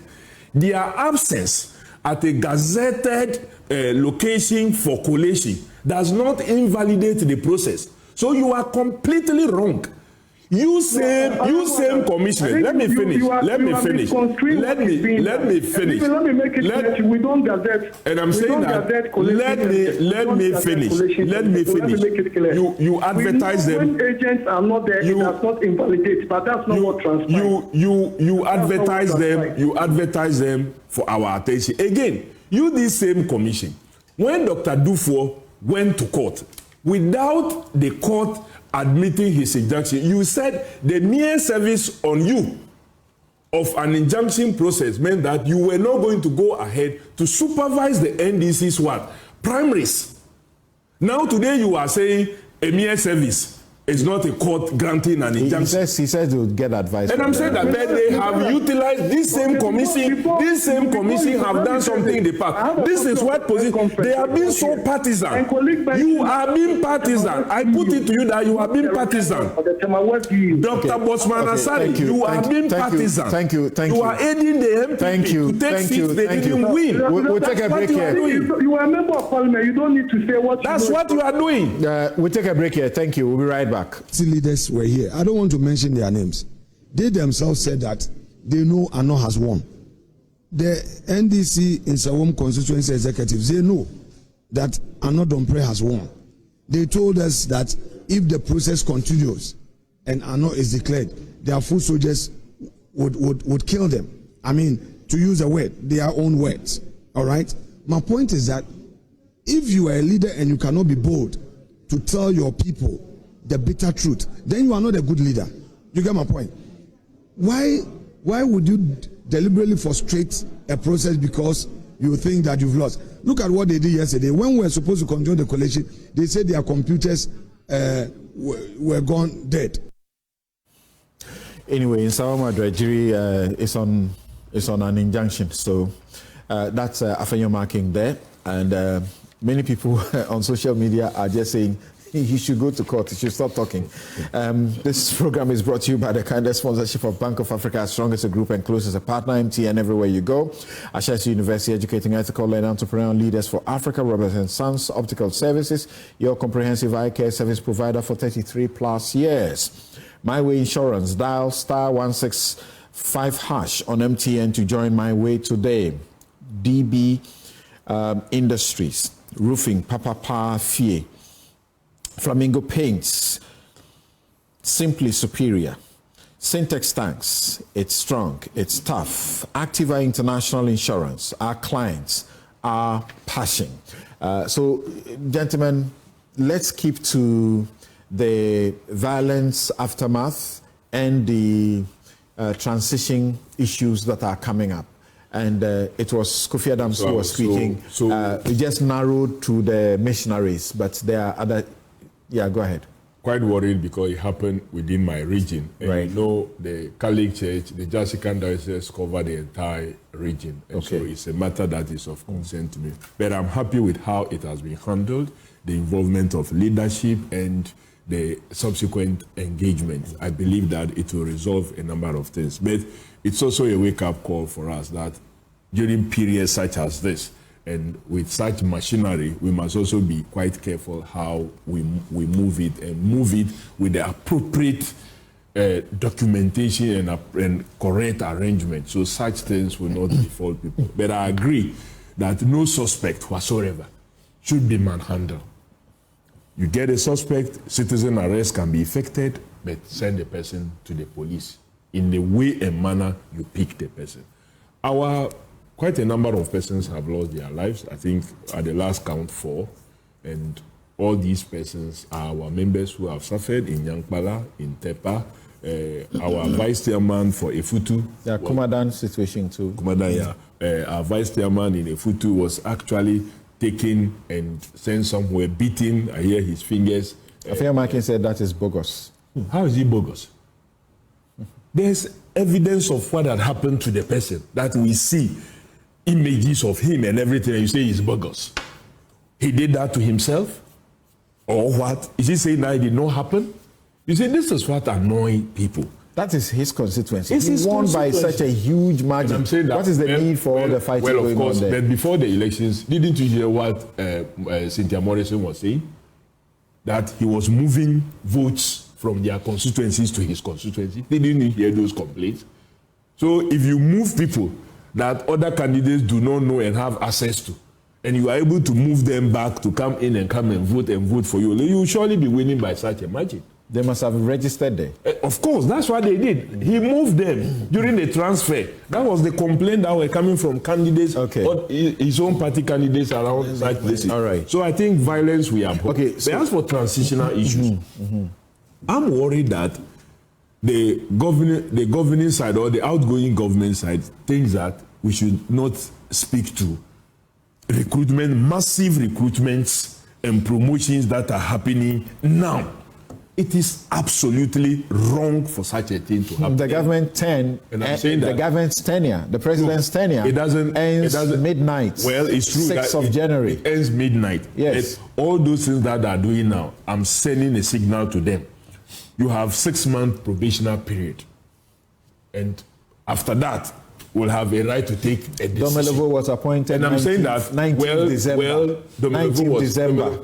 their absence at a gazetted location for collation does not invalidate the process. So you are completely wrong. You same commissioner. Let me finish. Let me finish. Let me finish. Let me make it clear. We don't gazette. And I'm saying that. Let me finish. Let me finish. You advertise them. When agents are not there, it does not invalidate. But that's not what transpires. You advertise them. You advertise them for our attention. Again, this same commission, when Dr. Dufour went to court, without the court admitting his injunction, you said the mere service on you of an injunction process meant that you were not going to go ahead to supervise the NDC's primaries. Now today you are saying a mere service is not a court granting an injunction. He says he would get advice. And I'm saying that they have utilized this same commission. This same commission have done something in the past. This is what position. They have been so partisan. You are being partisan. I put it to you that you have been partisan. Dr. Bosman Asari, you are being partisan. Thank you. You are aiding the MPP to take seats they didn't win. We'll take a break here. You are a member of parliament. You don't need to say what. That's what you are doing. We'll take a break here. Thank you. We'll be right back. Leaders were here. I don't want to mention their names. They themselves said that they know Ano has won. The NDC in Sawam constituency executives, they know that Ano Dompre has won. They told us that if the process continues and Ano is declared, their foot soldiers would kill them. I mean, to use a word, their own words. All right? My point is that if you are a leader and you cannot be bold to tell your people the bitter truth, then you are not a good leader. You get my point? Why would you deliberately frustrate a process because you think that you've lost? Look at what they did yesterday. When we were supposed to continue the collation, they said their computers were gone dead. Anyway, in Sawama Drajiri, it's on an injunction. So that's Afenyo marking there. And many people on social media are just saying You should go to court. You should stop talking. This program is brought to you by the kindest sponsorship of Bank of Africa, as strong as a group and close as a partner, MTN everywhere you go. Ashesi University, educating ethical and entrepreneurial leaders for Africa. Roberts and Sons Optical Services, your comprehensive eye care service provider for 33 plus years. My Way Insurance, dial *165# on MTN to join My Way today. DB Industries, roofing, Papa Fie. Flamingo Paints, simply superior. Syntex Tanks, it's strong, it's tough. Activa International Insurance, our clients, our passion. So, gentlemen, let's keep to the violence aftermath and the transition issues that are coming up. And it was Kofi Adams who was speaking. We just narrowed to the missionaries, but there are other. Yeah, go ahead. Quite worried because it happened within my region. And right. You know, the Catholic Church, the Jessican diocese cover the entire region. And okay. So it's a matter that is of concern to me. But I'm happy with how it has been handled, the involvement of leadership and the subsequent engagement. I believe that it will resolve a number of things. But it's also a wake-up call for us that during periods such as this, and with such machinery, we must also be quite careful how we move it, and move it with the appropriate documentation and correct arrangement, so such things will not befall people. But I agree that no suspect whatsoever should be manhandled. You get a suspect, citizen arrest can be effected, but send the person to the police in the way and manner you pick the person. Quite a number of persons have lost their lives. I think at the last count 4, and all these persons are our members who have suffered in Yankpala, in Tepa, our vice chairman for Efutu. Yeah, Kumadan situation too. Kumadan, yeah. Our vice chairman in Efutu was actually taken and sent somewhere, beaten. I hear his fingers. Afia Makin said that is bogus. How is it bogus? There's evidence of what had happened to the person that we see. Images of him and everything, and you say he's bogus. He did that to himself? Or what? Is he saying that it did not happen? You see, this is what annoys people. That is his constituency. He won by such a huge margin. I'm saying that, what is the need for all the fighting going on there? Well, of course, but before the elections, didn't you hear what Cynthia Morrison was saying? That he was moving votes from their constituencies to his constituency. Didn't you hear those complaints? So if you move people that other candidates do not know and have access to, and you are able to move them back to come in and vote for you, you will surely be winning by such a margin. They must have registered there. Of course, that's what they did. He moved them during the transfer. That was the complaint that were coming from candidates, his own party candidates around such places. All right. So I think violence we have. Okay. So as for transitional issues, I'm worried that the governing side or the outgoing government side thinks that we should not speak to recruitment, massive recruitments and promotions that are happening now. It is absolutely wrong for such a thing to happen. The government the government's tenure, the president's tenure, ends midnight. Well, it's true 6th of January. It ends midnight. Yes. All those things that they are doing now, I'm sending a signal to them. You have 6-month probationary period, and after that, we'll have a right to take a decision. Domelovo was appointed. And I'm saying that 19th December. 19th December.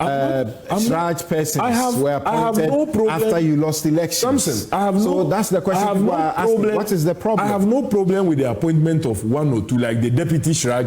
Shraj persons were appointed after you lost elections. Samson, so that's the question people are asking. What is the problem? I have no problem with the appointment of 1 or 2, like the deputy Shraj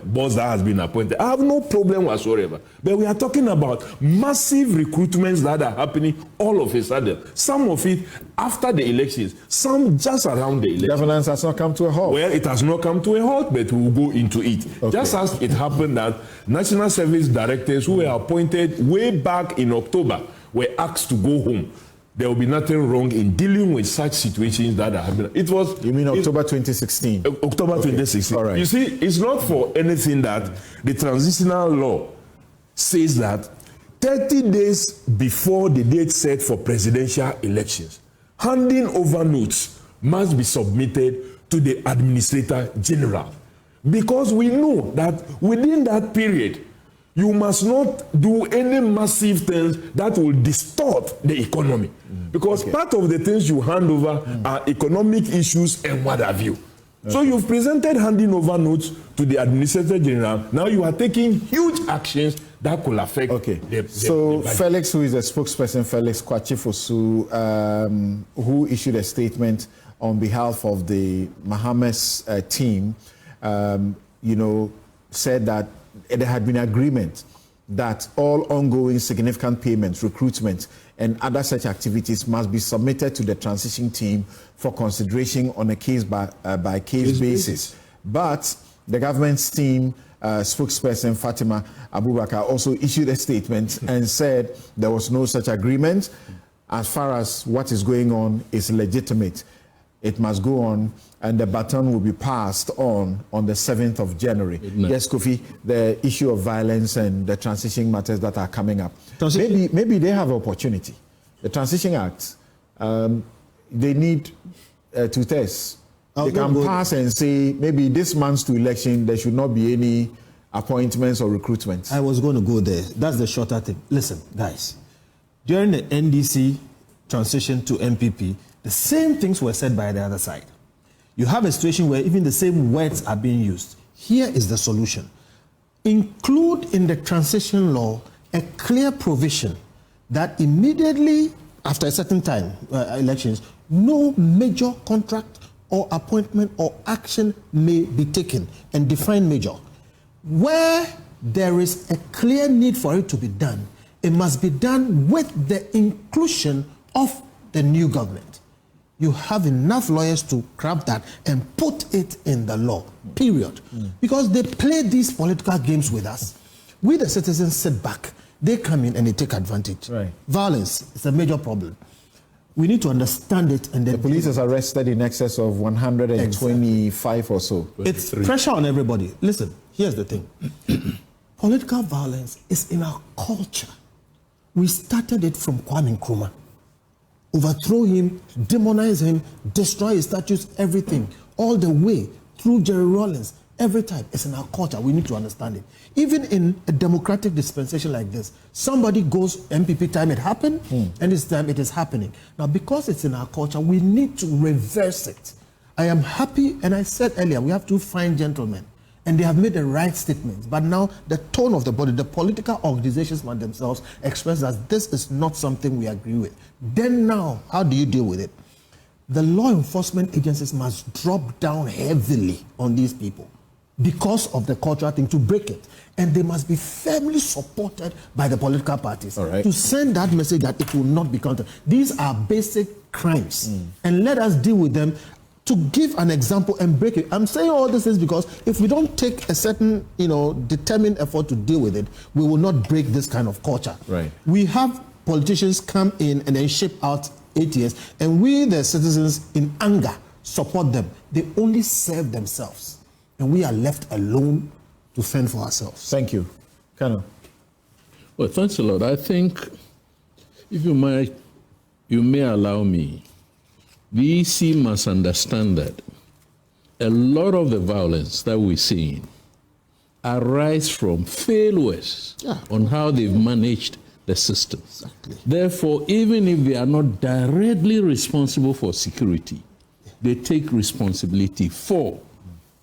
boss that has been appointed. I have no problem whatsoever. But we are talking about massive recruitments that are happening all of a sudden. Some of it after the elections, some just around the elections. Governance has not come to a halt. Well, it has not come to a halt, but we will go into it. Okay. Just as it happened that National Service Directors who were appointed way back in October were asked to go home. There will be nothing wrong in dealing with such situations that are happening. It was. You mean October 2016? October 2016. All right. You see, it's not for anything that the transitional law says that 30 days before the date set for presidential elections, handing over notes must be submitted to the Administrator General. Because we know that within that period, you must not do any massive things that will distort the economy. Because part of the things you hand over are economic issues and what have you. So you've presented handing over notes to the Administrator General. Now you are taking huge actions that could affect the Felix, who is the spokesperson, Felix Kwachifosu, who issued a statement on behalf of the Mahames team, said that there had been agreement that all ongoing significant payments, recruitment, and other such activities must be submitted to the transition team for consideration on a case-by-case basis. But the government's team spokesperson Fatima Abubakar also issued a statement and said there was no such agreement. As far as what is going on is legitimate, it must go on, and the baton will be passed on the 7th of January. Yes, Kofi, the issue of violence and the transition matters that are coming up. Maybe they have opportunity. The Transition Act, they need to test. They can pass and say, maybe this month's to election, there should not be any appointments or recruitments. I was going to go there. That's the shorter thing. Listen, guys, during the NDC transition to MPP, the same things were said by the other side. You have a situation where even the same words are being used. Here is the solution. Include in the transition law a clear provision that immediately after a certain time, elections, no major contract or appointment or action may be taken, and define major. Where there is a clear need for it to be done, it must be done with the inclusion of the new government. You have enough lawyers to craft that and put it in the law, period. Because they play these political games with us. We, the citizens, sit back. They come in and they take advantage. Right. Violence is a major problem. We need to understand it. And then the police has arrested in excess of 125 or so. It's pressure on everybody. Listen, here's the thing. Political violence is in our culture. We started it from Kwame Nkrumah. Overthrow him, demonize him, destroy his statues, everything. All the way through Jerry Rawlings. Every time. It's in our culture. We need to understand it. Even in a democratic dispensation like this, somebody goes, MPP time it happened, and this time it is happening. Now, because it's in our culture, we need to reverse it. I am happy, and I said earlier, we have two fine gentlemen, and they have made the right statements. But now, the tone of the body, the political organizations must themselves express that this is not something we agree with. Then now, how do you deal with it? The law enforcement agencies must drop down heavily on these people because of the cultural thing, to break it. And they must be firmly supported by the political parties to send that message that it will not be counted. These are basic crimes. And let us deal with them to give an example and break it. I'm saying all this is because if we don't take a certain, determined effort to deal with it, we will not break this kind of culture. Right. We have politicians come in and then ship out ATS, and we, the citizens, in anger, support them. They only serve themselves. And we are left alone to fend for ourselves. Thank you. Colonel. Well, thanks a lot. I think, if you may allow me, the EC must understand that a lot of the violence that we're seeing arises from failures on how they've managed the system. Exactly. Therefore, even if they are not directly responsible for security, they take responsibility for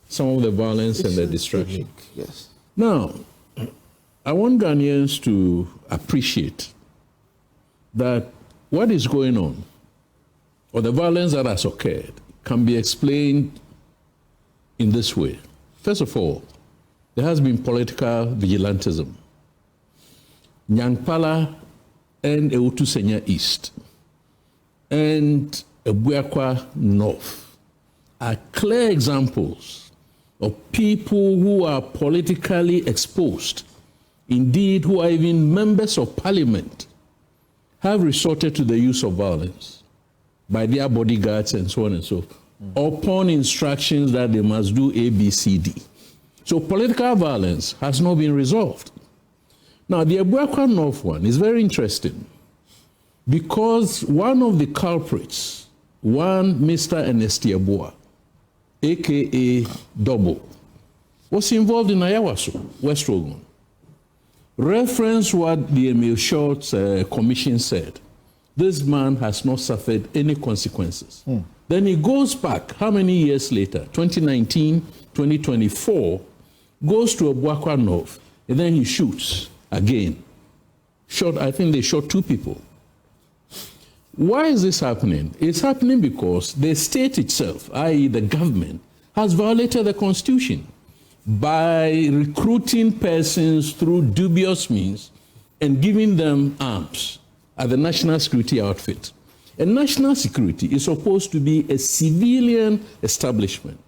some of the violence and the destruction. Yes. Now, I want Ghanaians to appreciate that what is going on, or the violence that has occurred, can be explained in this way. First of all, there has been political vigilantism. Nyankpala and Ewutu-Senya East and Ebuakwa North are clear examples of people who are politically exposed, indeed who are even members of parliament, have resorted to the use of violence by their bodyguards and so on and so forth, upon instructions that they must do A, B, C, D. So political violence has not been resolved. Now, the Ebuakwa North one is very interesting because one of the culprits, Mr. Ernest Yeboah, a.k.a. Double, was involved in Ayawaso, West Rogan. reference what the Emil Short's commission said. This man has not suffered any consequences. Then he goes back, how many years later? 2019, 2024, goes to Obuakwa North, and then he shoots again. I think they shot 2 people. Why is this happening? It's happening because the state itself, i.e. the government, has violated the Constitution by recruiting persons through dubious means and giving them arms at the national security outfit. And national security is supposed to be a civilian establishment,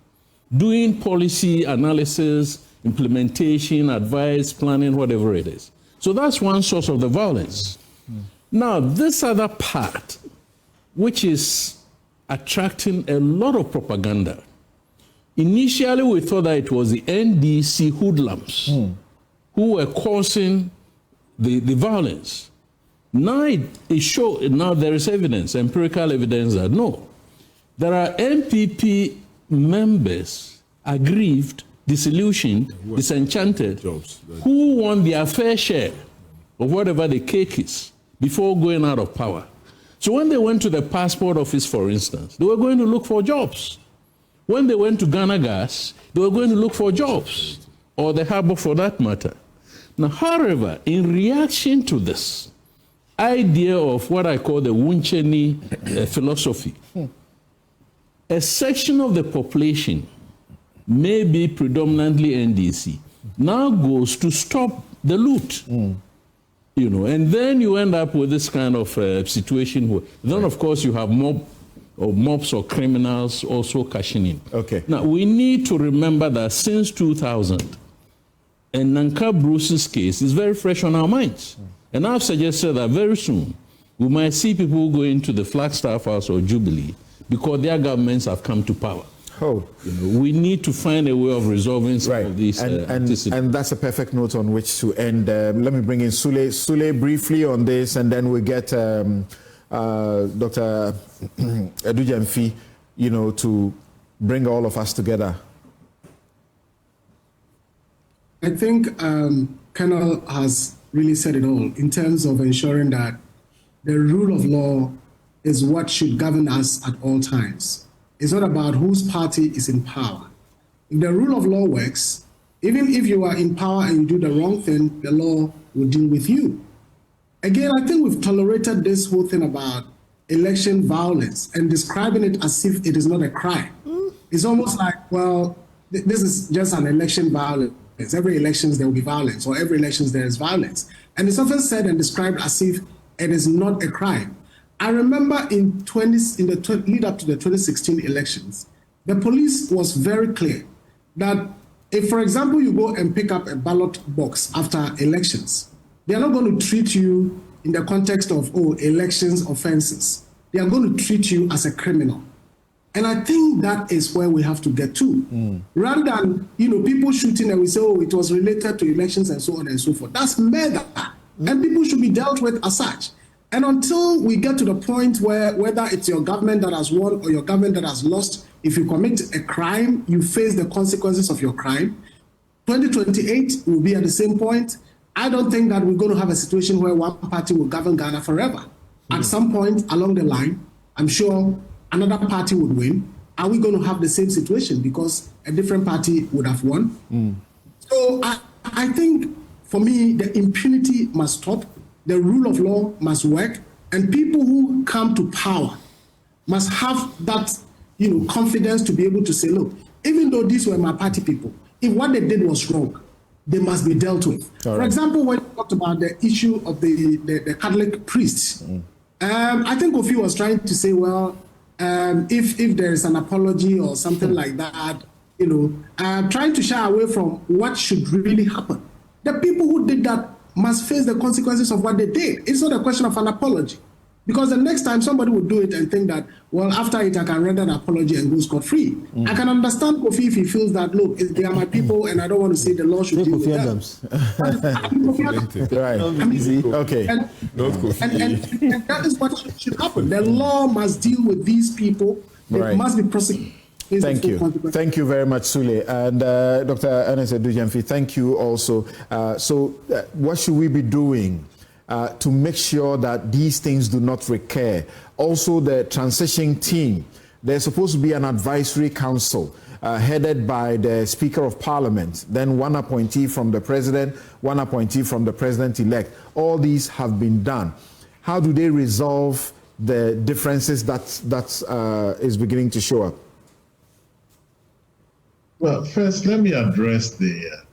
doing policy analysis, implementation, advice, planning, whatever it is. So that's one source of the violence. Now, this other part, which is attracting a lot of propaganda, initially we thought that it was the NDC hoodlums who were causing the violence. Now now there is evidence, empirical evidence that no, there are MPP members aggrieved, disillusioned, disenchanted, who want their fair share of whatever the cake is before going out of power. So when they went to the passport office, for instance, they were going to look for jobs. When they went to Ghana Gas, they were going to look for jobs, or the harbor for that matter. Now, however, in reaction to this idea of what I call the Wuncheni philosophy, a section of the population, maybe predominantly NDC, now goes to stop the loot. You know, and then you end up with this kind of situation where then, of course, you have mobs or criminals also cashing in. Okay. Now, we need to remember that since 2000, and Nanka Bruce's case is very fresh on our minds. And I've suggested that very soon we might see people going to the Flagstaff House or Jubilee because their governments have come to power. Oh. You know, we need to find a way of resolving some of these. And that's a perfect note on which to end. Let me bring in Sule briefly on this, and then we get Dr. Edujemfi, you know, to bring all of us together. I think Colonel has really said it all in terms of ensuring that the rule of law is what should govern us at all times. It's not about whose party is in power. If the rule of law works, even if you are in power and you do the wrong thing, the law will deal with you. Again, I think we've tolerated this whole thing about election violence and describing it as if it is not a crime. It's almost like, well, this is just an election violence. Every elections there will be violence, or every elections there is violence. And it's often said and described as if it is not a crime. I remember in the lead up to the 2016 elections, the police was very clear that if, for example, you go and pick up a ballot box after elections, they are not going to treat you in the context of, elections offenses. They are going to treat you as a criminal. And I think that is where we have to get to. Rather than, people shooting and we say, it was related to elections and so on and so forth. That's murder. And people should be dealt with as such. And until we get to the point where whether it's your government that has won or your government that has lost, if you commit a crime, you face the consequences of your crime. 2028 will be at the same point. I don't think that we're going to have a situation where one party will govern Ghana forever. At some point along the line, I'm sure another party would win. Are we going to have the same situation because a different party would have won? So I think, for me, the impunity must stop. The rule of law must work, and people who come to power must have that, confidence to be able to say, look, even though these were my party people, if what they did was wrong, they must be dealt with. For example, when you talked about the issue of the Catholic priests, I think Kofi was trying to say, well, if there is an apology or something like that, trying to shy away from what should really happen. The people who did that must face the consequences of what they did. It's not a question of an apology. Because the next time somebody would do it and think that, well, after it, I can render an apology and go scot-free. I can understand Kofi if he feels that, look, they are my people and I don't want to say the law should deal with them. Okay. And that is what should happen. The law must deal with these people. It must be prosecuted. Thank you. Thank you very much, Sule. And Dr. Ernest Edujemfi, thank you also. What should we be doing to make sure that these things do not recur? Also, the transition team, there's supposed to be an advisory council headed by the Speaker of Parliament, then one appointee from the President, one appointee from the President-elect. All these have been done. How do they resolve the differences that is beginning to show up? Well, first, let me address the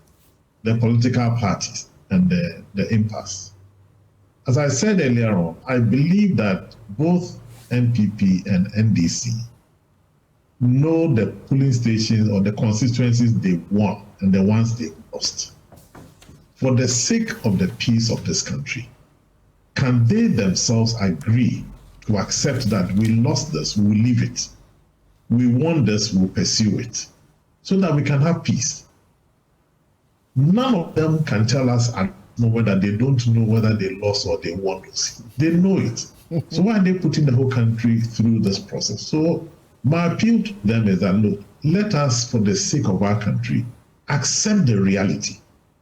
political parties and the impasse. As I said earlier on, I believe that both NPP and NDC know the polling stations or the constituencies they won and the ones they lost. For the sake of the peace of this country, can they themselves agree to accept that we lost this, we'll leave it. We won this, we'll pursue it, so that we can have peace. None of them can tell us at the moment that they don't know whether they lost or they won this. They know it. So why are they putting the whole country through this process? So my appeal to them is that, look, let us, for the sake of our country, accept the reality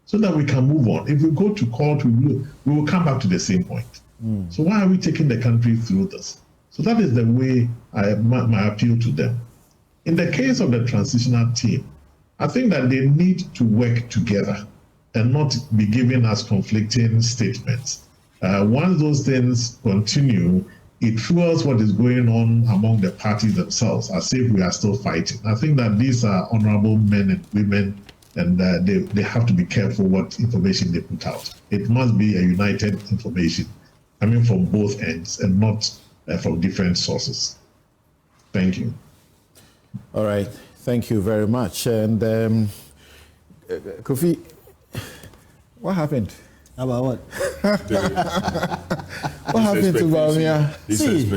so that we can move on. If we go to court, we will come back to the same point. So why are we taking the country through this? So that is the way my appeal to them. In the case of the transitional team, I think that they need to work together and not be giving us conflicting statements. Once those things continue, it fuels what is going on among the parties themselves, as if we are still fighting. I think that these are honorable men and women, and they have to be careful what information they put out. It must be a united information coming from both ends and not from different sources. Thank you. All right. Thank you very much. And Kofi, what happened? About what? What happened to Bawumia? See,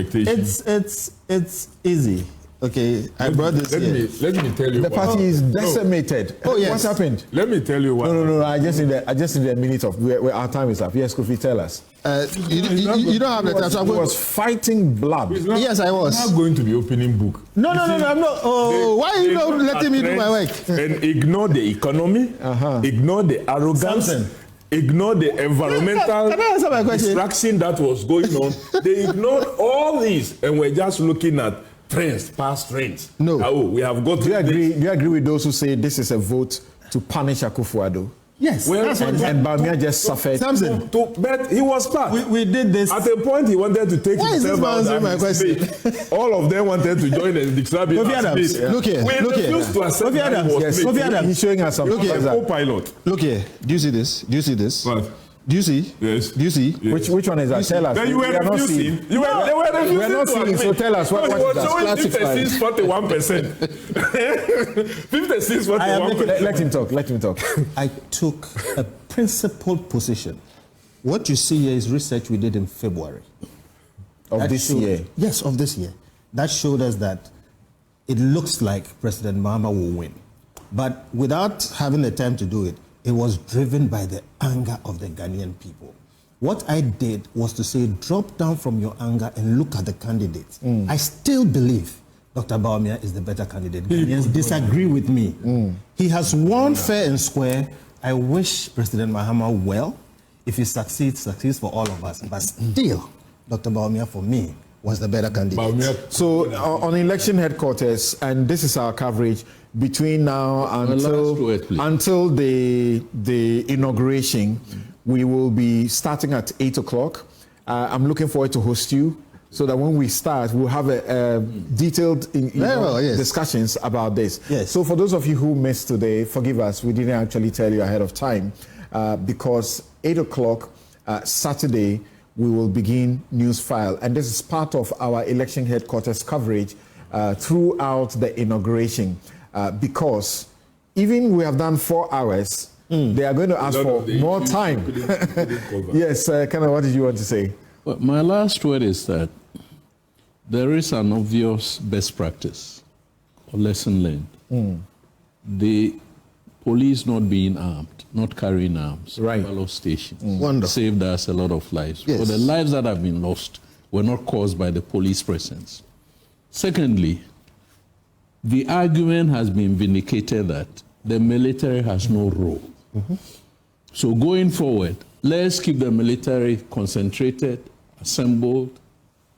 it's easy. Okay, I brought this here. Let me tell you. The party is decimated. Oh, yes. What's happened? Let me tell you what. No. I just need a minute of where our time is up. Yes, Kofi, tell us. You don't have the time. So He was fighting blood. Yes, I was. I'm not going to be opening book. No, I'm not. Oh, why are you not letting me do my work? And ignore the economy, ignore the arrogance. Samson. Ignore the environmental Can I answer my question? distraction that was going on. They ignored all these and we're just looking at trends, past trends. No. We have got. Do you agree with those who say this is a vote to punish Akufo-Addo? Yes. Well, And Bawumia just suffered. Samson, but he was part. we did this. At a point, he wanted to take Why is himself this man out. answering my and question? speak. All of them wanted to join and distribute. Kofi Adams, look here. We refused to accept Kofi that Adams, he was yes. made. Kofi Adams. He's showing us some. Look here. Co-pilot. Look here. Do you see this? What? Do you see? Yes. Do you see? Yes. Which one is that? Tell us. Then you were We are not refusing. seeing. They were refusing. We are not to seeing, admit. so tell us what No, is he was that? showing Classified. 56, 41%. 56, 41%. Let him talk. I took a principled position. What you see here is research we did in February. Of this year. Yes, of this year. That showed us that it looks like President Mahama will win. But without having the time to do it, it was driven by the anger of the Ghanaian people. What I did was to say, drop down from your anger and look at the candidates. I still believe Dr. Bawumia is the better candidate. Ghanaians disagree with me. He has won fair and square. I wish President Mahama well. If he succeeds for all of us. But still, Dr. Bawumia, for me, was the better candidate. So on election headquarters, and this is our coverage, between now until the inauguration, we will be starting at 8 o'clock. I'm looking forward to host you so that when we start, we'll have a detailed discussions about this. Yes. So for those of you who missed today, forgive us, we didn't actually tell you ahead of time because 8 o'clock Saturday, we will begin Newsfile. And this is part of our election headquarters coverage throughout the inauguration. Because even we have done 4 hours, they are going to ask for more time. Yes, Kana, what did you want to say? Well, my last word is that there is an obvious best practice or lesson learned. The police not being armed, not carrying arms, right. Ballot stations, Wonderful. saved us a lot of lives. Yes. For the lives that have been lost were not caused by the police presence. Secondly, the argument has been vindicated that the military has no role. So going forward, let's keep the military concentrated, assembled,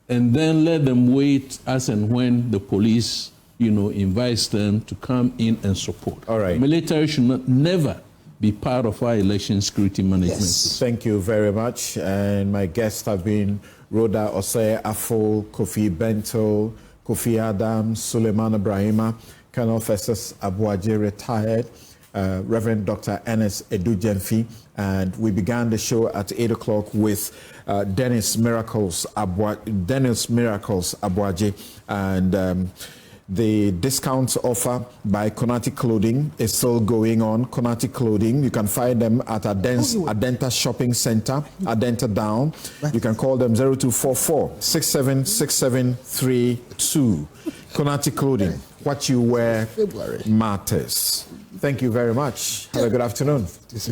and then let them wait as and when the police, invites them to come in and support. All right. Military should never be part of our election security management. Yes. Thank you very much. And my guests have been Rhoda Osei Afo, Kofi Bento, Kofi Adams, Suleiman Ibrahima, Colonel Festus Abuaje, retired, Reverend Dr. Ernest Edu-Jemfi, and we began the show at 8 o'clock with Dennis Miracles Abuaje, and the discounts offer by Konati Clothing is still going on. Konati Clothing, you can find them at Adenta Shopping Center, Adenta Down. You can call them 0244-676732. Konati Clothing, what you wear matters. Thank you very much. Have a good afternoon.